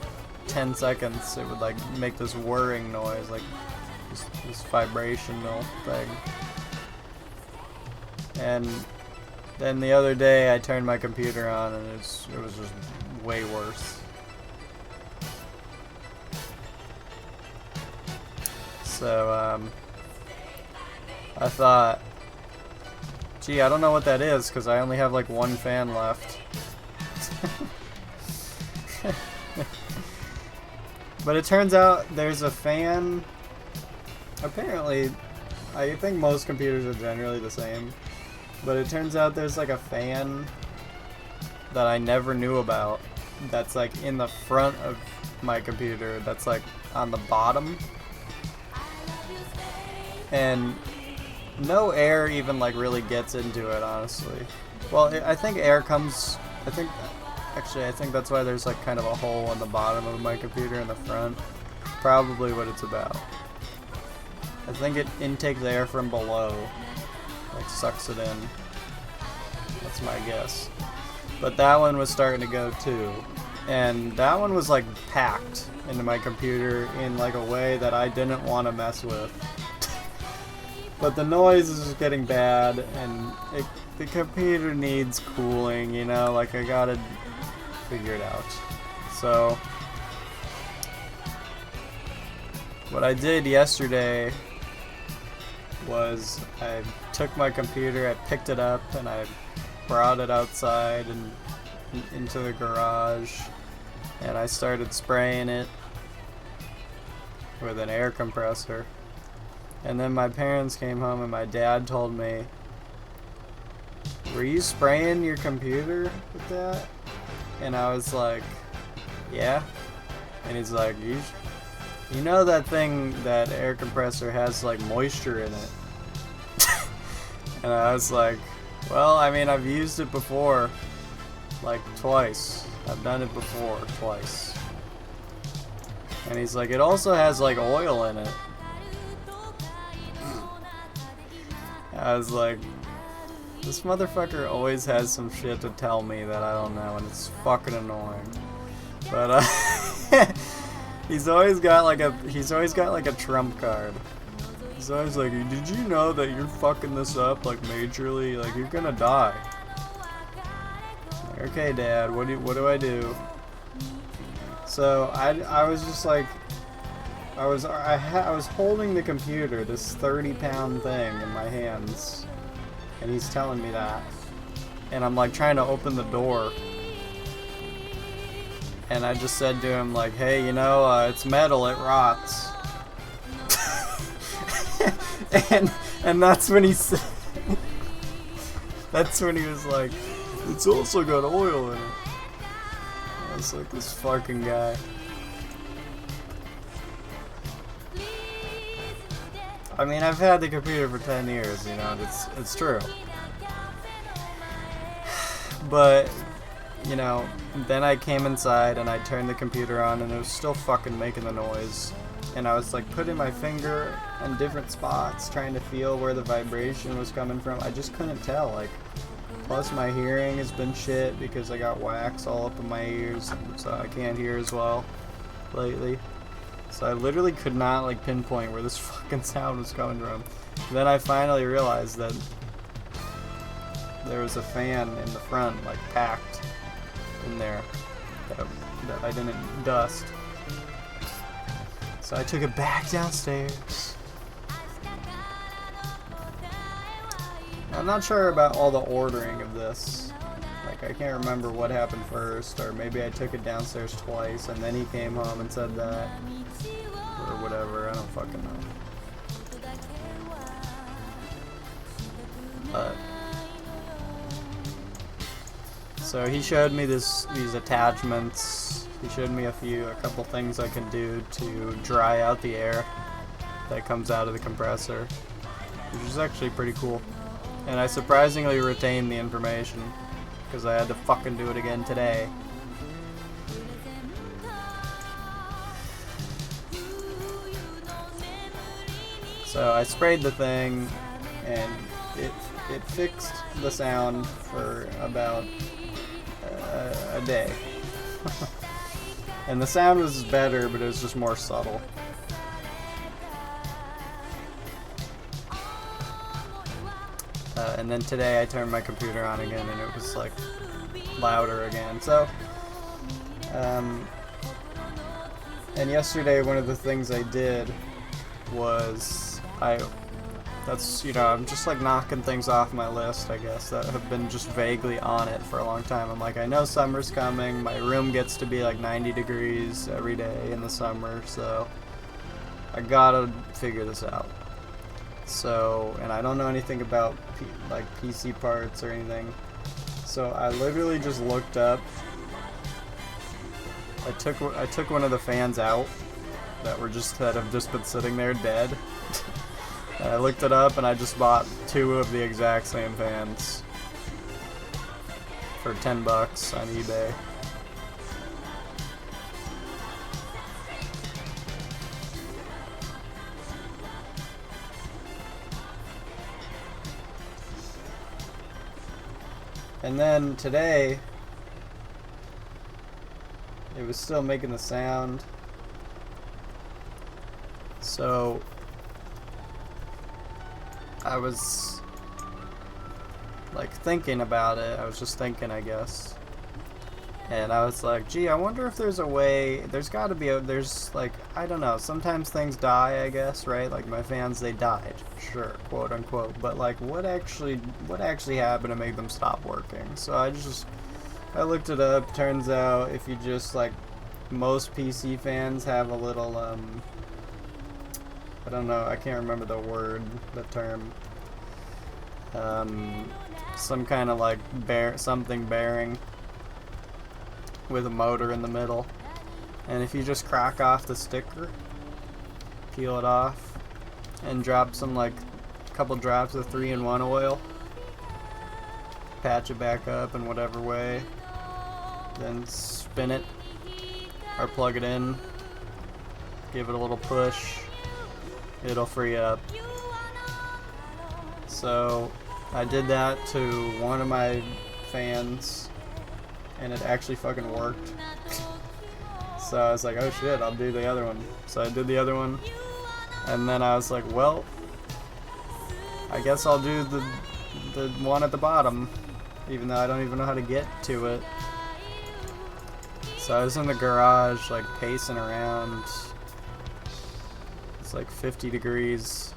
10 seconds it would like make this whirring noise, like this vibrational thing. And then the other day I turned my computer on and it was just way worse. So I thought, gee, I don't know what that is because I only have like one fan left. But it turns out there's a fan. Apparently, I think most computers are generally the same. But it turns out there's like a fan that I never knew about that's like in the front of my computer that's like on the bottom. And no air even like really gets into it, honestly. Well, I think air comes, I think that's why there's like kind of a hole in the bottom of my computer in the front. Probably what it's about. I think it intakes air from below, like sucks it in. That's my guess. But that one was starting to go too. And that one was like packed into my computer in like a way that I didn't want to mess with. But the noise is just getting bad, and the computer needs cooling, you know, like I gotta figure it out. So, what I did yesterday was I took my computer, I picked it up, and I brought it outside and into the garage, and I started spraying it with an air compressor. And then my parents came home and my dad told me, "Were you spraying your computer with that?" And I was like, "Yeah." And he's like, you know that thing, that air compressor has like moisture in it." And I was like, "Well, I mean, I've used it before, like twice. I've done it before, twice." And he's like, "It also has like oil in it." I was like, this motherfucker always has some shit to tell me that I don't know, and it's fucking annoying. But he's always got like a trump card. He's always like, "Did you know that you're fucking this up like majorly? Like you're gonna die." Like, okay, Dad, what do I do? So I was just like, I was holding the computer, this 30-pound thing, in my hands, and he's telling me that, and I'm like trying to open the door, and I just said to him like, "Hey, you know, it's metal, it rots." and that's when he said, that's when he was like, "It's also got oil in it." I was like, this fucking guy. I mean, I've had the computer for 10 years, you know, it's true. But, you know, then I came inside and I turned the computer on and it was still fucking making the noise. And I was like putting my finger in different spots, trying to feel where the vibration was coming from. I just couldn't tell, like, plus my hearing has been shit because I got wax all up in my ears, so I can't hear as well lately. So I literally could not like pinpoint where this fucking sound was coming from. Then I finally realized that there was a fan in the front, like packed in there, that I didn't dust. So I took it back downstairs. I'm not sure about all the ordering of this. Like, I can't remember what happened first, or maybe I took it downstairs twice and then he came home and said that, or whatever. I don't fucking know. So he showed me these attachments. He showed me a couple things I can do to dry out the air that comes out of the compressor, which is actually pretty cool. And I surprisingly retained the information, because I had to fucking do it again today. So I sprayed the thing, and it fixed the sound for about a day. And the sound was better, but it was just more subtle. And then today I turned my computer on again, and it was like louder again. So, and yesterday one of the things I did was that's, you know, I'm just like knocking things off my list, I guess, that have been just vaguely on it for a long time. I'm like, I know summer's coming, my room gets to be like 90 degrees every day in the summer, so I gotta figure this out. So, and I don't know anything about like PC parts or anything, so I literally just looked up. I took one of the fans out that have just been sitting there dead. And I looked it up, and I just bought 2 of the exact same fans for $10 on eBay. And then today, it was still making the sound. So I was like thinking about it. I was just thinking, I guess. And I was like, gee, I wonder if there's a way, there's gotta be there's like, I don't know, sometimes things die, I guess, right? Like my fans, they died, sure, quote unquote. But like, what actually happened to make them stop working? So I looked it up. Turns out if you just like, most PC fans have a little, I don't know, I can't remember the term. Some kind of like something bearing with a motor in the middle. And if you just crack off the sticker, peel it off, and drop some like a couple drops of 3-in-1 oil, patch it back up in whatever way, then spin it or plug it in, give it a little push, it'll free up. So I did that to one of my fans, and it actually fucking worked. So I was like, oh shit, I'll do the other one. So I did the other one, and then I was like, well, I guess I'll do the one at the bottom, even though I don't even know how to get to it. So I was in the garage, like, pacing around. It's like 50 degrees,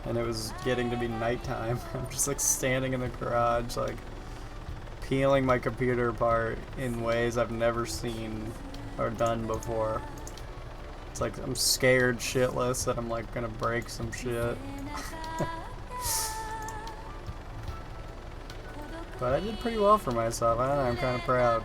and it was getting to be nighttime. I'm just like standing in the garage, like peeling my computer apart in ways I've never seen or done before. It's like I'm scared shitless that I'm like gonna break some shit. But I did pretty well for myself. I don't know, I'm kind of proud.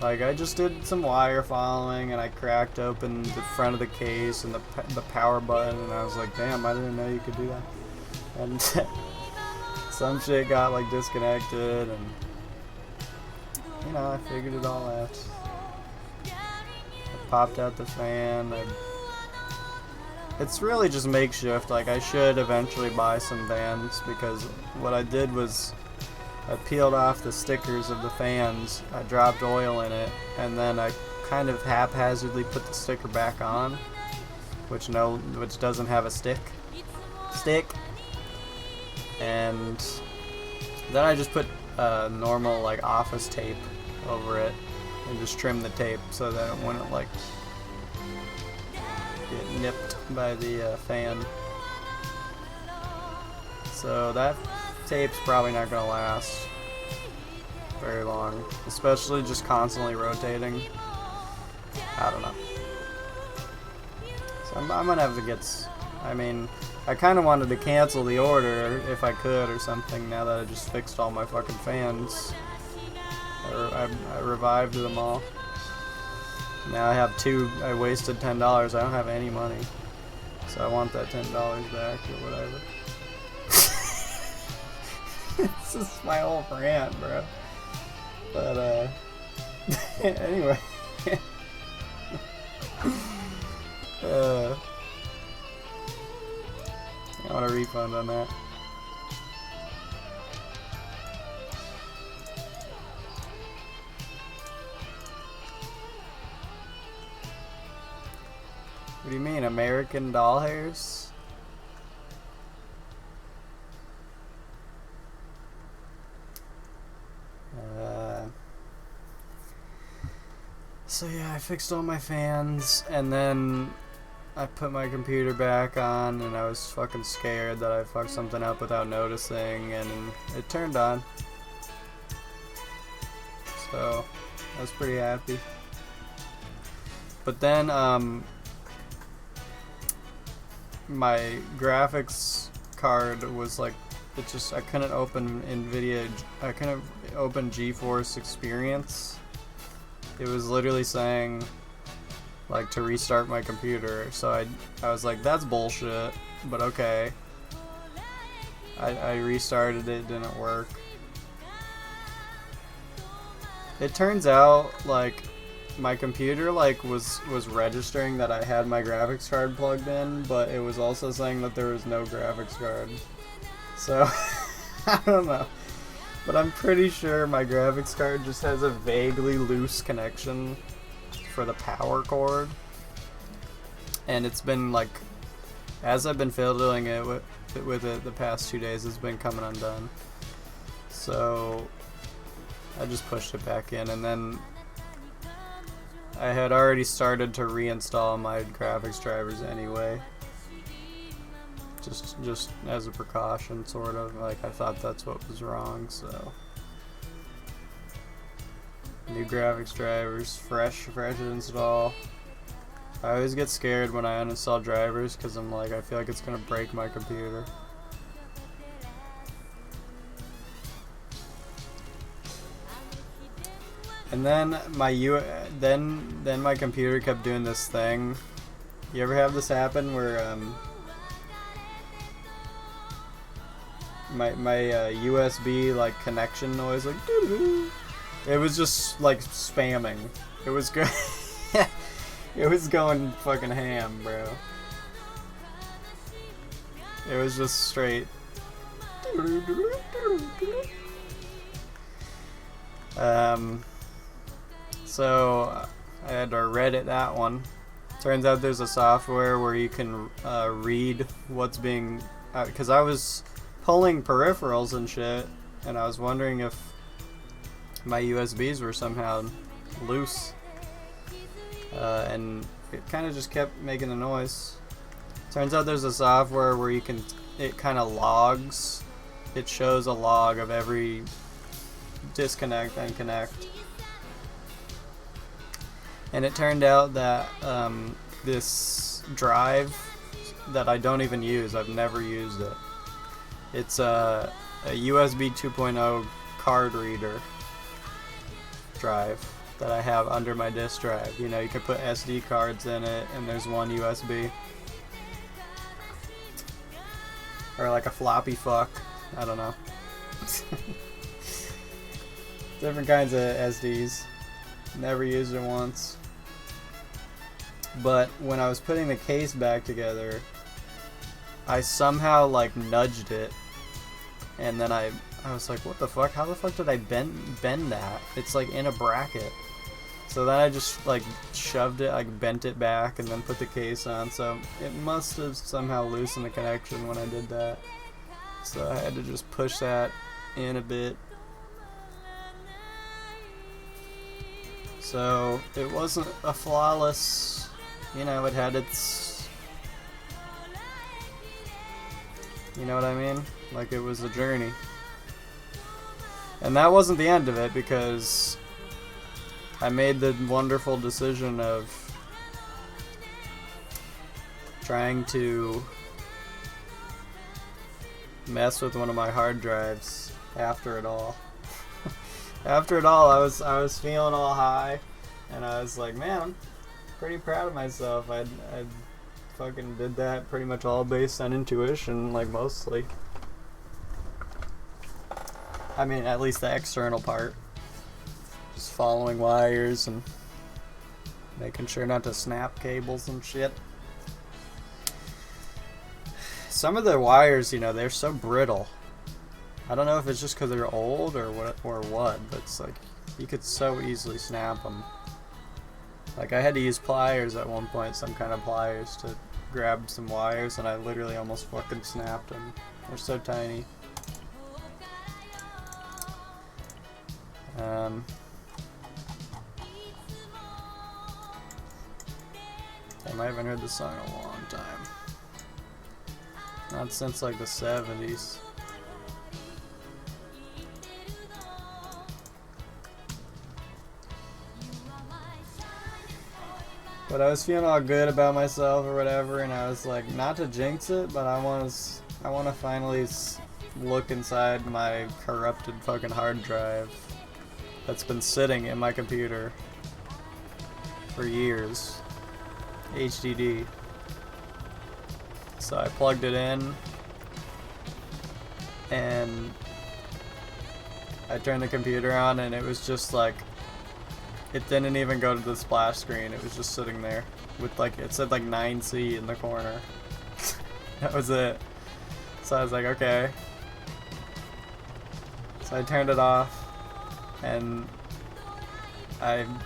Like, I just did some wire following, and I cracked open the front of the case and the power button, and I was like, damn, I didn't know you could do that. And some shit got like disconnected, and you know, I figured it all out. I popped out the fan. It's really just makeshift. Like, I should eventually buy some fans, because what I did was I peeled off the stickers of the fans, I dropped oil in it, and then I kind of haphazardly put the sticker back on, which doesn't have a stick, and then I just put normal like office tape over it and just trimmed the tape so that it wouldn't like get nipped by the fan. So that tape's probably not gonna last very long, especially just constantly rotating. I don't know. So I'm gonna have to get. I mean, I kind of wanted to cancel the order if I could or something. Now that I just fixed all my fucking fans, I revived them all. Now I have 2. I wasted $10. I don't have any money, so I want that $10 back or whatever. This is my whole rant, bro. But, anyway. want a refund on that. What do you mean, American doll hairs? So yeah, I fixed all my fans, and then I put my computer back on, and I was fucking scared that I fucked something up without noticing, and it turned on. So I was pretty happy. But then, my graphics card was like, I couldn't open I couldn't open GeForce Experience. It was literally saying, like, to restart my computer. So I was like, that's bullshit, but okay. I restarted it, didn't work. It turns out, like, my computer, like, was registering that I had my graphics card plugged in, but it was also saying that there was no graphics card. So, I don't know. But I'm pretty sure my graphics card just has a vaguely loose connection for the power cord. And it's been, like, as I've been fiddling it with it the past 2 days, it's been coming undone. So, I just pushed it back in, and then I had already started to reinstall my graphics drivers anyway. Just as a precaution, sort of. Like, I thought that's what was wrong, so. New graphics drivers, fresh install. I always get scared when I uninstall drivers because I'm like, I feel like it's gonna break my computer. And then then my computer kept doing this thing. You ever have this happen where my USB like connection noise, like doo-doo-doo, it was just like spamming. It was good. It was going fucking ham, bro. It was just straight. So I had to Reddit that one. Turns out there's a software where you can read what's being, because I was pulling peripherals and shit, and I was wondering if my USBs were somehow loose, and it kind of just kept making a noise. Turns out there's a software where it kind of logs, it shows a log of every disconnect and connect. And it turned out that this drive that I don't even use, I've never used it. It's a USB 2.0 card reader drive that I have under my disk drive. You know, you can put SD cards in it, and there's one USB. Or like a floppy fuck. I don't know. Different kinds of SDs. Never used it once. But when I was putting the case back together, I somehow like nudged it, and then I was like, what the fuck? How the fuck did I bend that? It's like in a bracket. So then I just like shoved it, like bent it back, and then put the case on. So it must have somehow loosened the connection when I did that. So I had to just push that in a bit. So it wasn't a flawless, you know, it had its, you know what I mean? Like, it was a journey. And that wasn't the end of it, because I made the wonderful decision of trying to mess with one of my hard drives after it all. After it all, I was feeling all high, and I was like, man, I'm pretty proud of myself. I fucking did that pretty much all based on intuition, like, mostly. I mean, at least the external part. Just following wires and making sure not to snap cables and shit. some of the wires, you know, they're so brittle. I don't know if it's just because they're old or what, but it's like you could so easily snap them. Like I had to use pliers at one point, some kind of pliers to grab some wires, and I literally almost fucking snapped them. They're so tiny. Damn, I haven't heard this song in a long time. Not since like the 70s. But I was feeling all good about myself or whatever, and I was like, not to jinx it, but I want to finally look inside my corrupted fucking hard drive that's been sitting in my computer for years. HDD. So I plugged it in, and I turned the computer on, and it was just like, it didn't even go to the splash screen. It was just sitting there with like, it said like 9C in the corner. That was it. So I was like, okay. So I turned it off, and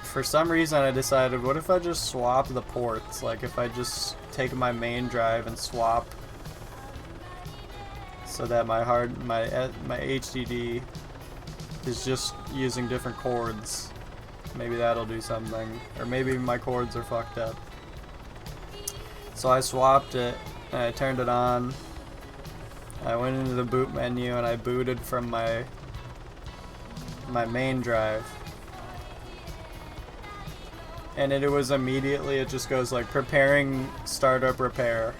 for some reason I decided, what if I just swap the ports? Like if I just take my main drive and swap so that my HDD is just using different cords. Maybe that'll do something. Or maybe my cords are fucked up. So I swapped it, and I turned it on. I went into the boot menu, and I booted from my main drive. And it was immediately, it just goes like, preparing startup repair.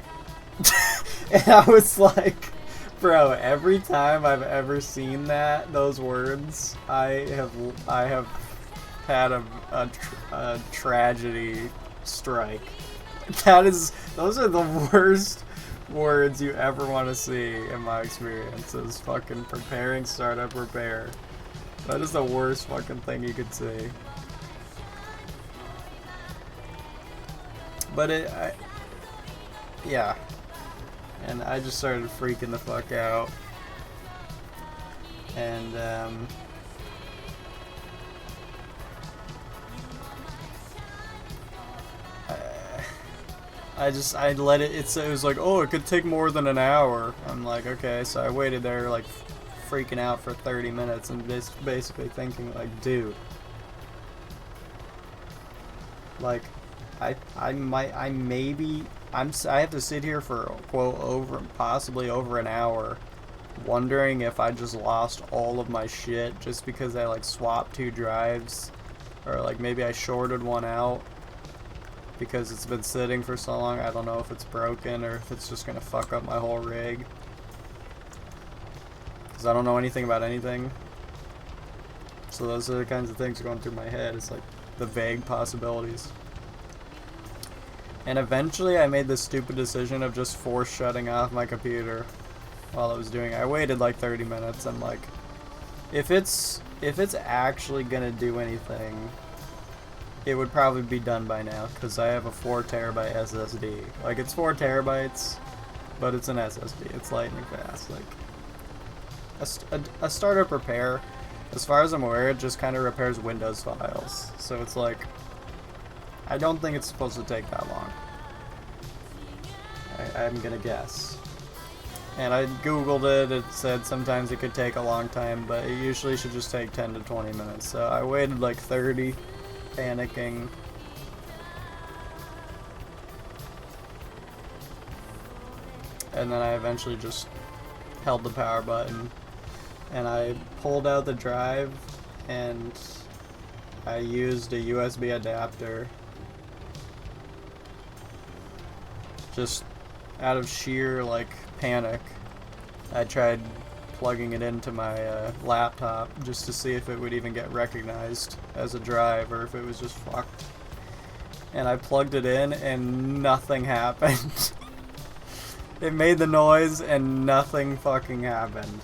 And I was like, bro, every time I've ever seen those words, I have had a tragedy strike. Those are the worst words you ever want to see in my experience, is fucking preparing startup repair. That is the worst fucking thing you could see. But yeah. And I just started freaking the fuck out. And I let it, it was like, oh, it could take more than an hour. I'm like, okay, so I waited there like freaking out for 30 minutes and basically thinking like, dude, like I have to sit here for quote possibly over an hour wondering if I just lost all of my shit just because I like swapped 2 drives, or like maybe I shorted one out because it's been sitting for so long. I don't know if it's broken or if it's just gonna fuck up my whole rig, because I don't know anything about anything. So those are the kinds of things going through my head. It's like the vague possibilities. And eventually I made the stupid decision of just force shutting off my computer while I was doing it. I waited like 30 minutes. I'm like, if it's actually gonna do anything, it would probably be done by now, because I have a 4 terabyte SSD. Like, it's 4 terabytes, but it's an SSD. It's lightning fast. Like, a startup repair, as far as I'm aware, it just kind of repairs Windows files. So it's like, I don't think it's supposed to take that long. I'm gonna guess. And I googled it, it said sometimes it could take a long time, but it usually should just take 10 to 20 minutes. So I waited like 30, panicking. And then I eventually just held the power button, and I pulled out the drive, and I used a USB adapter just out of sheer like panic. I tried plugging it into my laptop just to see if it would even get recognized as a drive or if it was just fucked. And I plugged it in and nothing happened. It made the noise and nothing fucking happened.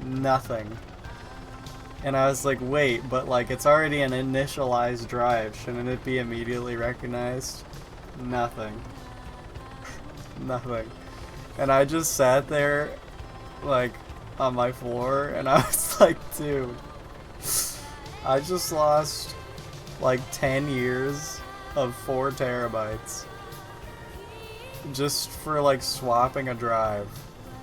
Nothing. And I was like, wait, but like it's already an initialized drive. Shouldn't it be immediately recognized? Nothing. Nothing. And I just sat there, like, on my floor, and I was like, dude, I just lost, like, 10 years of 4 terabytes just for, like, swapping a drive.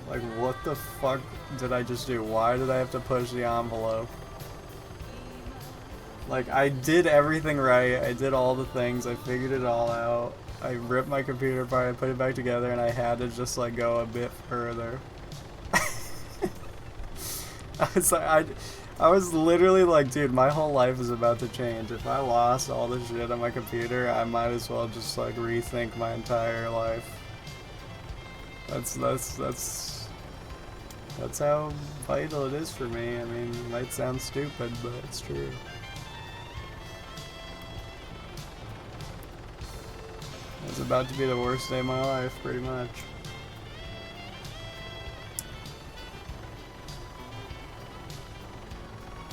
Like, what the fuck did I just do? Why did I have to push the envelope? Like, I did everything right. I did all the things. I figured it all out. I ripped my computer apart, I put it back together, and I had to just, like, go a bit further. I was literally like, dude, my whole life is about to change. If I lost all the shit on my computer, I might as well just, like, rethink my entire life. That's how vital it is for me. I mean, it might sound stupid, but it's true. It's about to be the worst day of my life, pretty much.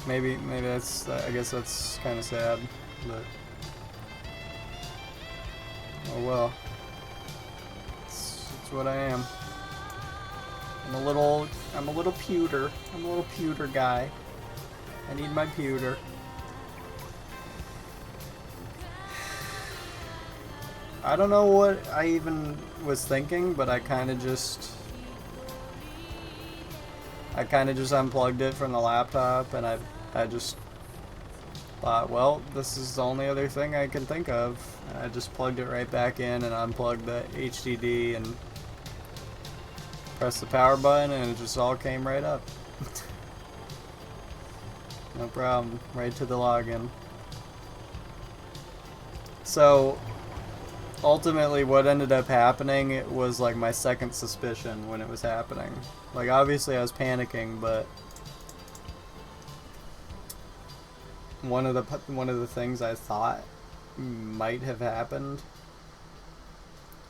Maybe that's, I guess that's kind of sad, but oh well. It's what I am. I'm a little pewter. I'm a little pewter guy. I need my pewter. I don't know what I even was thinking, but I kind of just unplugged it from the laptop, and I just thought, well, this is the only other thing I can think of. And I just plugged it right back in and unplugged the HDD and pressed the power button, and it just all came right up. No problem, right to the login. So ultimately what ended up happening, it was like my second suspicion when it was happening. Like, obviously I was panicking, but one of the things I thought might have happened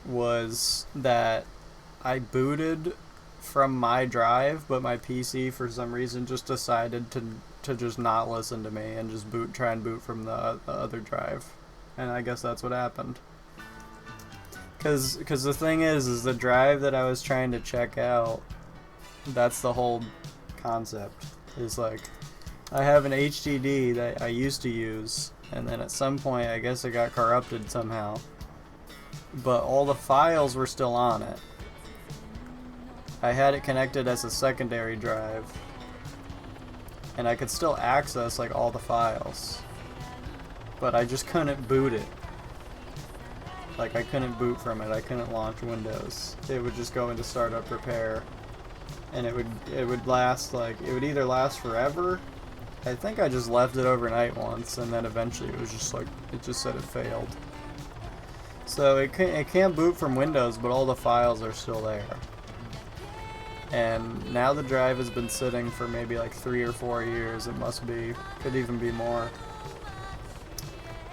was that I booted from my drive, but my PC for some reason just decided to just not listen to me and just try and boot from the other drive. And I guess that's what happened. Cause the thing is the drive that I was trying to check out, that's the whole concept, is like, I have an HDD that I used to use, and then at some point I guess it got corrupted somehow, but all the files were still on it. I had it connected as a secondary drive, and I could still access, like, all the files, but I just couldn't boot it. Like, I couldn't boot from it. I couldn't launch Windows. It would just go into startup repair, and it would last, like, it would either last forever. I think I just left it overnight once, and then eventually it was just like, it just said it failed. So it can't boot from Windows, but all the files are still there. And now the drive has been sitting for maybe like 3 or 4 years. It must be, could even be more.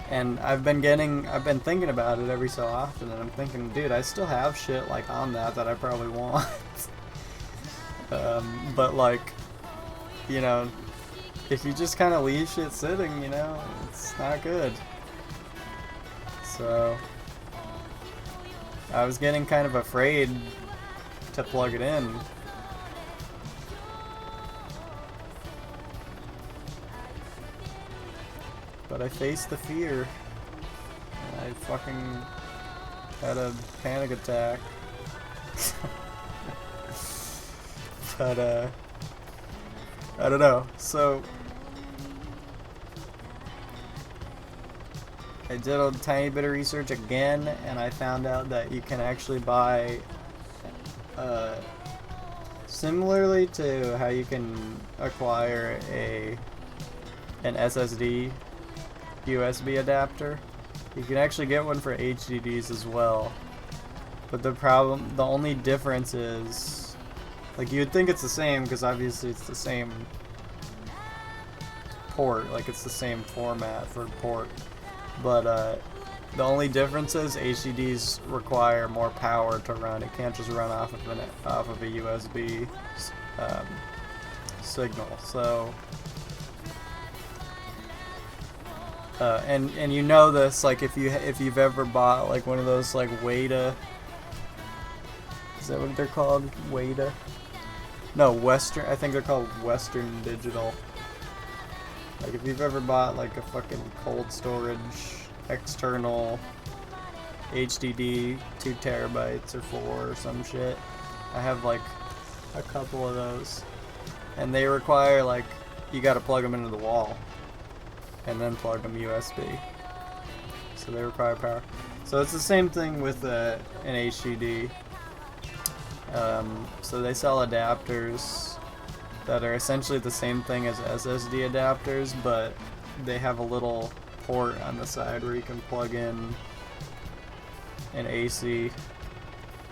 And I've been thinking about it every so often, and I'm thinking, dude, I still have shit like on that I probably want. But like, you know, if you just kind of leave shit sitting, you know, it's not good. So I was getting kind of afraid to plug it in. But I faced the fear, and I fucking had a panic attack. But, I don't know. So, I did a tiny bit of research again, and I found out that you can actually buy, similarly to how you can acquire an SSD USB adapter, you can actually get one for HDDs as well. But the only difference is, like, you would think it's the same because obviously it's the same port, like it's the same format for port. But the only difference is HDDs require more power to run. It can't just run off of a USB signal. So. And you know this, like, if you've ever bought like one of those like way to Is that what they're called? Weta? No, Western. I think they're called Western Digital. Like if you've ever bought like a fucking cold storage external HDD 2 terabytes or 4 or some shit. I have like a couple of those, and they require like you gotta plug them into the wall and then plug them USB, so they require power. So it's the same thing with an HDD. So they sell adapters that are essentially the same thing as SSD adapters, but they have a little port on the side where you can plug in an AC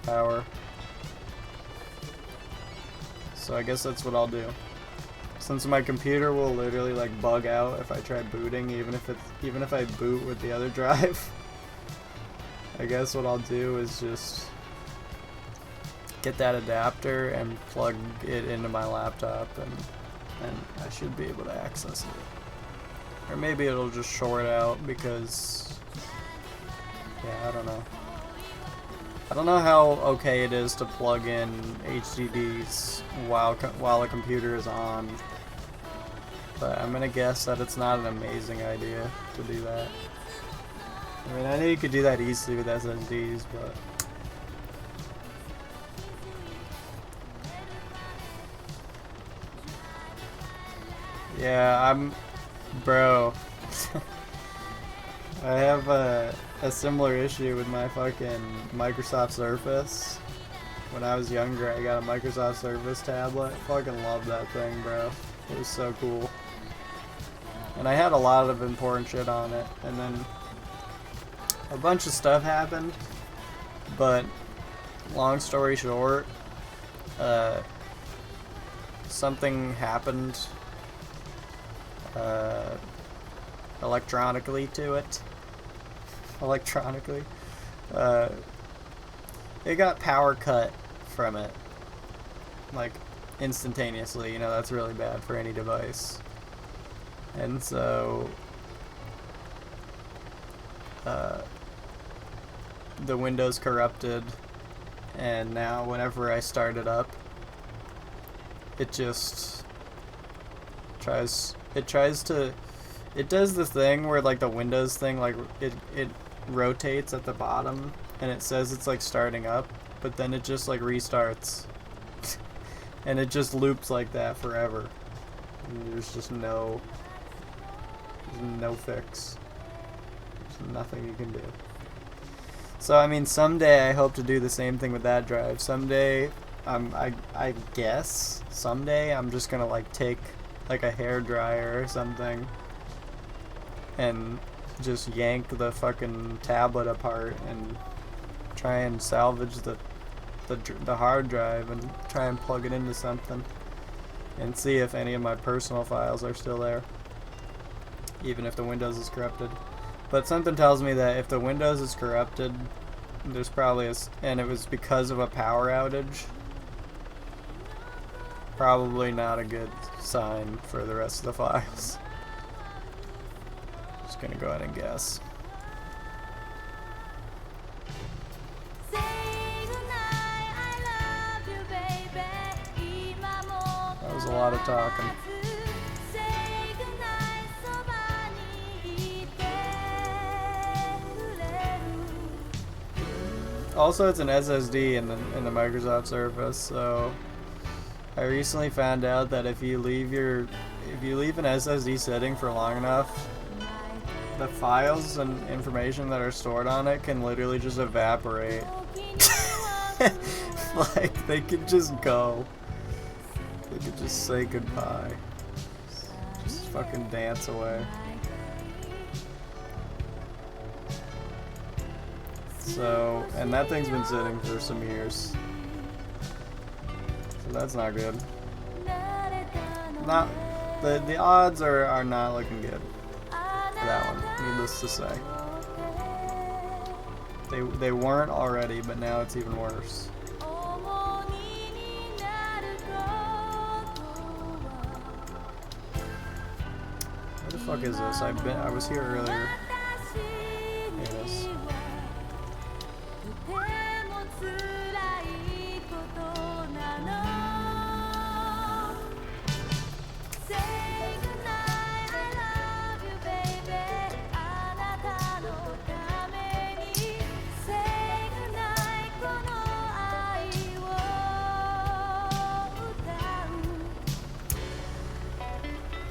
power. So I guess that's what I'll do. Since my computer will literally like bug out if I try booting, even if I boot with the other drive. I guess what I'll do is just get that adapter and plug it into my laptop, and I should be able to access it. Or maybe it'll just short out because, yeah, I don't know. I don't know how okay it is to plug in HDDs while a computer is on, but I'm gonna guess that it's not an amazing idea to do that. I mean, I know you could do that easily with SSDs, but yeah, bro. I have a similar issue with my fucking Microsoft Surface. When I was younger, I got a Microsoft Surface tablet. Fucking loved that thing, bro. It was so cool. And I had a lot of important shit on it, and then a bunch of stuff happened, but long story short, something happened electronically to it. Electronically. It got power cut from it. Like, instantaneously. You know, that's really bad for any device. And so the Windows corrupted, and now whenever I start it up, it just it does the thing where like the Windows thing, like it rotates at the bottom and it says it's like starting up, but then it just like restarts and it just loops like that forever, and there's just no fix. There's nothing you can do. So I mean, someday I hope to do the same thing with that drive. Someday I guess someday I'm just gonna like take like a hair dryer or something and just yank the fucking tablet apart and try and salvage the hard drive and try and plug it into something and see if any of my personal files are still there, even if the Windows is corrupted. But something tells me that if the Windows is corrupted, there's probably and it was because of a power outage, probably not a good sign for the rest of the files. Just gonna go ahead and guess. That was a lot of talking. Also, it's an SSD in the Microsoft Surface, so I recently found out that if you leave an SSD sitting for long enough, the files and information that are stored on it can literally just evaporate. Like, they could just go. They could just say goodbye. Just fucking dance away. So, and that thing's been sitting for some years. So that's not good. Not the odds are not looking good for that one, needless to say. They weren't already, but now it's even worse. Where the fuck is this? I was here earlier. Here it is.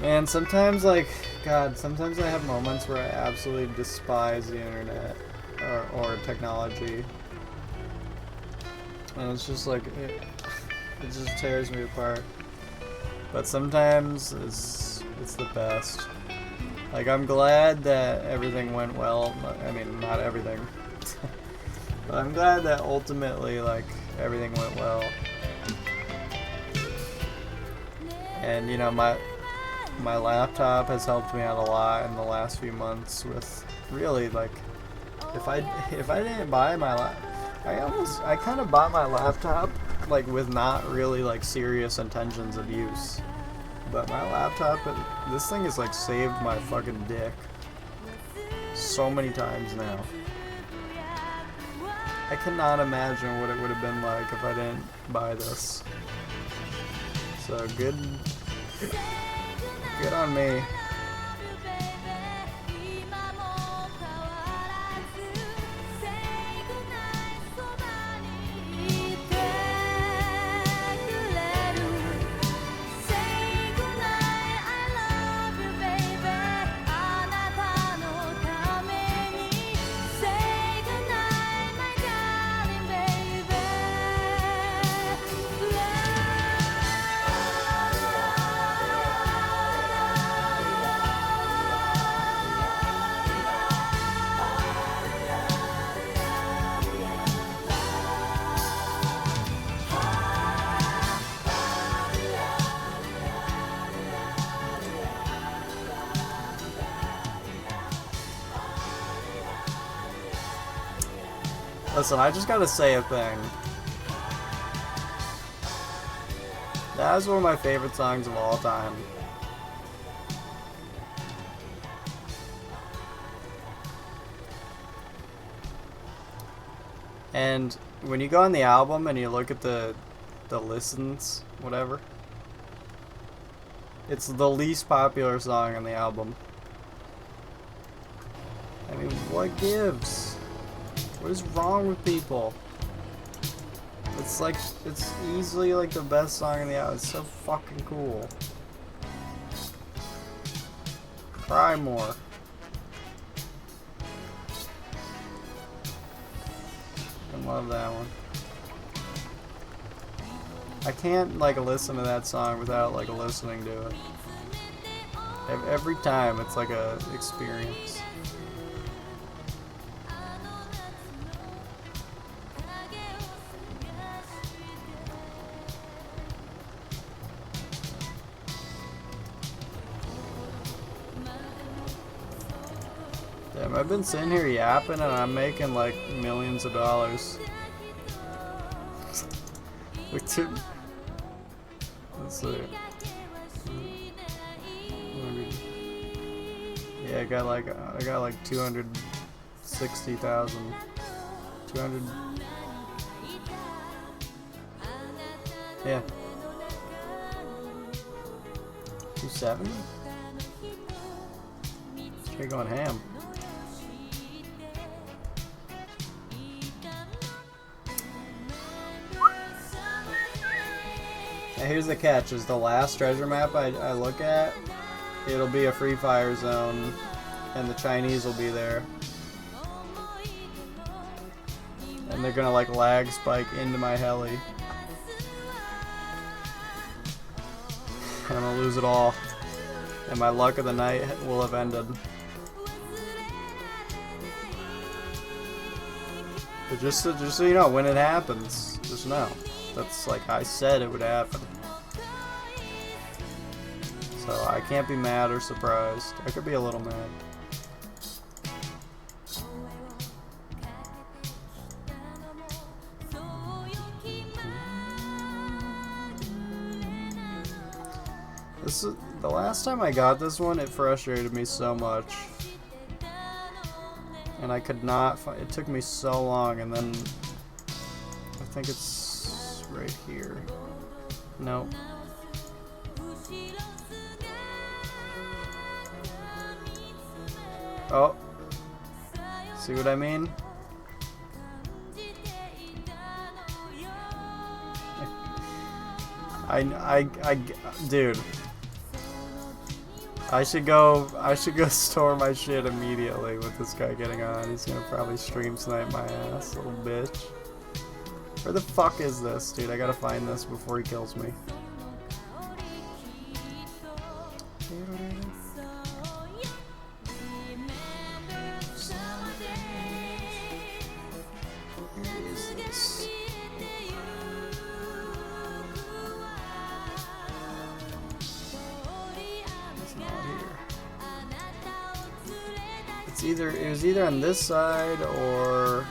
And sometimes, like, God, sometimes I have moments where I absolutely despise the internet or technology. And it's just like, it just tears me apart. But sometimes it's the best. Like, I'm glad that everything went well. I mean, not everything. But I'm glad that ultimately, like, everything went well. And, you know, my laptop has helped me out a lot in the last few months with really, like, if I didn't buy my I kind of bought my laptop like with not really like serious intentions of use. But my laptop, this thing has like saved my fucking dick so many times now. I cannot imagine what it would have been like if I didn't buy this. So good on me. Listen, I just gotta say a thing. That is one of my favorite songs of all time. And when you go on the album and you look at the listens, whatever, it's the least popular song on the album. I mean, what gives? What is wrong with people? It's like, it's easily like the best song in the album. It's so fucking cool. Cry More. I love that one. I can't like listen to that song without like listening to it. Every time it's like a experience. Damn, I've been sitting here yapping and I'm making like millions of dollars. Look to, let's see. Yeah, I got like 260,000. 200. Yeah. 270? Straight going ham. Now here's the catch, is the last treasure map I look at, it'll be a free fire zone and the Chinese will be there. And they're gonna like lag spike into my heli. And I'm gonna lose it all. And my luck of the night will have ended. But just so you know, when it happens, just know. That's like I said it would happen. So I can't be mad or surprised. I could be a little mad. This is the last time I got this one, it frustrated me so much. And I could not find, it took me so long, and then I think it's right here. Nope. Oh. See what I mean? dude. I should go store my shit immediately with this guy getting on. He's gonna probably stream snipe my ass, little bitch. Where the fuck is this, dude? I gotta find this before he kills me. Where is this? It's not here. It was either on this side or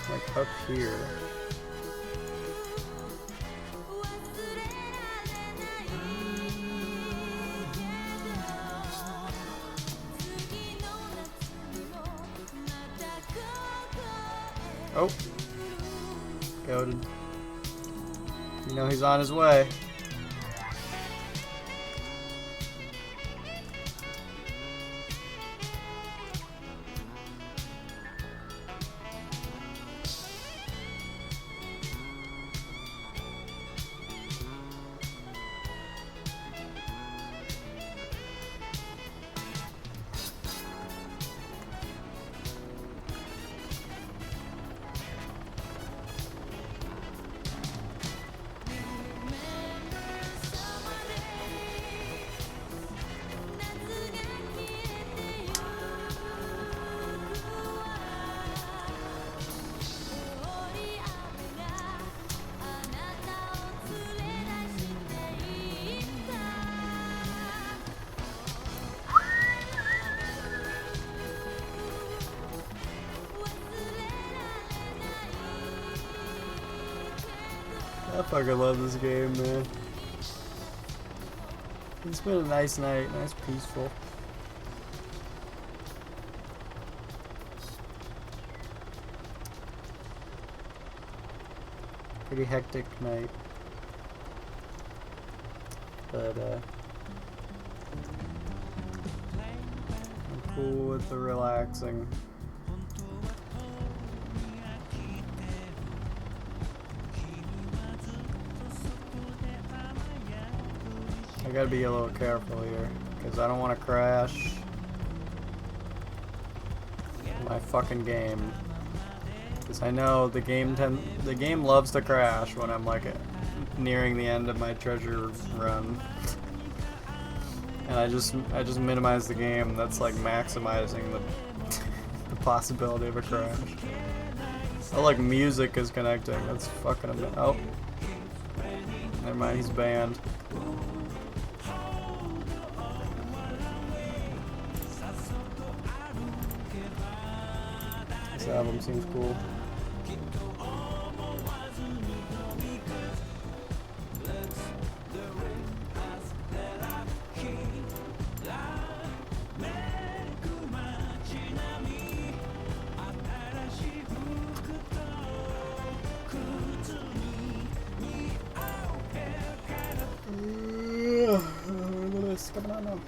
like up here. Oh, goated. You know he's on his way. I fucking love this game, man. It's been a nice night, nice peaceful. Pretty hectic night. But I'm cool with the relaxing. I gotta be a little careful here, because I don't want to crash my fucking game. Because I know the game loves to crash when I'm like nearing the end of my treasure run, and I just minimize the game. That's like maximizing the possibility of a crash. Oh, like music is connecting. That's fucking amazing. Oh, never mind. He's banned. This album seems cool. What's coming on now?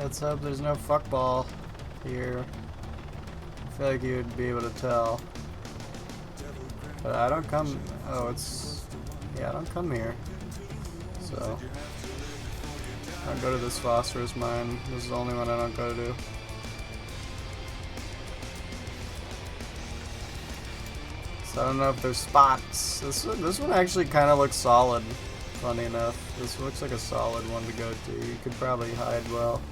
Let's hope there's no fuckball here. I feel like you would be able to tell. But I don't come... Oh, it's... Yeah, I don't come here. So... I don't go to this phosphorus mine. This is the only one I don't go to. So I don't know if there's spots. This one actually kind of looks solid, funny enough. This looks like a solid one to go to. You could probably hide well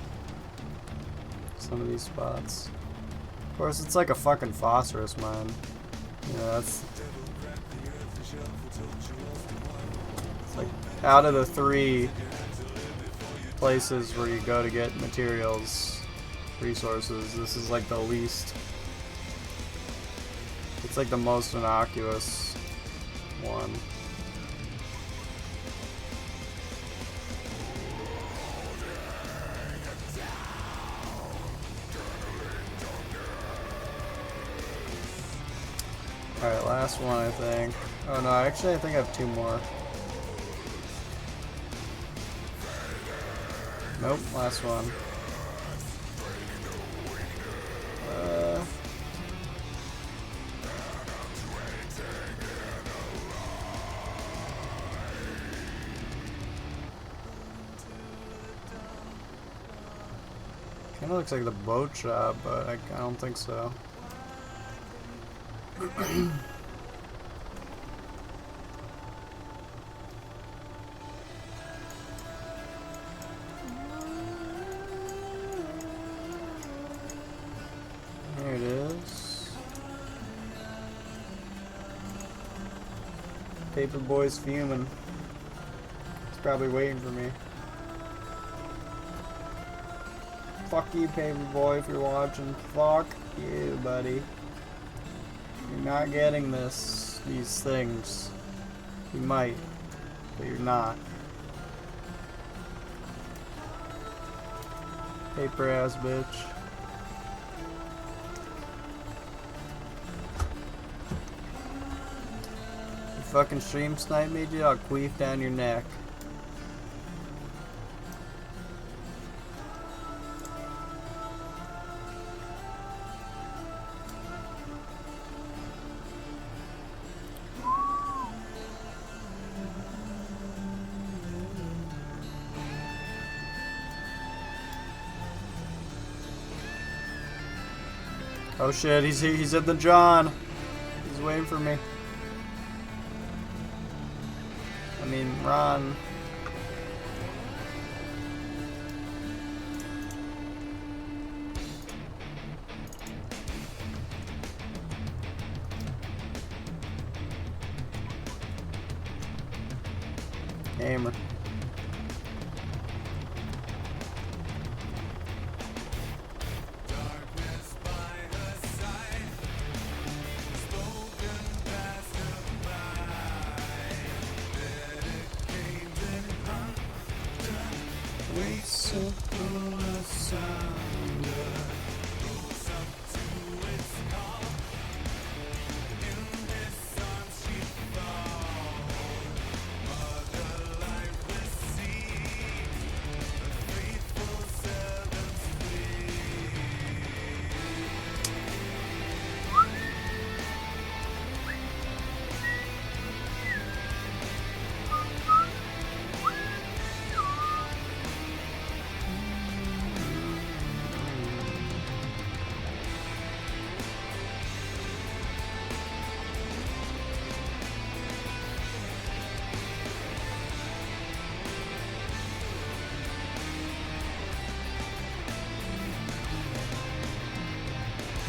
some of these spots. Of course, it's like a fucking phosphorus mine. Yeah, it's like out of the 3 places where you go to get materials, resources, this is like the least. It's like the most innocuous one. Alright, last one I think. Oh no, actually I think I have 2 more. Nope, last one. Kinda looks like the boat shop, but I don't think so. There it is. Paperboy's fuming. He's probably waiting for me. Fuck you, Paperboy, if you're watching. Fuck you, buddy. You're not getting these things. You might, but you're not. Paper ass bitch. You fucking stream snipe me, dude, I'll queef down your neck. Oh shit, he's at the John. He's waiting for me. I mean, Ron. Hammer.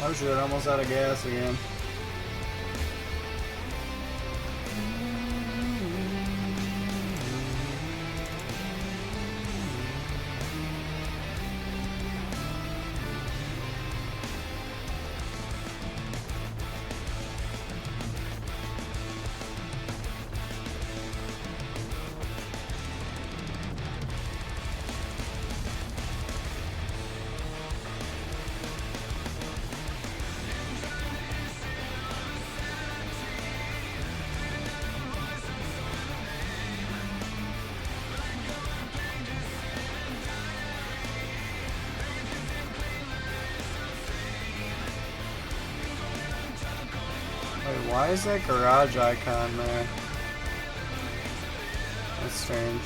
Oh shit, almost out of gas again. Wait, why is that garage icon there? That's strange.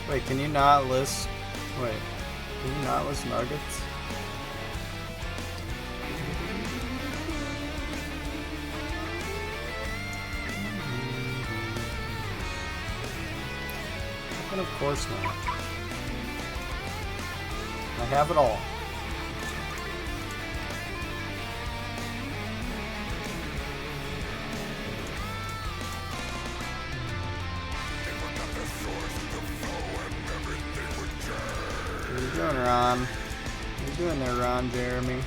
Wait, can you not list? Wait, can you not list nuggets? And of course not. I have it all. What are you doing, Ron? What are you doing there, Ron Jeremy?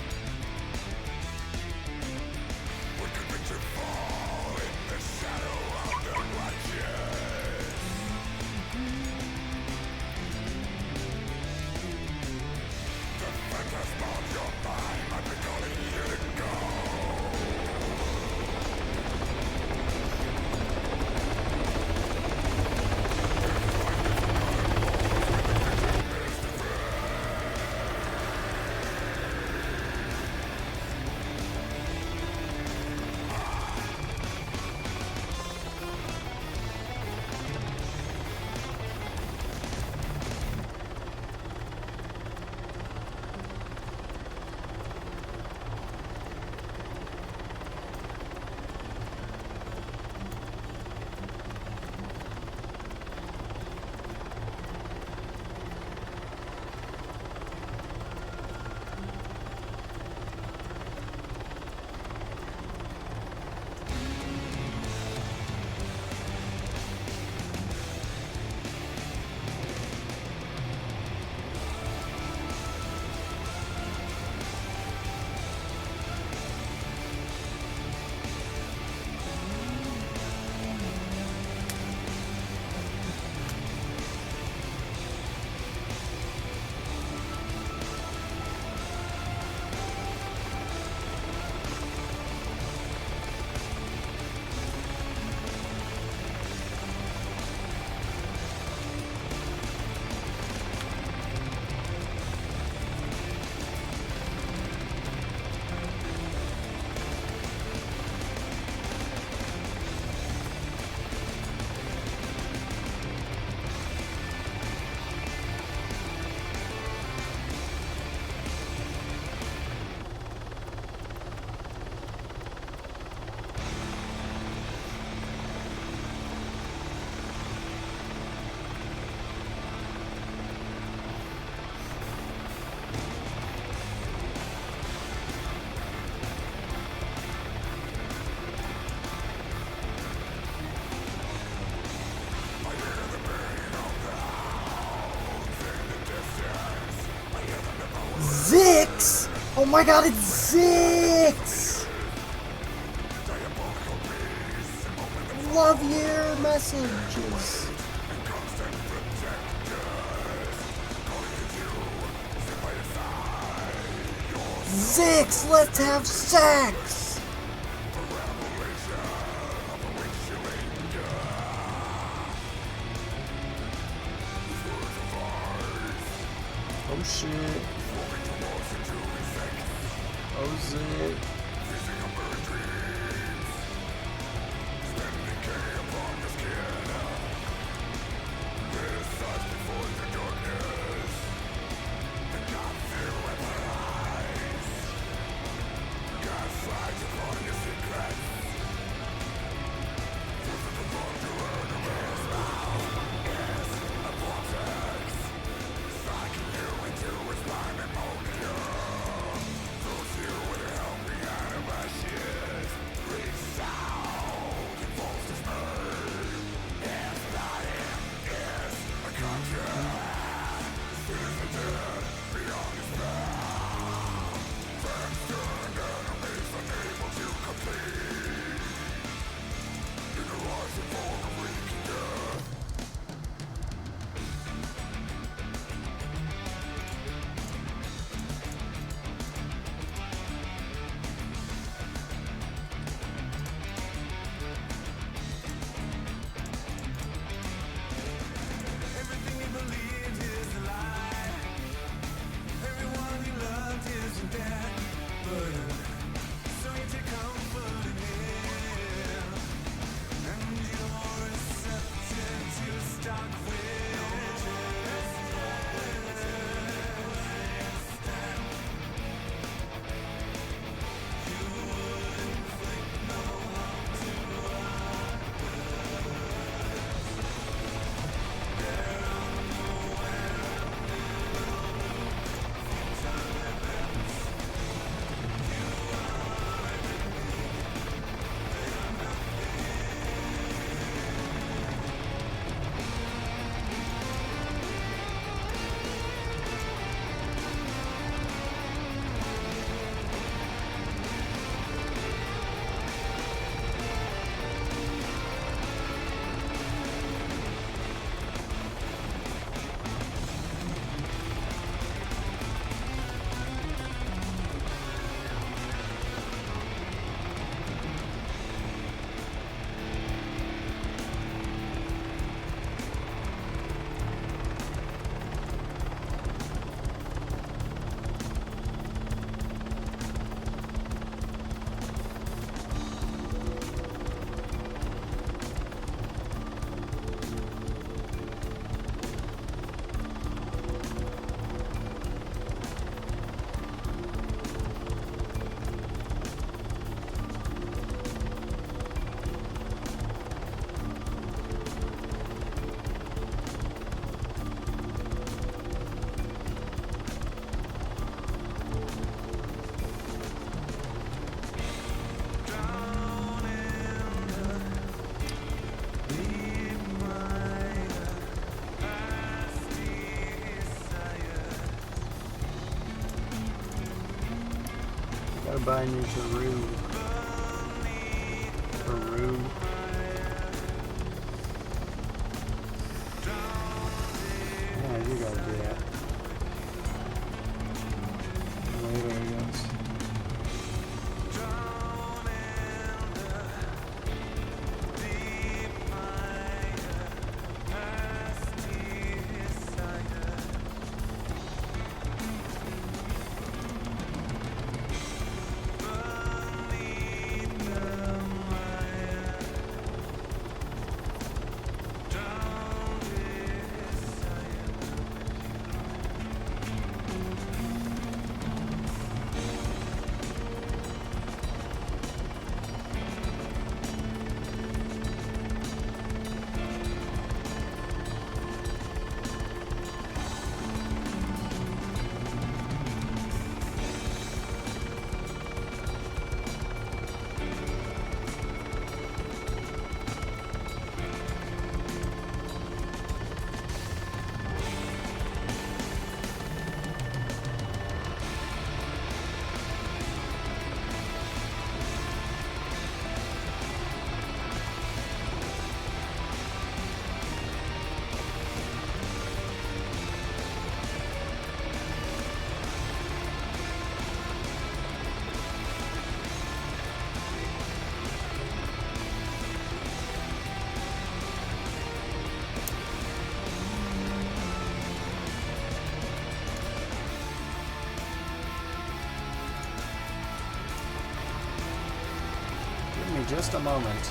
Zix! Oh my god, it's Zix! Love your messages. Zix, let's have sex! Oh shit. Oh shit. Gotta buy new Peru. Peru. Yeah, you gotta do that. Later, I guess. Give me just a moment.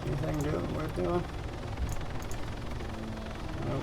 Anything doing worth doing? Nope.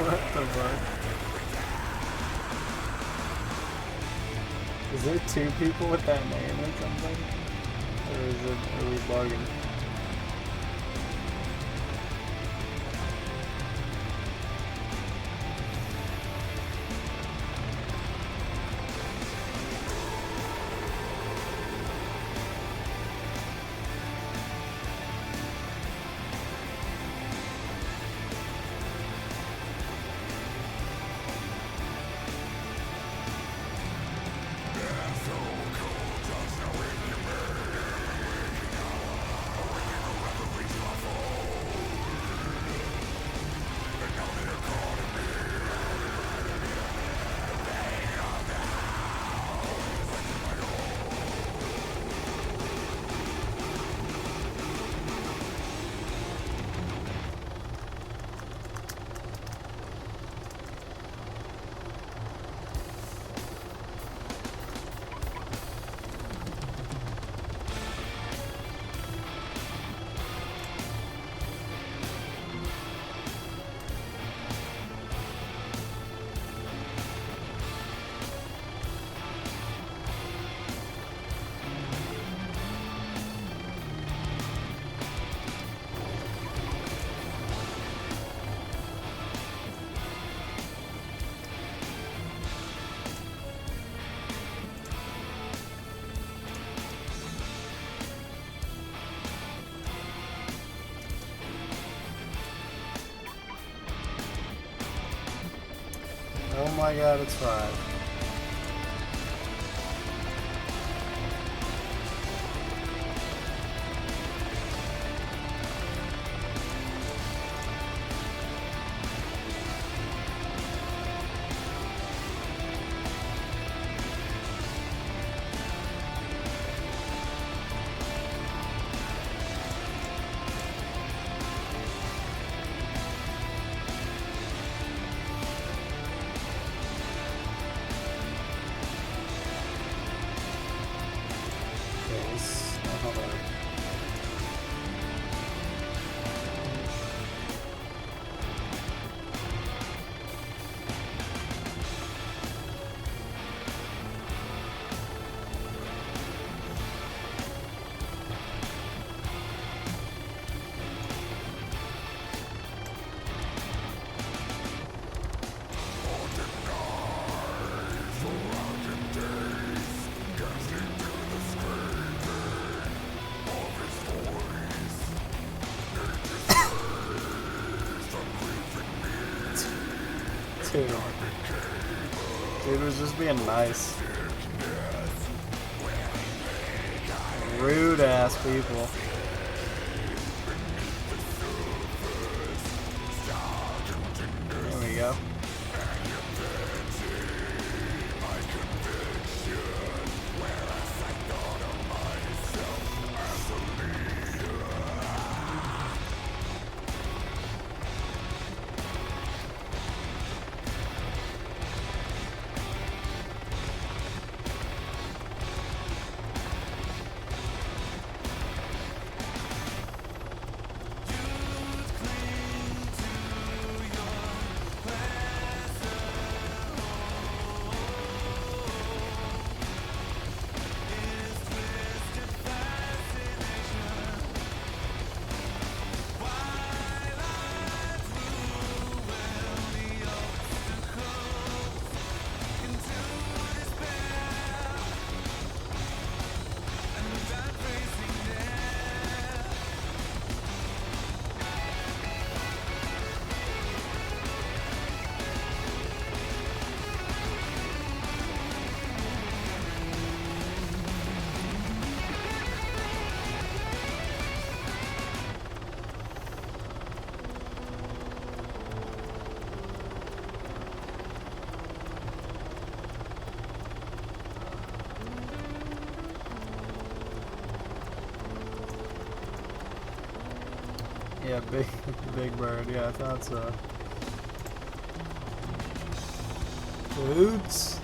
What the fuck? Is there 2 people with that name or something? Or are we bugging? Oh my god, it's 5. Dude was just being nice. Rude ass people. There we go. Yeah, big bird. Yeah, I thought so. Cahoots.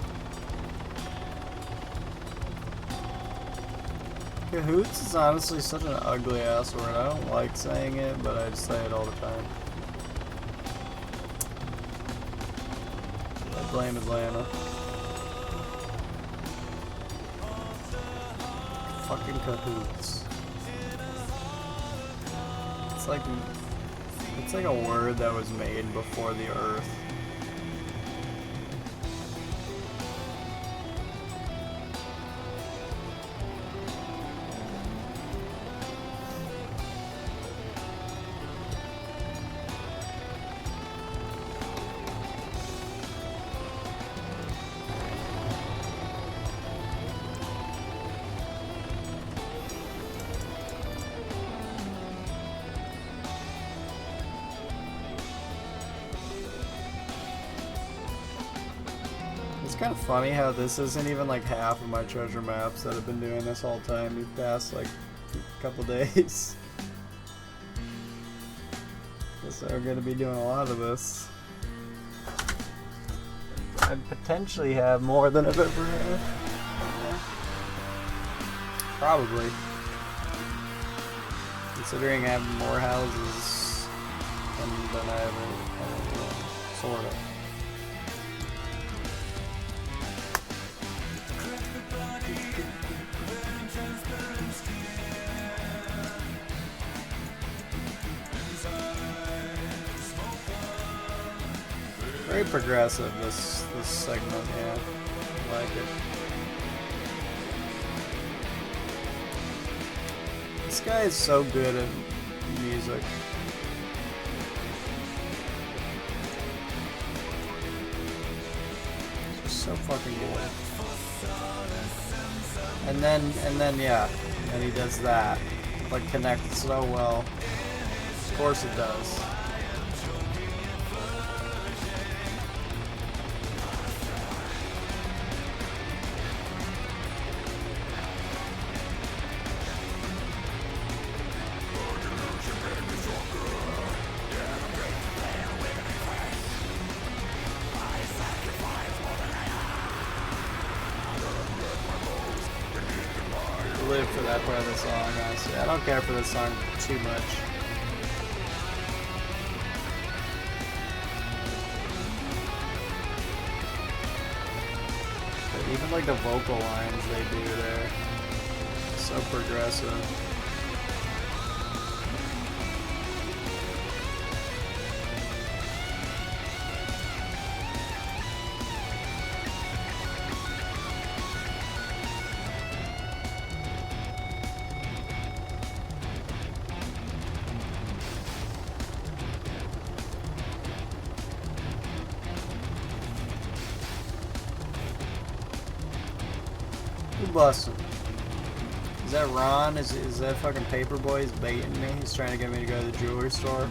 Cahoots is honestly such an ugly ass word. I don't like saying it, but I just say it all the time. Blame Atlanta. Fucking cahoots. It's like a word that was made before the earth. It's kind of funny how this isn't even like half of my treasure maps that have been doing this whole time these past like couple days. Guess I'm gonna be doing a lot of this. I potentially have more than I've ever had. Probably. Considering I have more houses than I ever sort of. Very progressive, this segment, yeah. I like it. This guy is so good at music. Just so fucking good. And then yeah, and he does that. Like connects so well. Of course it does. Live for that part of the song, honestly. I don't care for this song too much. But even like the vocal lines they do there, so progressive. Who busted? Is that Ron? Is that fucking Paperboy? He's baiting me. He's trying to get me to go to the jewelry store.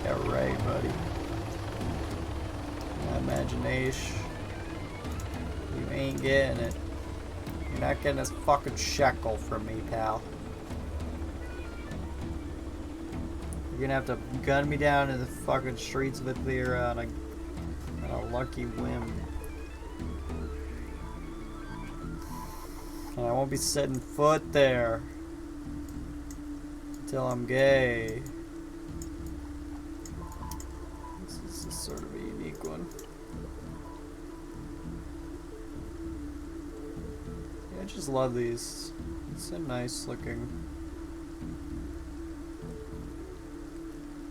Yeah, right, buddy. My imagination. You ain't getting it. You're not getting this fucking shekel from me, pal. You're gonna have to gun me down in the fucking streets of Athera on a lucky whim. And I won't be setting foot there until I'm gay. This is sort of a unique one. Yeah, I just love these. It's so nice looking.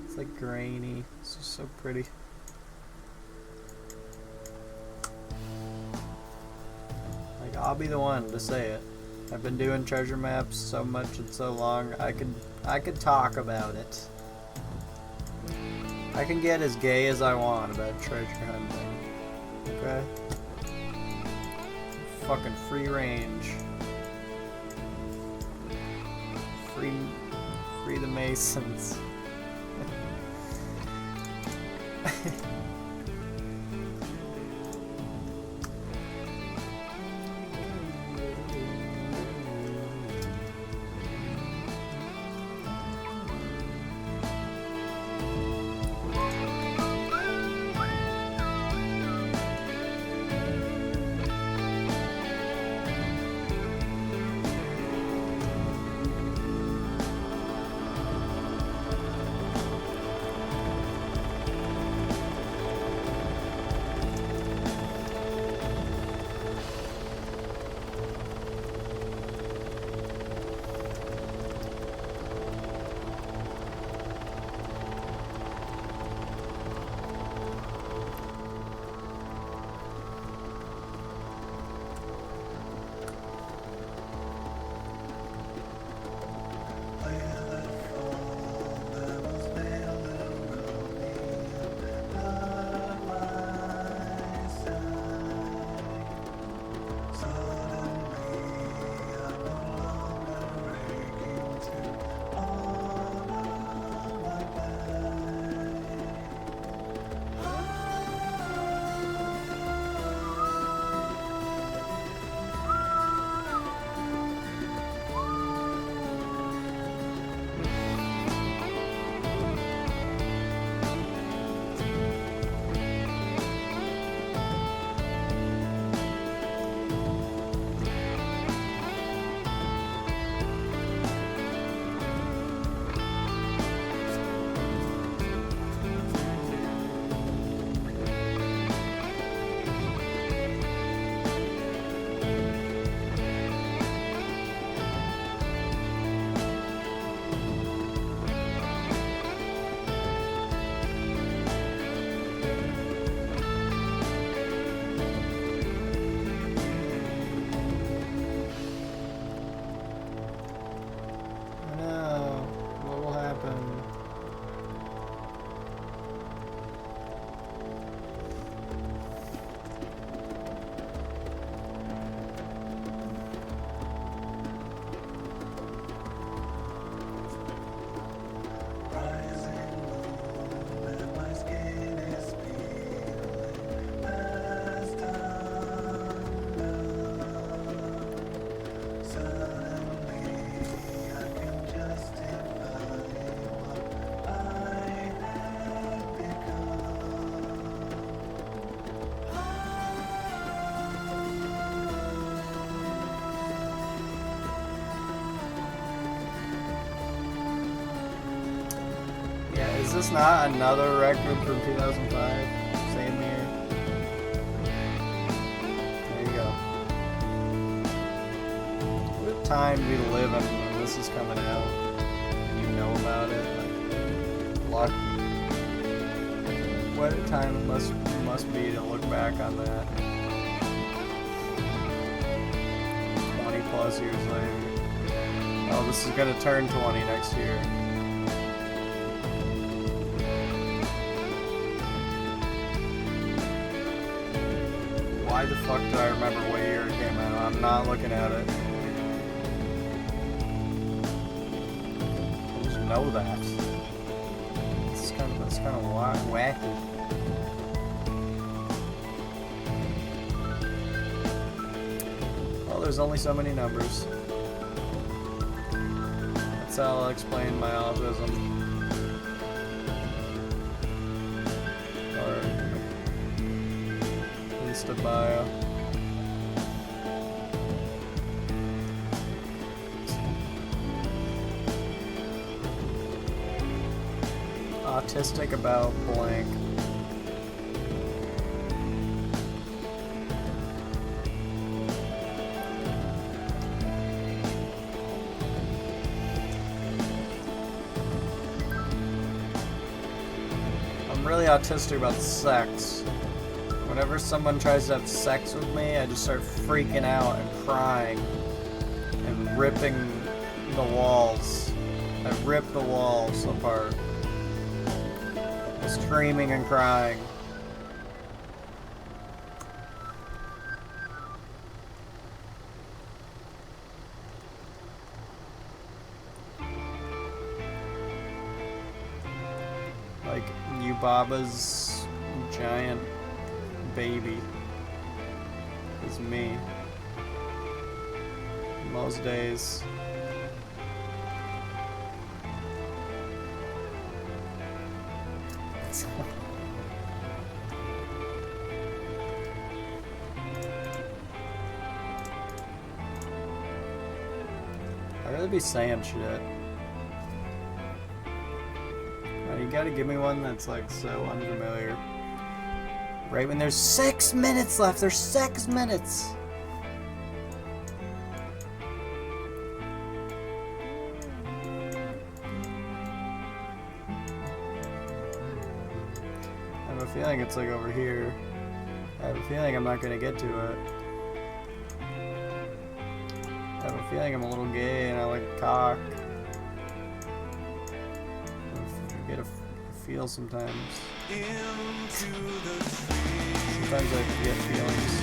It's like grainy. It's just so pretty. I'll be the one to say it. I've been doing treasure maps so much and so long. I could talk about it. I can get as gay as I want about treasure hunting. Okay? Fucking free range. Free the Masons. Is this not another record from 2005? Same year. There you go. What time we live in when this is coming out? And you know about it? Like, luck. What a time it must be to look back on that. 20 plus years later. Oh, this is gonna turn 20 next year. Why the fuck do I remember what year it came out? I'm not looking at it. I just know that. It's kind of wacky. Well, there's only so many numbers. That's how I'll explain my autism. Or Insta bio. Autistic about blank. I'm really autistic about sex. Whenever someone tries to have sex with me, I just start freaking out and crying and ripping the walls. I rip the walls apart. Screaming and crying. Like Yubaba's giant baby is me. Most days. I'd rather be saying shit. You gotta give me one that's like so unfamiliar. Right when there's 6 minutes left, there's 6 minutes! I have a feeling it's like over here. I have a feeling I'm not gonna get to it. I have a feeling I'm a little gay and I like cock. I get a feel sometimes. Sometimes I get feelings.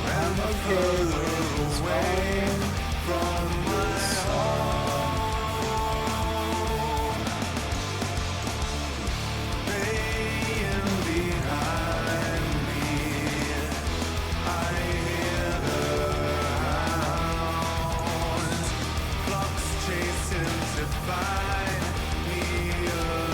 I'm okay with this way from my song. Baying behind me, I hear the hounds, flocks chasing to find me alone.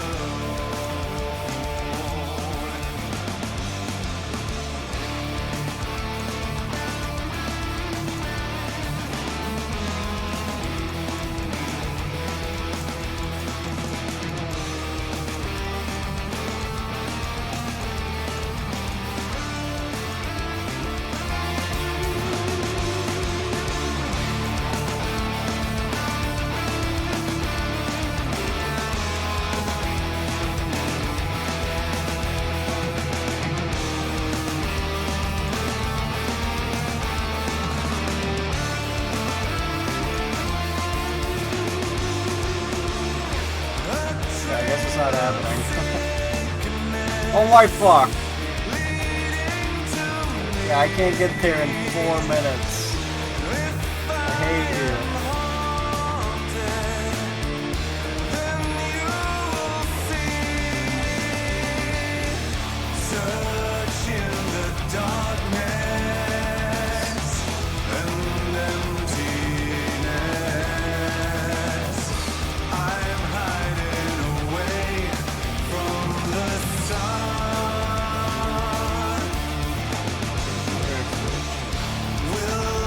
Yeah, I guess it's not happening. Oh my fuck! Yeah, I can't get there in 4 minutes. I hate you. Will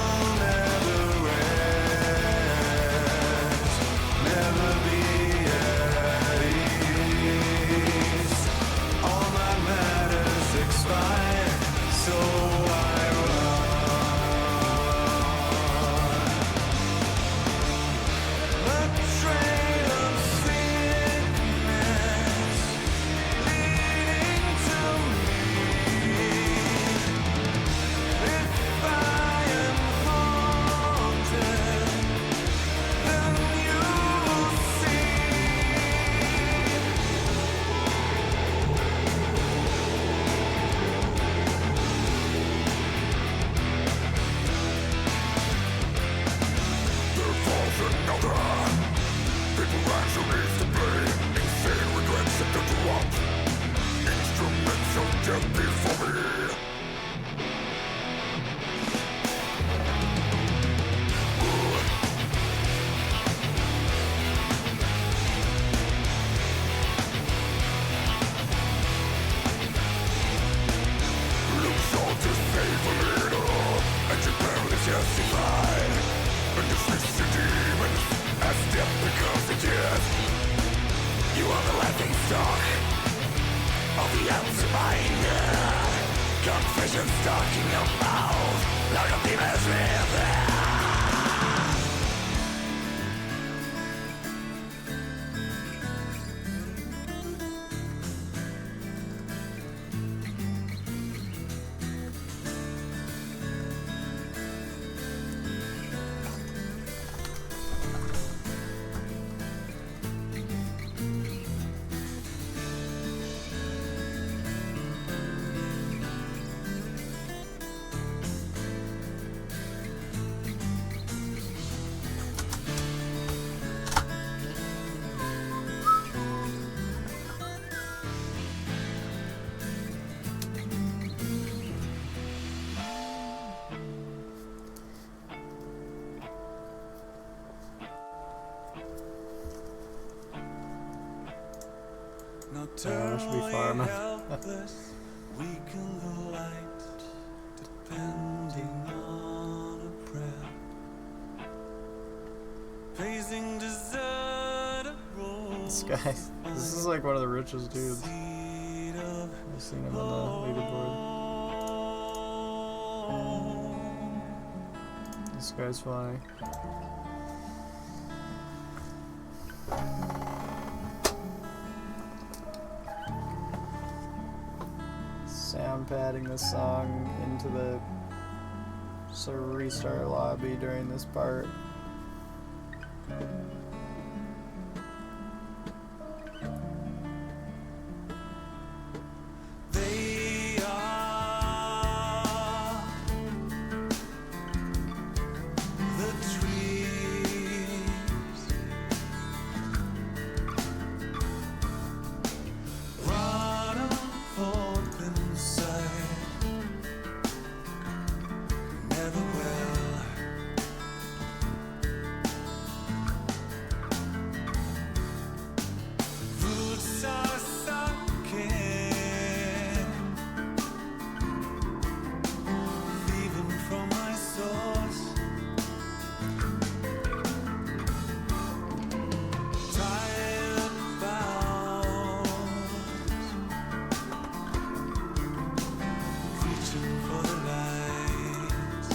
Yeah, I should be farming. This guy, this is like one of the richest dudes. I've seen him on the leaderboard. This guy's funny. Sound padding this song into the restart lobby during this part. They are the trees run up inside, never will. Roots are sunken, leaving from my source. Tired bounds, reaching for the lights.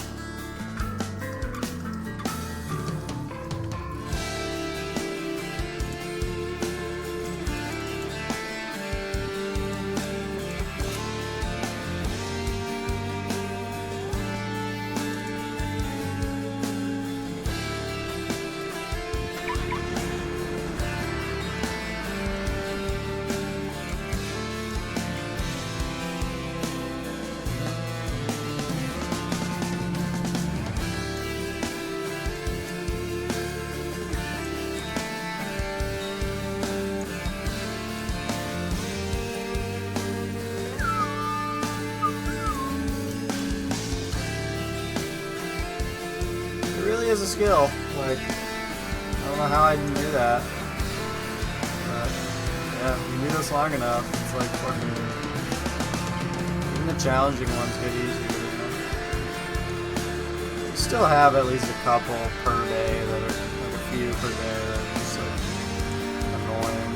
It really is a skill. Like, I don't know how I can do that. But, yeah, if you do this long enough, it's like fucking... Even the challenging ones get easier, you know? You still have at least a couple per day that are, like a few per day that are just like annoying.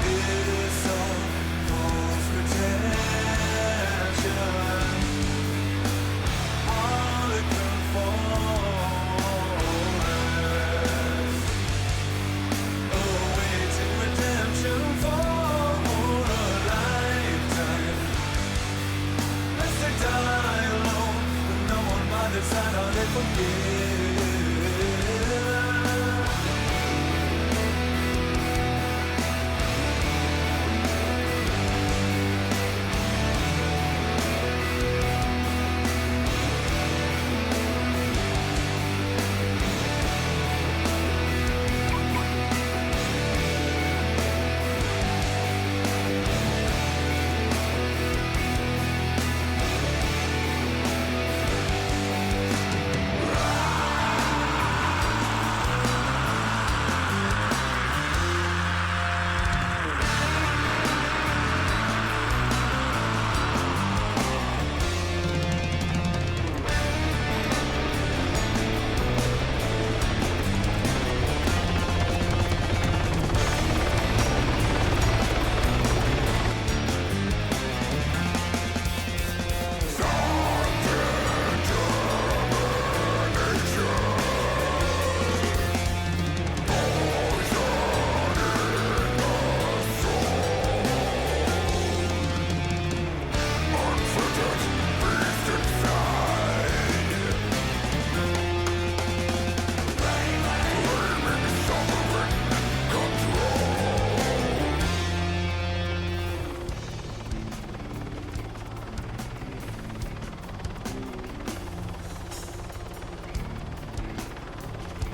This all calls for attention. All the conformers, awaiting redemption for a lifetime. Unless they die alone, with no one by their side, or they forget.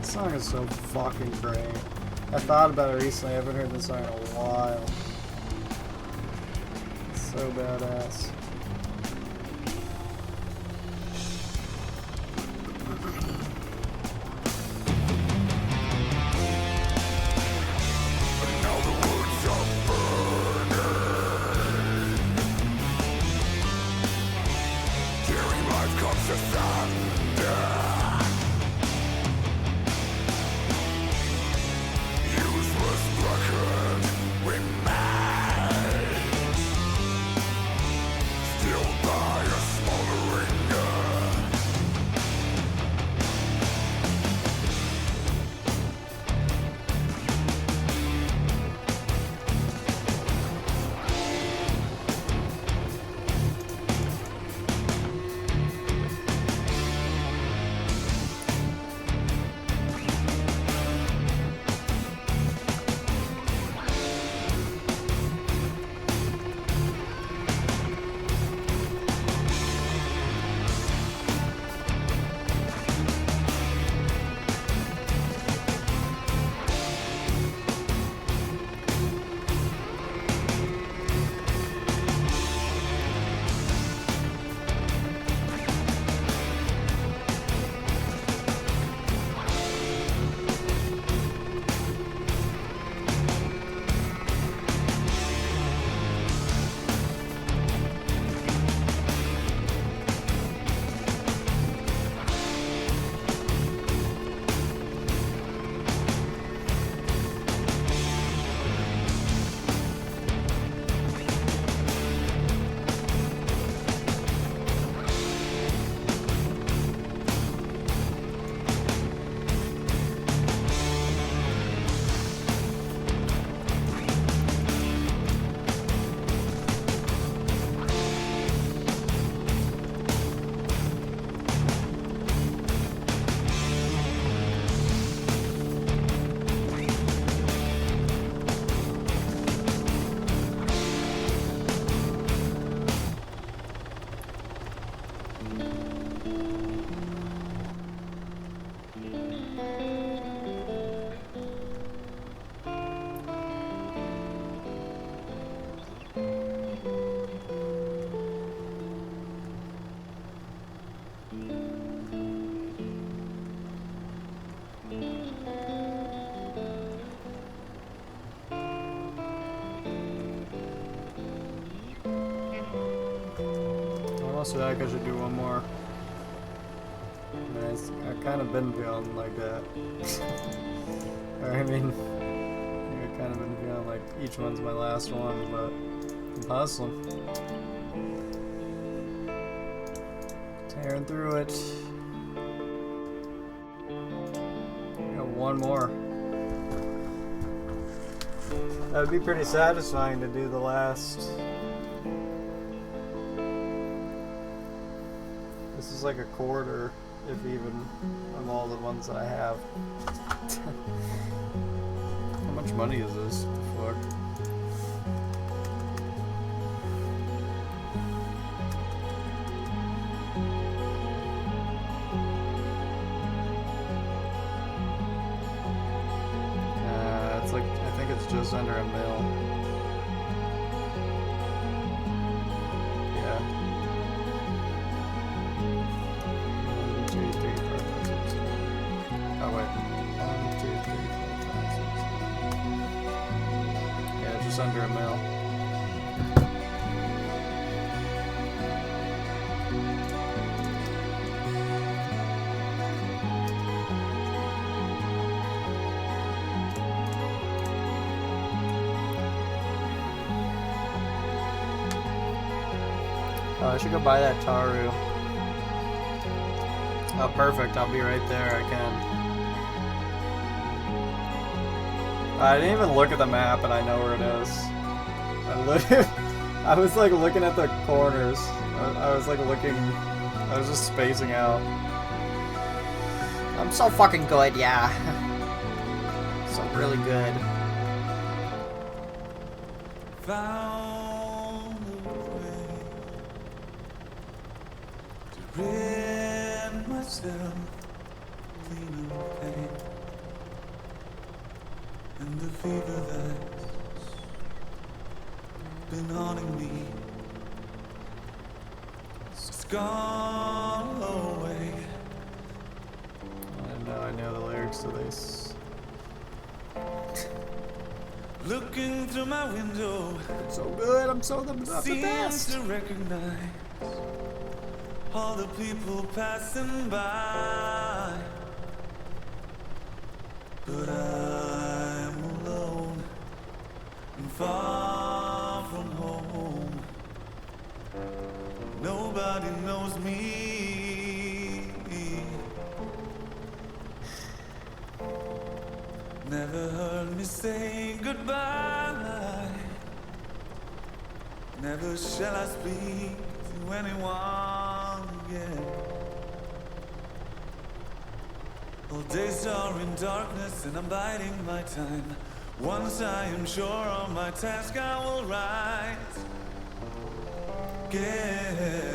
This song is so fucking great. I thought about it recently. I haven't heard this song in a while. It's so badass. So I think I should do one more. I've kind of been feeling like that. Or I mean, I've kind of been feeling like each one's my last one, but I'm hustling. Tearing through it. I got one more. That would be pretty satisfying to do the last. This is like a quarter, if even, of all the ones that I have. How much money is this? Fuck. It's like, I think it's just under $1 mil. Under $1 mil. Oh, I should go buy that Taru. Oh, perfect. I'll be right there. I can. I didn't even look at the map and I know where it is. I was like looking at the corners. I was like looking, I was just spacing out. I'm so fucking good, yeah. So really good. Found a way to rid myself clean of pain. and the fever that's been haunting me. It's gone away. I know I know the lyrics to this. Looking through my window, It's so good. I'm so the seems best. to recognize all the people passing by. But I'm alone and far from home. Nobody knows me. Never heard me say goodbye. Never shall I speak to anyone again. All days are in darkness and I'm biding my time. Once I am sure of my task I will rise again.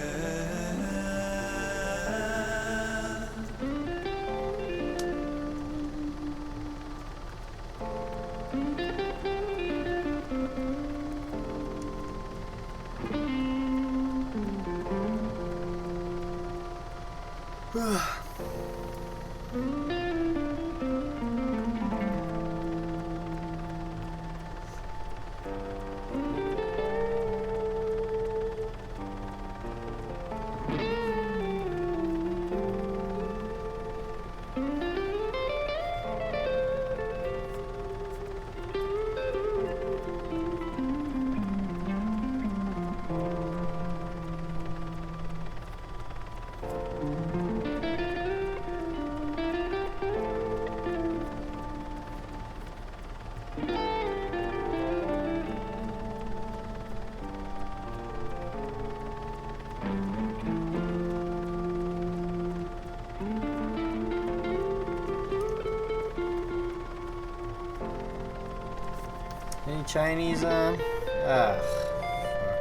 Any Chinese on? Ah, fuck.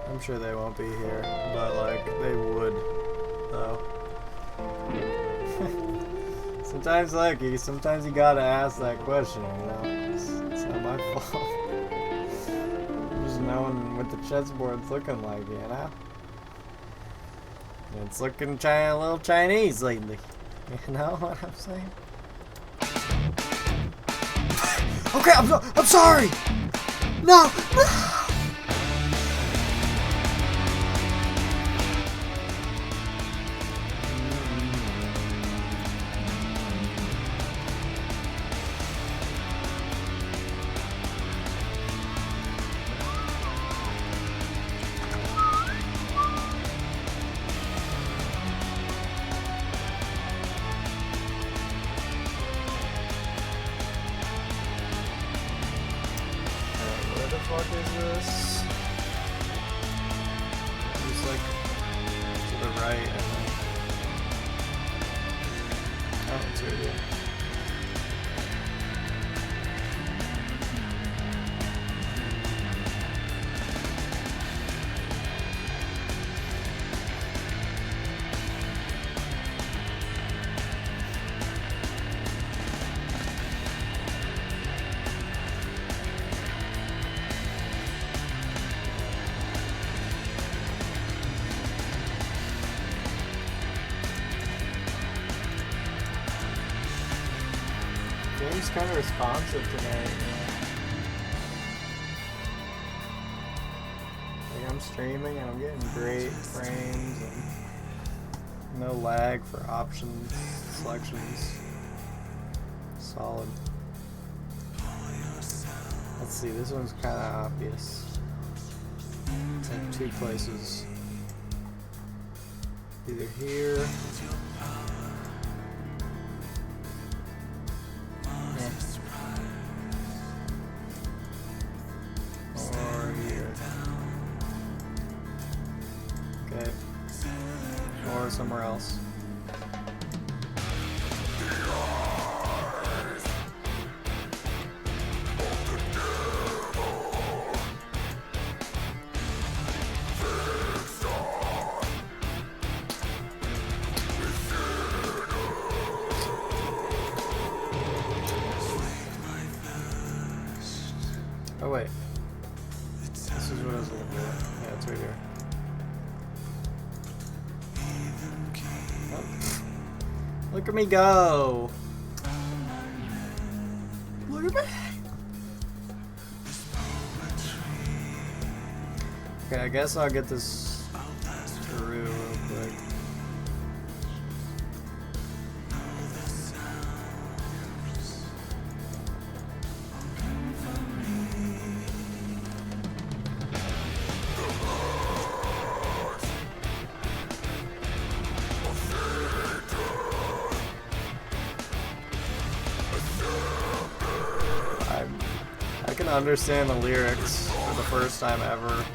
I'm sure they won't be here, but like they would, though. Sometimes you gotta ask that question, you know? It's not my fault. Just knowing what the chessboard's looking like, you know? It's looking a little Chinese lately. You know what I'm saying? Okay, I'm sorry! No! What is this? Just like to the right, I think. Oh, it's right here. Game's kind of responsive tonight, Like I'm streaming and I'm getting great frames and no lag for options, selections. Solid. Let's see, this one's kind of obvious. It's in two places. Either here. Or here. Okay. Or somewhere else. Oh wait. This is what I was looking for. Yeah, it's right here. Oh. Look at me go! Look at me! Okay, I guess I'll get this through real quick. I can understand the lyrics for the first time ever.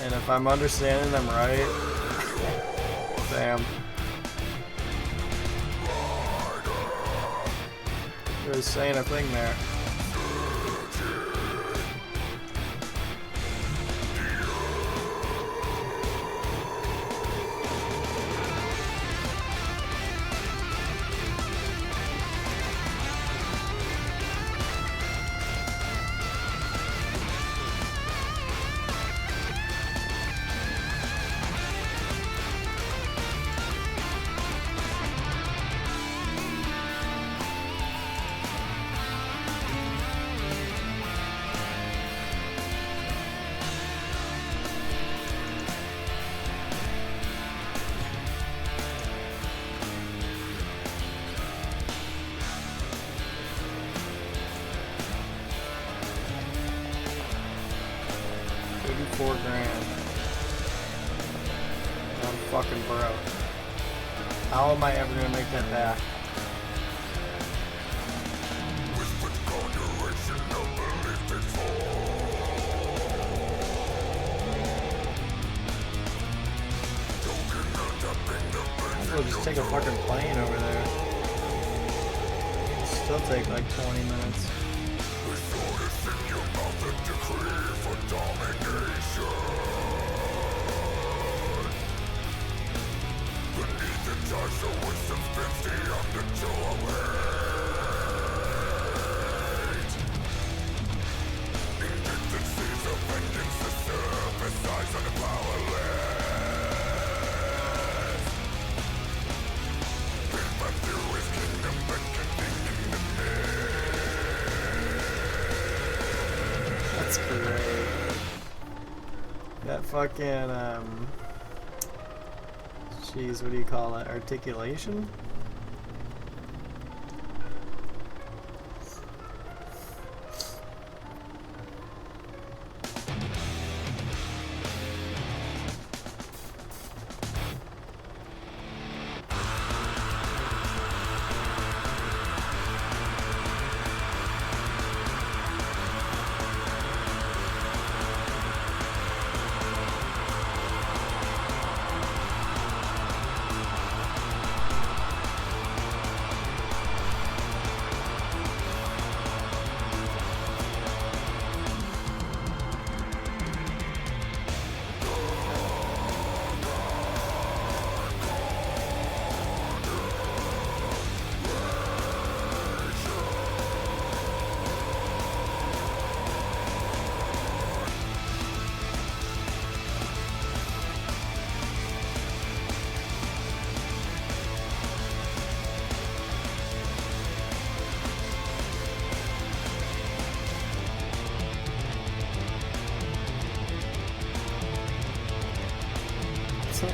And if I'm understanding them right, damn. He was saying a thing there. $4 grand. I'm fucking broke. How am I ever gonna make that back? I'll just take a fucking plane over there. It'll still take like 20 minutes. That's great. That fucking, jeez, what do you call it? Articulation?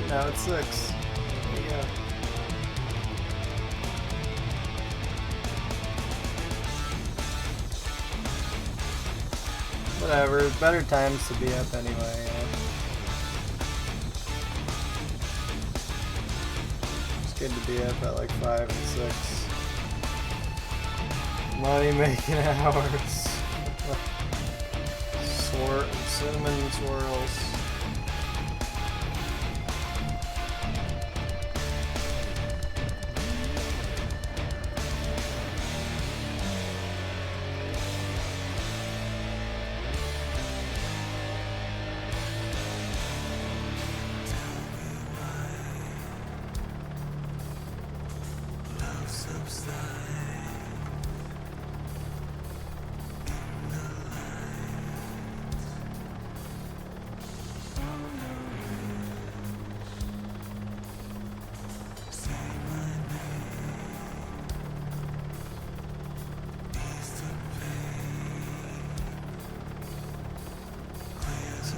Now it's 6. Yeah. Whatever, better times to be up anyway. Yeah. It's good to be up at like 5 and 6. Money making hours. Cinnamon swirls.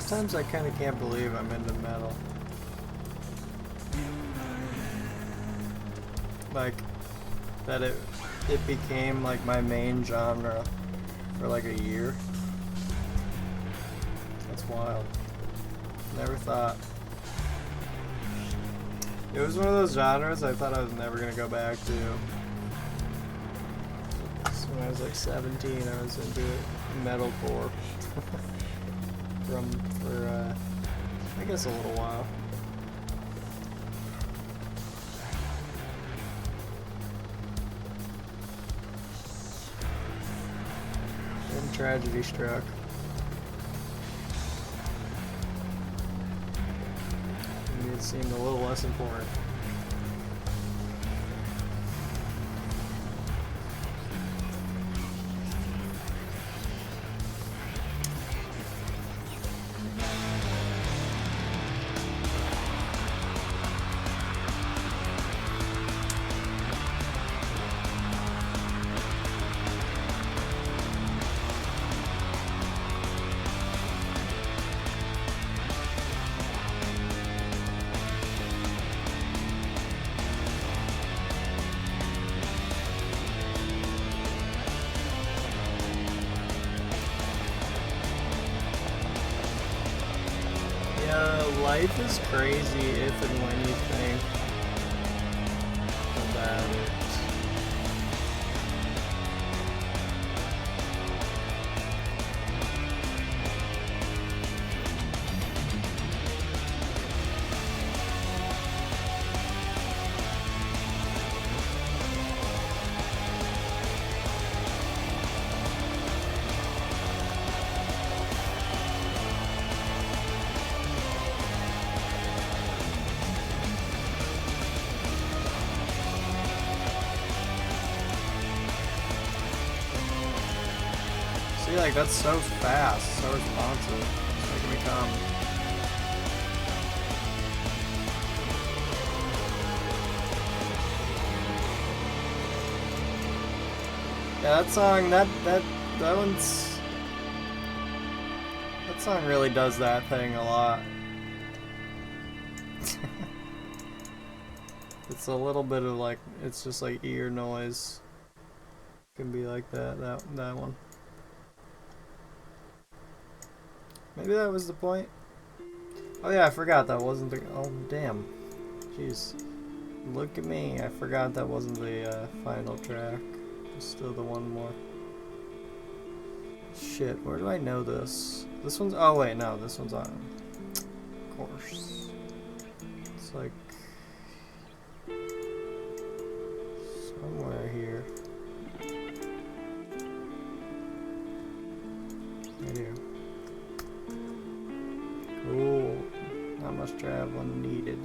Sometimes I kind of can't believe I'm into metal. Like, that it became like my main genre for like a year. That's wild. Never thought. It was one of those genres I thought I was never gonna go back to. So when I was like 17, I was into metalcore for I guess a little while. Then tragedy struck. And it seemed a little less important. Life is crazy if and when you think about it. See, like, that's so fast, so responsive. It's making me come. Yeah, that song, that one's... That song really does that thing a lot. It's a little bit of, like, it's just like ear noise. Can be like that one. Maybe that was the point. Oh yeah, I forgot that wasn't the... Oh, damn. Jeez. Look at me. I forgot that wasn't the final track. There's still the one more. Shit, where do I know this? This one's... Oh wait, no. This one's on... Of course. It's like... somewhere here. Right here. Cool. Not much traveling needed.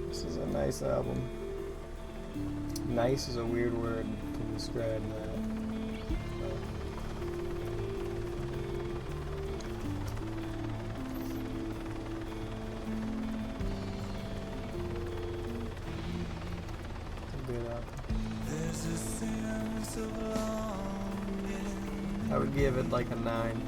This is a nice album. Nice is a weird word to describe that. I would give it like a 9.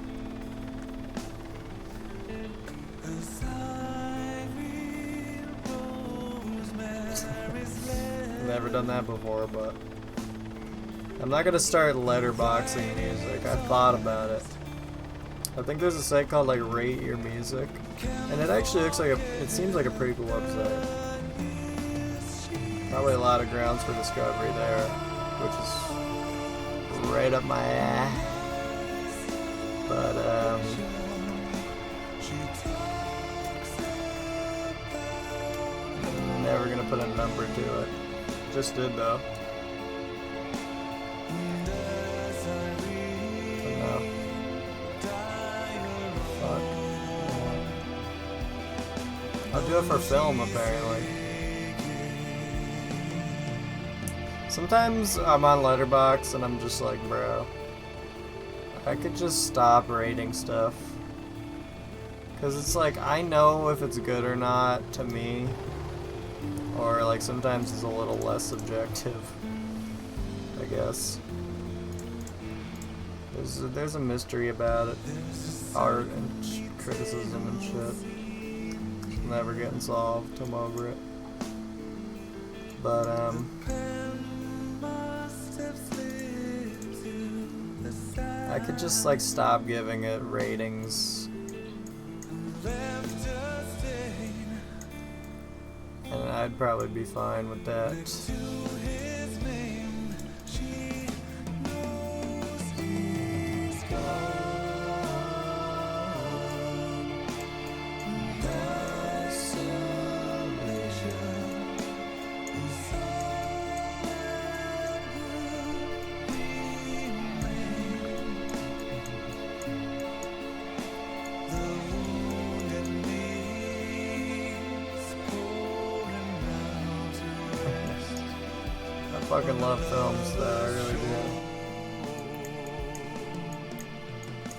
Never done that before, but I'm not gonna start letterboxing music. I thought about it. I think there's a site called like Rate Your Music, and it actually looks like it seems like a pretty cool website. Probably a lot of grounds for discovery there, which is right up my ass. But I'm never gonna put a number to it. Just did though. But no. Fuck. I'll do it for film apparently. Sometimes I'm on Letterboxd and I'm just like, bro, I could just stop rating stuff. Cause it's like, I know if it's good or not to me. Or like sometimes it's a little less subjective. guess. There's a mystery about it. Art and criticism and shit. It's never getting solved. I'm over it. But, I could just, like, stop giving it ratings. And I'd probably be fine with that. I fucking love films, though, I really do.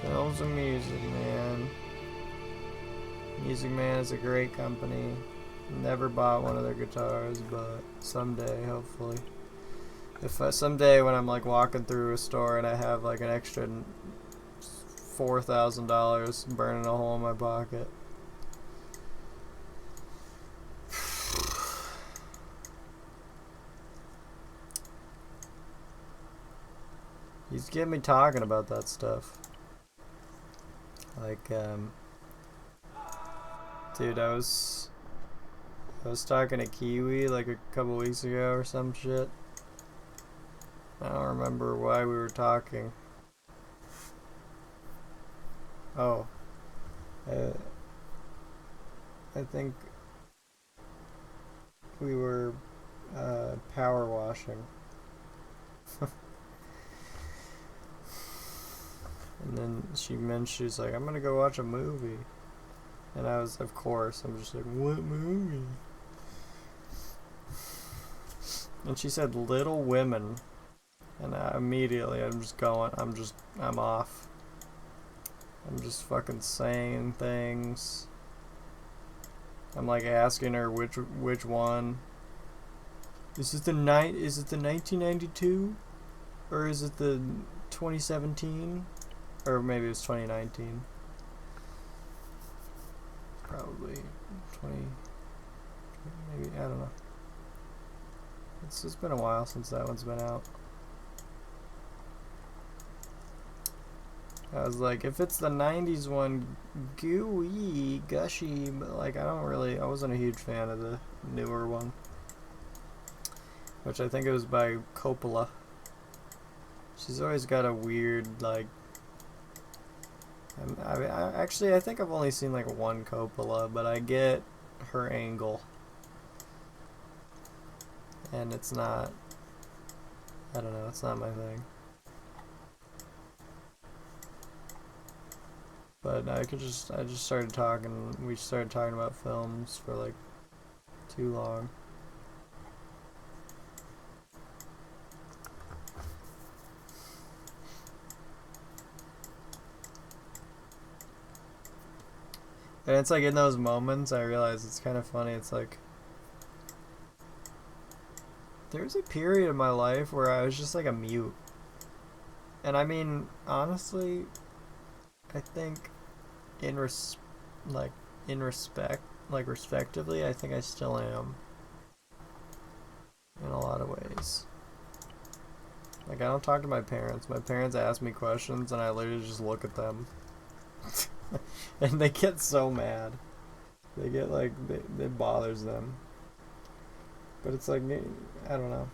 Films and music, man. Music Man is a great company. Never bought one of their guitars, but someday, hopefully. If someday when I'm like walking through a store and I have like an extra $4,000 burning a hole in my pocket. He's getting me talking about that stuff. Like, dude, I was talking to Kiwi like a couple weeks ago or some shit. I don't remember why we were talking. Oh. I think we were power washing. And then she was like, I'm gonna go watch a movie. And I was, of course, I'm just like, what movie? And she said Little Women. And immediately I'm off. I'm just fucking saying things. I'm like asking her which one. Is it the 1992? Or is it the 2017? Or maybe it was 2019. Probably 20, maybe, I don't know. It's been a while since that one's been out. I was like, if it's the 90s one, gooey, gushy, but like I wasn't a huge fan of the newer one. Which I think it was by Coppola. She's always got a weird, like, I think I've only seen like one Coppola, but I get her angle. And it's not, I don't know, it's not my thing. But I just started talking, we started talking about films for like too long. And it's like in those moments I realize it's kind of funny. It's like there's a period in my life where I was just like a mute. And I mean, honestly, I think respectively, I think I still am. In a lot of ways. Like, I don't talk to my parents. My parents ask me questions and I literally just look at them. And they get so mad. They get like, it bothers them. But it's like, I don't know.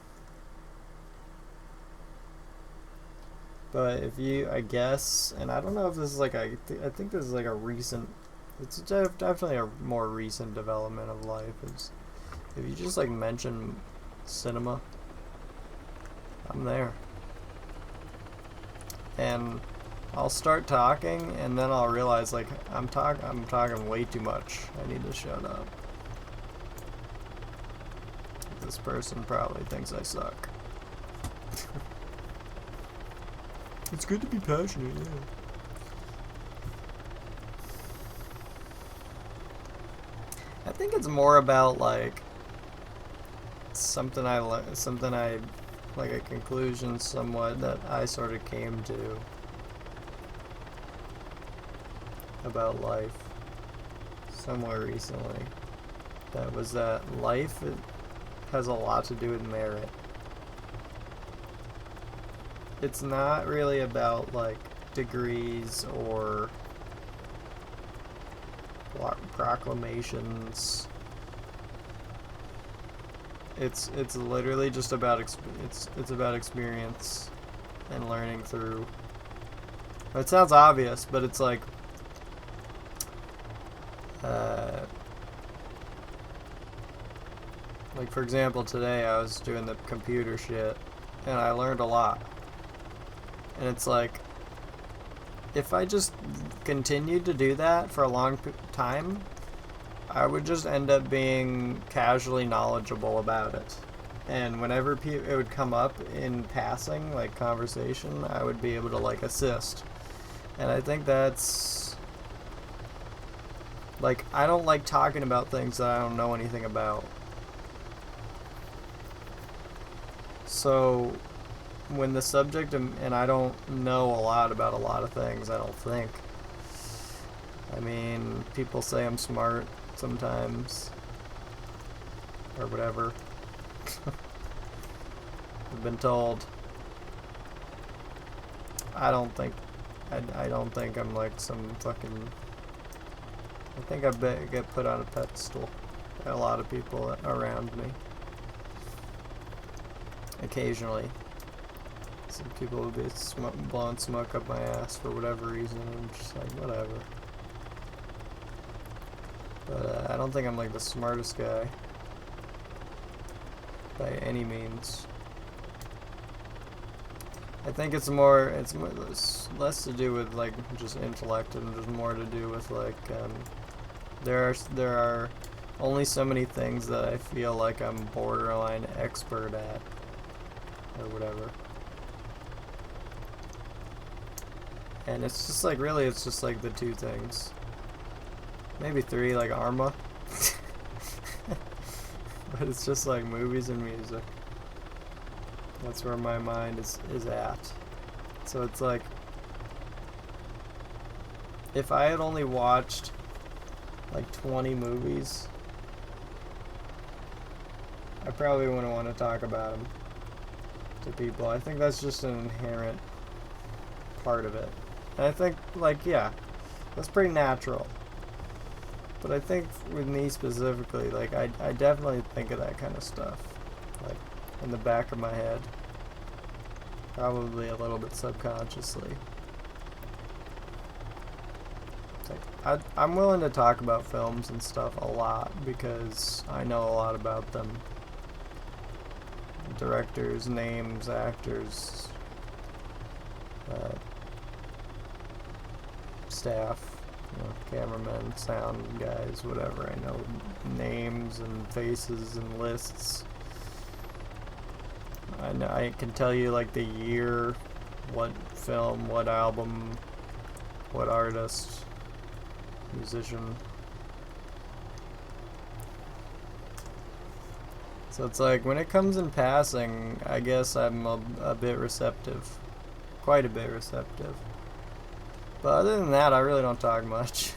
But if you, I guess, and I don't know if this is like I think this is like a recent, it's definitely a more recent development of life, is if you just like mention cinema, I'm there. And I'll start talking and then I'll realize like I'm talking way too much. I need to shut up. This person probably thinks I suck. It's good to be passionate, yeah. I think it's more about like something I like a conclusion somewhat that I sort of came to about life somewhere recently. That was that life has a lot to do with merit. It's not really about like degrees or proclamations. It's literally just about it's about experience and learning through. It sounds obvious, but it's like for example, today I was doing the computer shit and I learned a lot. And it's like, if I just continued to do that for a long time, I would just end up being casually knowledgeable about it. And whenever it would come up in passing, like conversation, I would be able to like assist. And I think that's, like, I don't like talking about things that I don't know anything about. So when the subject, and I don't know a lot about a lot of things, I don't think. I mean, people say I'm smart sometimes, or whatever. I've been told. I don't think I'm like some fucking, I think I get put on a pedestal by a lot of people around me. Occasionally. Some people will be blowing smoke up my ass for whatever reason. I'm just like, whatever. But I don't think I'm like the smartest guy by any means. I think it's less to do with like just intellect and just more to do with like there are only so many things that I feel like I'm borderline expert at or whatever. And it's just like, really, it's just like the two things. Maybe three, like Arma. But it's just like movies and music. That's where my mind is at. So it's like, if I had only watched like 20 movies, I probably wouldn't want to talk about them to people. I think that's just an inherent part of it. And I think, like, yeah, that's pretty natural. But I think with me specifically, like, I definitely think of that kind of stuff, like, in the back of my head. Probably a little bit subconsciously. It's like, I'm willing to talk about films and stuff a lot because I know a lot about them. Directors, names, actors, staff, you know, cameramen, sound guys, whatever. I know names and faces and lists. I can tell you like the year, what film, what album, what artist, musician. So it's like, when it comes in passing, I guess I'm a bit receptive. Quite a bit receptive. But other than that, I really don't talk much.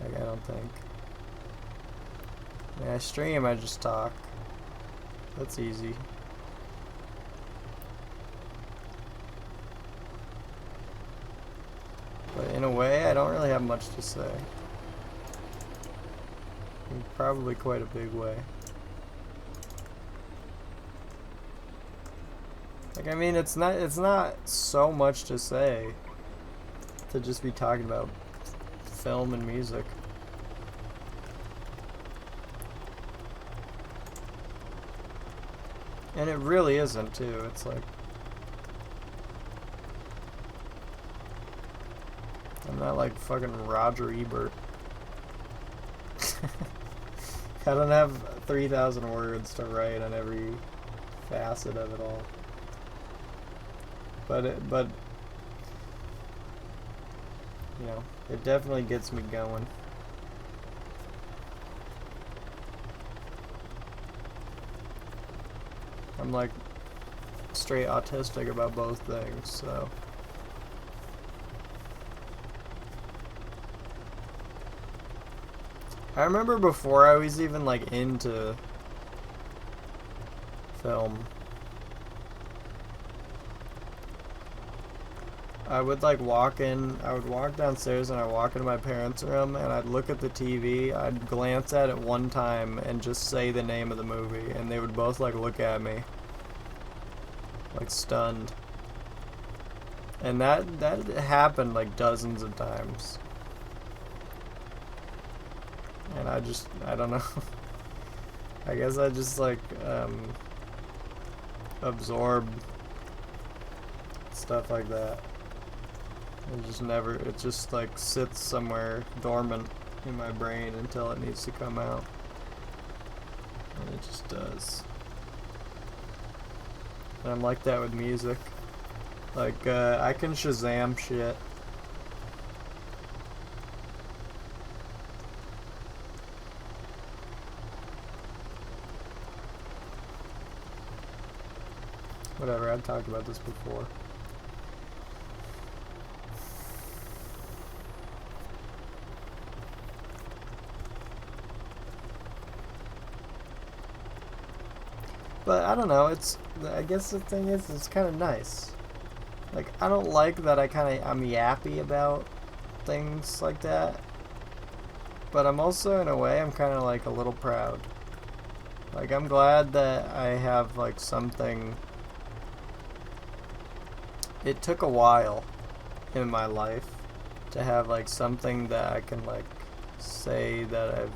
Like, I don't think. When I stream, I just talk. That's easy. But in a way, I don't really have much to say. In probably quite a big way. Like, I mean, it's not so much to say to just be talking about film and music. And it really isn't, too. It's like, I'm not like fucking Roger Ebert. I don't have 3,000 words to write on every facet of it all. But you know, it definitely gets me going. I'm like straight autistic about both things, so. I remember before I was even like into film, I would like walk downstairs and I'd walk into my parents' room and I'd look at the TV, I'd glance at it one time and just say the name of the movie, and they would both like look at me like stunned. And that happened like dozens of times. And I don't know. I guess I just like absorb stuff like that. It just like sits somewhere dormant in my brain until it needs to come out. And it just does. And I'm like that with music. Like, I can Shazam shit. Whatever, I've talked about this before. But I don't know, I guess the thing is, it's kind of nice. Like, I don't like that I'm yappy about things like that. But I'm also, in a way, I'm kind of like a little proud. Like, I'm glad that I have like something. It took a while in my life to have like something that I can like say that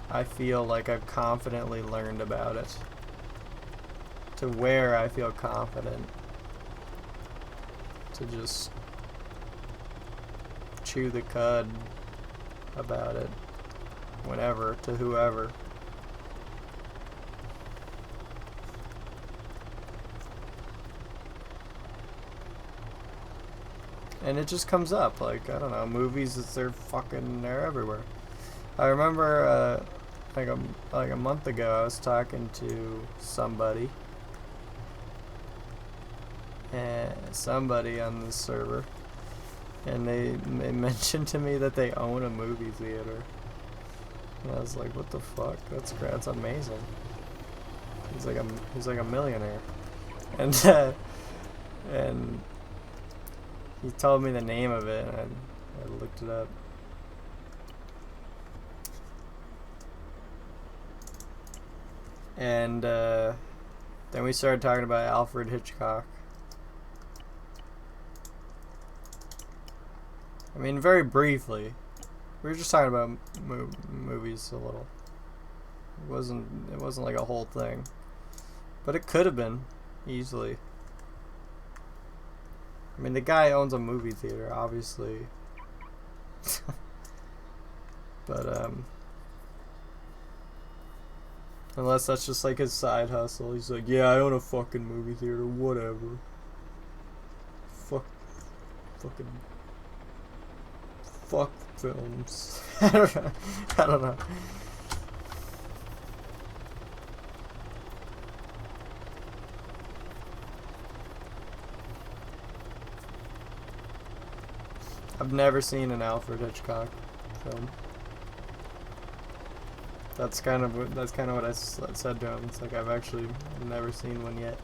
I feel like I've confidently learned about it, to where I feel confident to just chew the cud about it whenever, to whoever. And it just comes up, like, I don't know, movies, they're everywhere. I remember, like a month ago, I was talking to somebody on this server, and they mentioned to me that they own a movie theater, and I was like, what the fuck? That's amazing. He's like a millionaire, and and he told me the name of it, and I looked it up. And then we started talking about Alfred Hitchcock. I mean, very briefly. We were just talking about movies a little. It wasn't like a whole thing, but it could have been easily. I mean, the guy owns a movie theater, obviously. But unless that's just like his side hustle. He's like, yeah, I own a fucking movie theater, whatever. Fuck films. I don't know. I've never seen an Alfred Hitchcock film. That's kind of what I said to him. It's like, I've actually never seen one yet.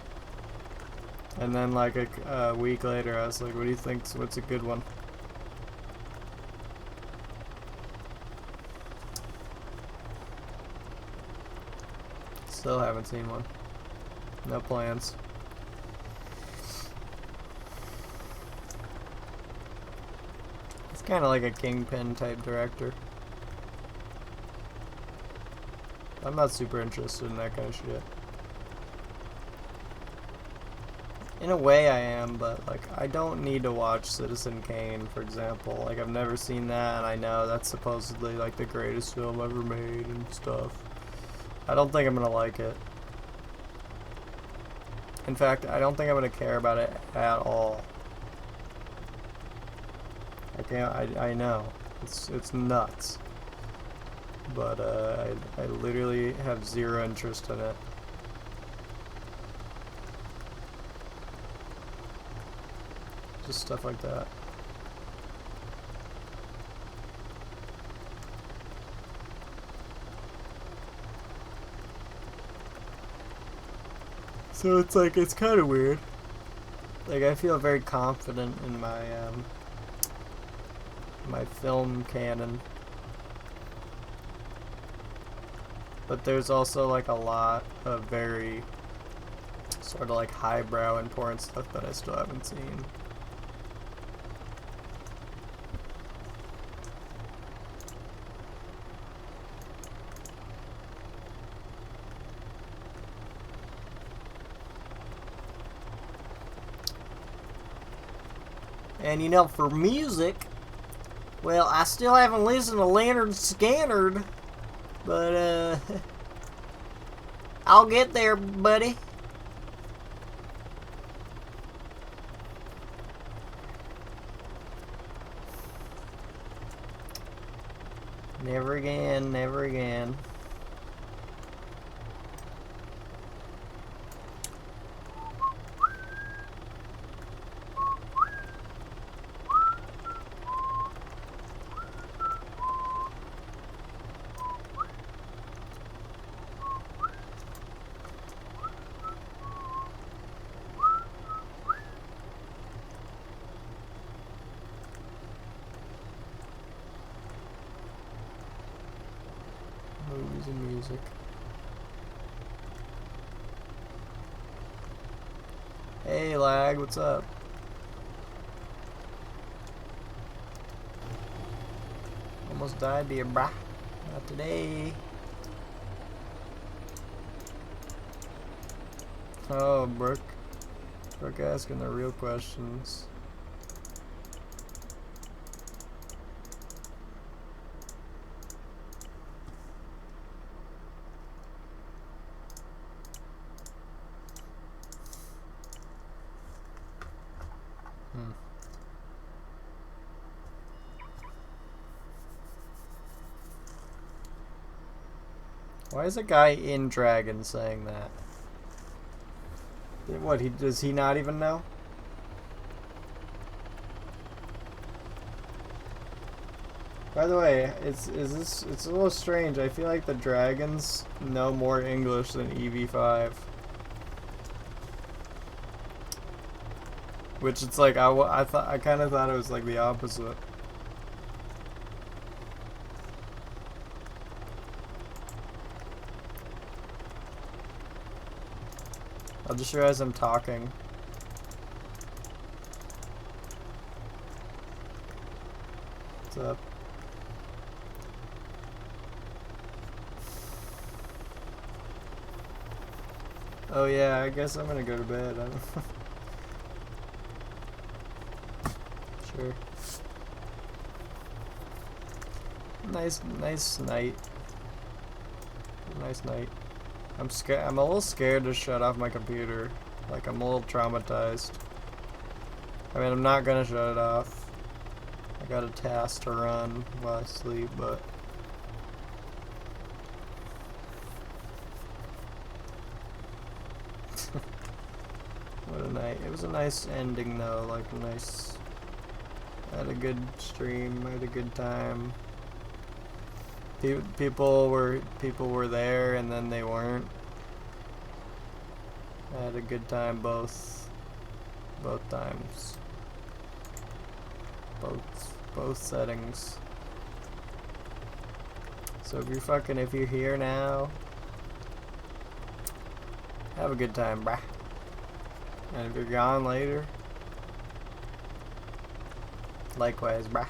And then like a week later, I was like, what do you think? What's a good one? Still haven't seen one. No plans. It's kind of like a Kingpin type director. I'm not super interested in that kind of shit. In a way I am, but like, I don't need to watch Citizen Kane, for example. Like, I've never seen that, and I know that's supposedly like the greatest film ever made and stuff. I don't think I'm gonna like it. In fact, I don't think I'm gonna care about it at all. I know. It's nuts. But I literally have zero interest in it. just stuff like that. So it's like, it's kind of weird. Like, I feel very confident in my, my film canon. But there's also, like, a lot of very sort of, like, highbrow important stuff that I still haven't seen. And you know, for music, well, I still haven't listened to Leonard Skinner, but I'll get there, buddy. Never again, never again. Movies and music. Hey, lag, what's up? Almost died to you, brah. Not today. Oh, Brooke. Brooke asking the real questions. Why is a guy in Dragon saying that? What, does he not even know? By the way, it's a little strange. I feel like the dragons know more English than EV5. Which it's like, I kind of thought it was like the opposite. I just realized I'm talking. What's up? Oh yeah, I guess I'm gonna go to bed. I don't Sure. Nice night. Nice night. I'm scared. I'm a little scared to shut off my computer. Like, I'm a little traumatized. I mean, I'm not gonna shut it off. I got a task to run while I sleep, but what a night. It was a nice ending though, like a nice, I had a good stream, I had a good time. People were there and then they weren't. I had a good time both times. Both settings. So if you're here now, have a good time, brah. And if you're gone later, likewise, brah.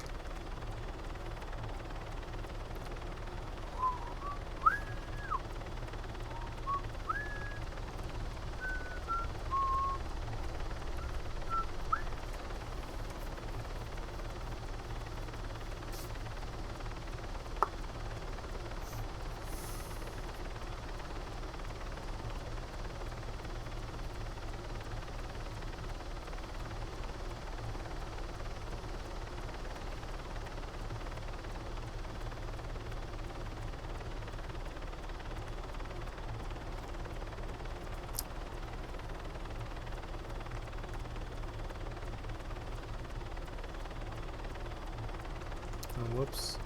Whoops.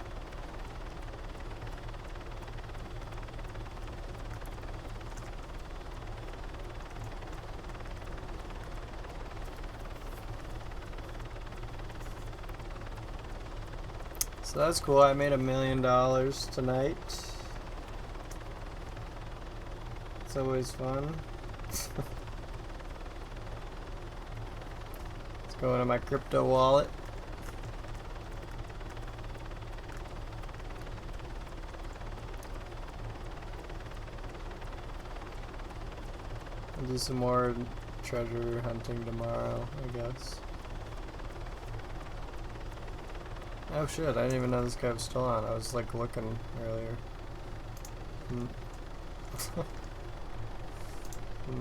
So that's cool. I made $1 million tonight. It's always fun. Let's go into my crypto wallet. I'll do some more treasure hunting tomorrow, I guess. Oh shit, I didn't even know this guy was still on. I was like looking earlier. I'm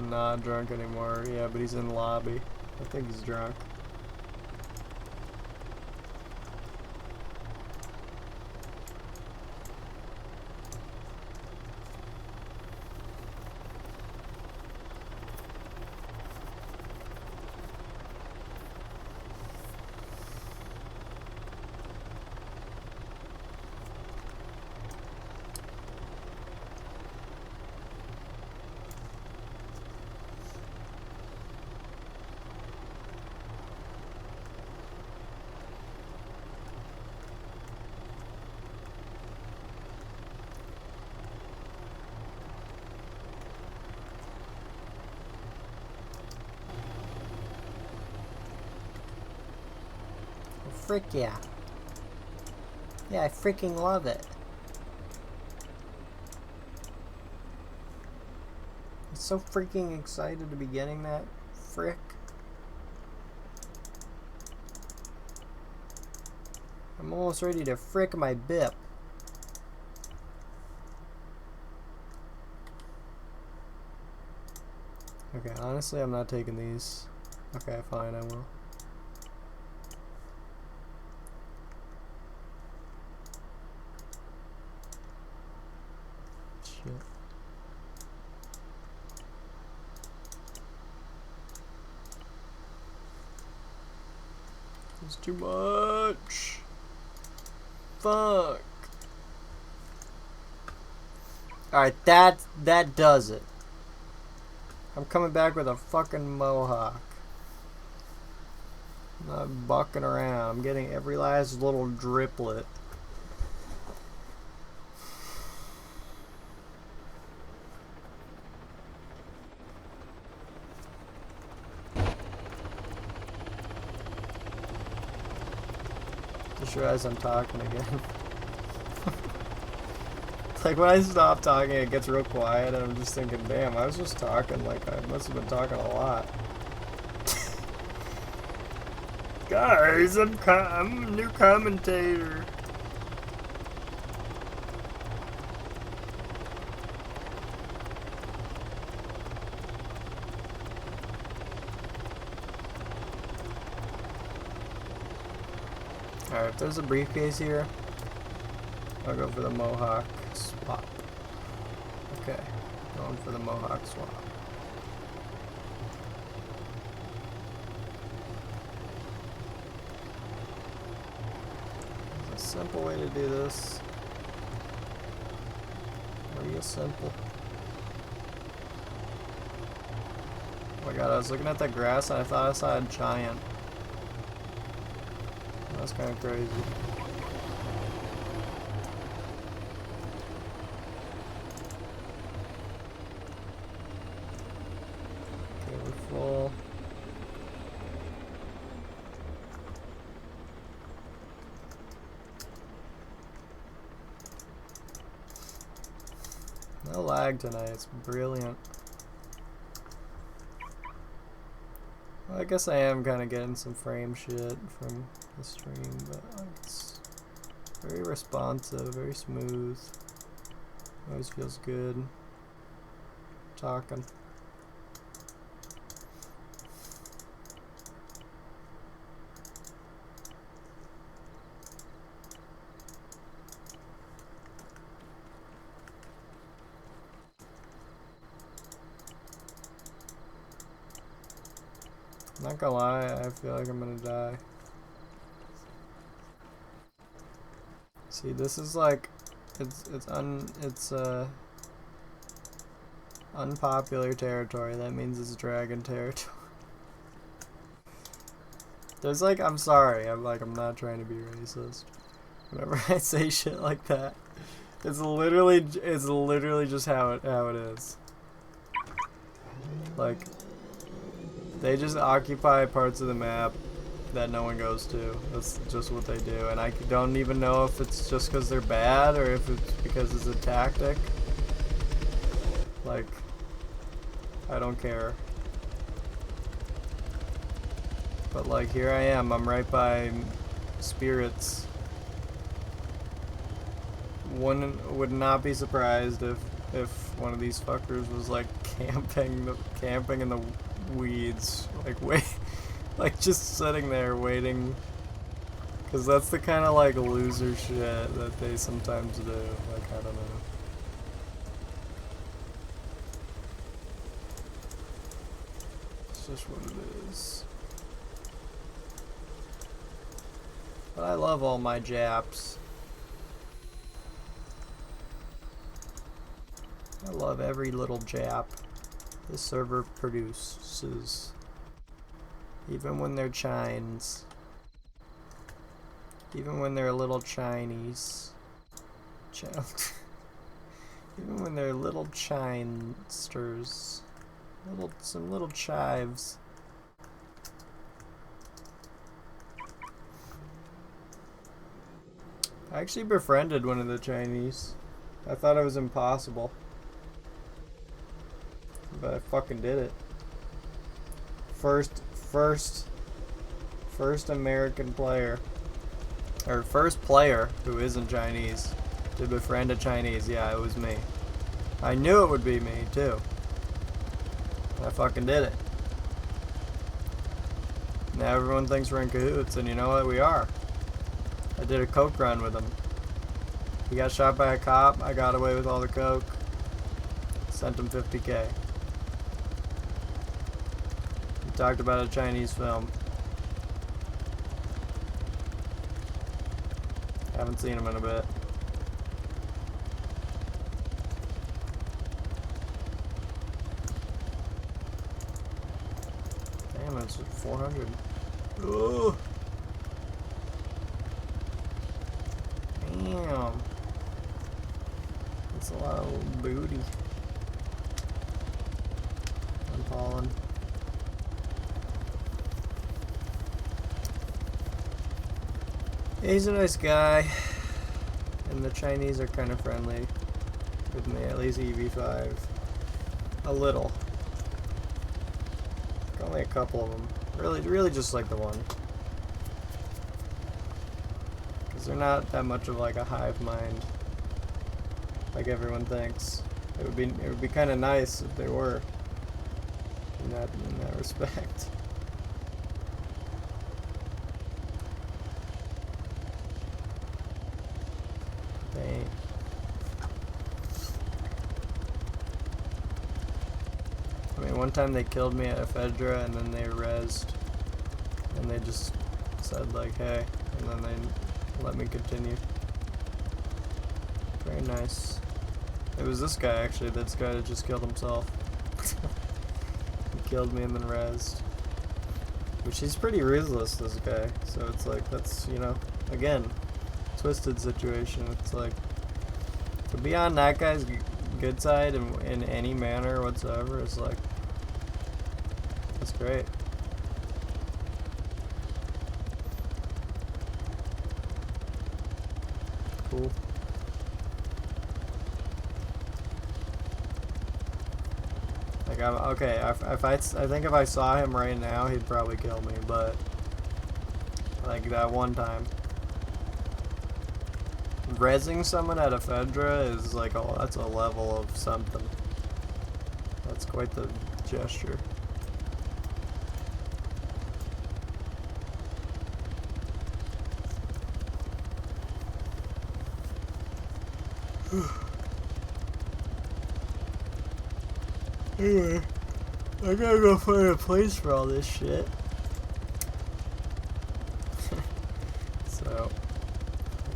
not drunk anymore. Yeah, but he's in lobby. I think he's drunk. Frick yeah. Yeah, I freaking love it. I'm so freaking excited to be getting that. Frick. I'm almost ready to frick my bip. Okay, honestly, I'm not taking these. Okay, fine, I will. Shit. It's too much. Fuck. Alright, that does it. I'm coming back with a fucking mohawk. I'm not bucking around. I'm getting every last little driplet. Just realized I'm talking again. Like when I stop talking, it gets real quiet, and I'm just thinking, damn, I was just talking. Like I must have been talking a lot. Guys, I'm a new commentator. Alright, if there's a briefcase here, I'll go for the mohawk swap. Okay, going for the mohawk swap. There's a simple way to do this. Real simple. Oh my god, I was looking at that grass and I thought I saw a giant. That's kind of crazy. Okay, we're full. No lag tonight, it's brilliant. Well, I guess I am kind of getting some frame shit from the stream, but it's very responsive, very smooth. Always feels good talking. Not gonna lie, I feel like I'm gonna die. See, this is like, it's unpopular territory. That means it's dragon territory. There's like, I'm sorry, I'm not trying to be racist. Whenever I say shit like that, it's literally just how it is. Like, they just occupy parts of the map that no one goes to. That's just what they do, and I don't even know if it's just because they're bad or if it's because it's a tactic. Like, I don't care. But like, here I am, I'm right by spirits. One would not be surprised if one of these fuckers was like camping in the weeds, like just sitting there waiting, because that's the kind of like loser shit that they sometimes do. Like, I don't know. It's just what it is. But I love all my Japs. I love every little Jap this server produces. Even when they're Chines. Even when they're little Chinese. Even when they're little Chinesters. Some little chives. I actually befriended one of the Chinese. I thought it was impossible. But I fucking did it. First American player. Or first player who isn't Chinese to befriend a Chinese. Yeah, it was me. I knew it would be me too. I fucking did it. Now everyone thinks we're in cahoots, and you know what? We are. I did a coke run with him. He got shot by a cop. I got away with all the coke. Sent him 50K. He talked about a Chinese film. Haven't seen him in a bit. Damn, it's 400. Ugh. Damn. That's a lot of booty. I'm falling. He's a nice guy. And the Chinese are kind of friendly with me, at least EV5. A little. Only a couple of them. Really just like the one. They're not that much of like a hive mind, like everyone thinks. It would be kind of nice if they were. In that respect. Dang. I mean, one time they killed me at Ephedra, and then they rezzed, and they just said like, "Hey," and then they let me continue. Very nice. It was this guy actually, this guy that just killed himself. He killed me and then rezzed. Which he's pretty ruthless, this guy. So it's like, that's, you know, again, twisted situation. It's like, to be on that guy's good side in any manner whatsoever is like, that's great. Cool. Like, okay, I think if I saw him right now, he'd probably kill me, but like that one time. Rezzing someone at Ephedra is like, oh, that's a level of something. That's quite the gesture. Anyway, I gotta go find a place for all this shit. So,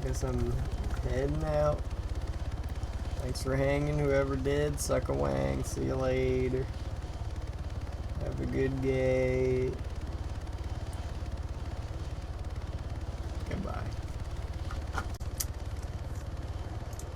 I guess I'm Heading out. Thanks for hanging, whoever did. Suck a wang. See you later. Have a good day.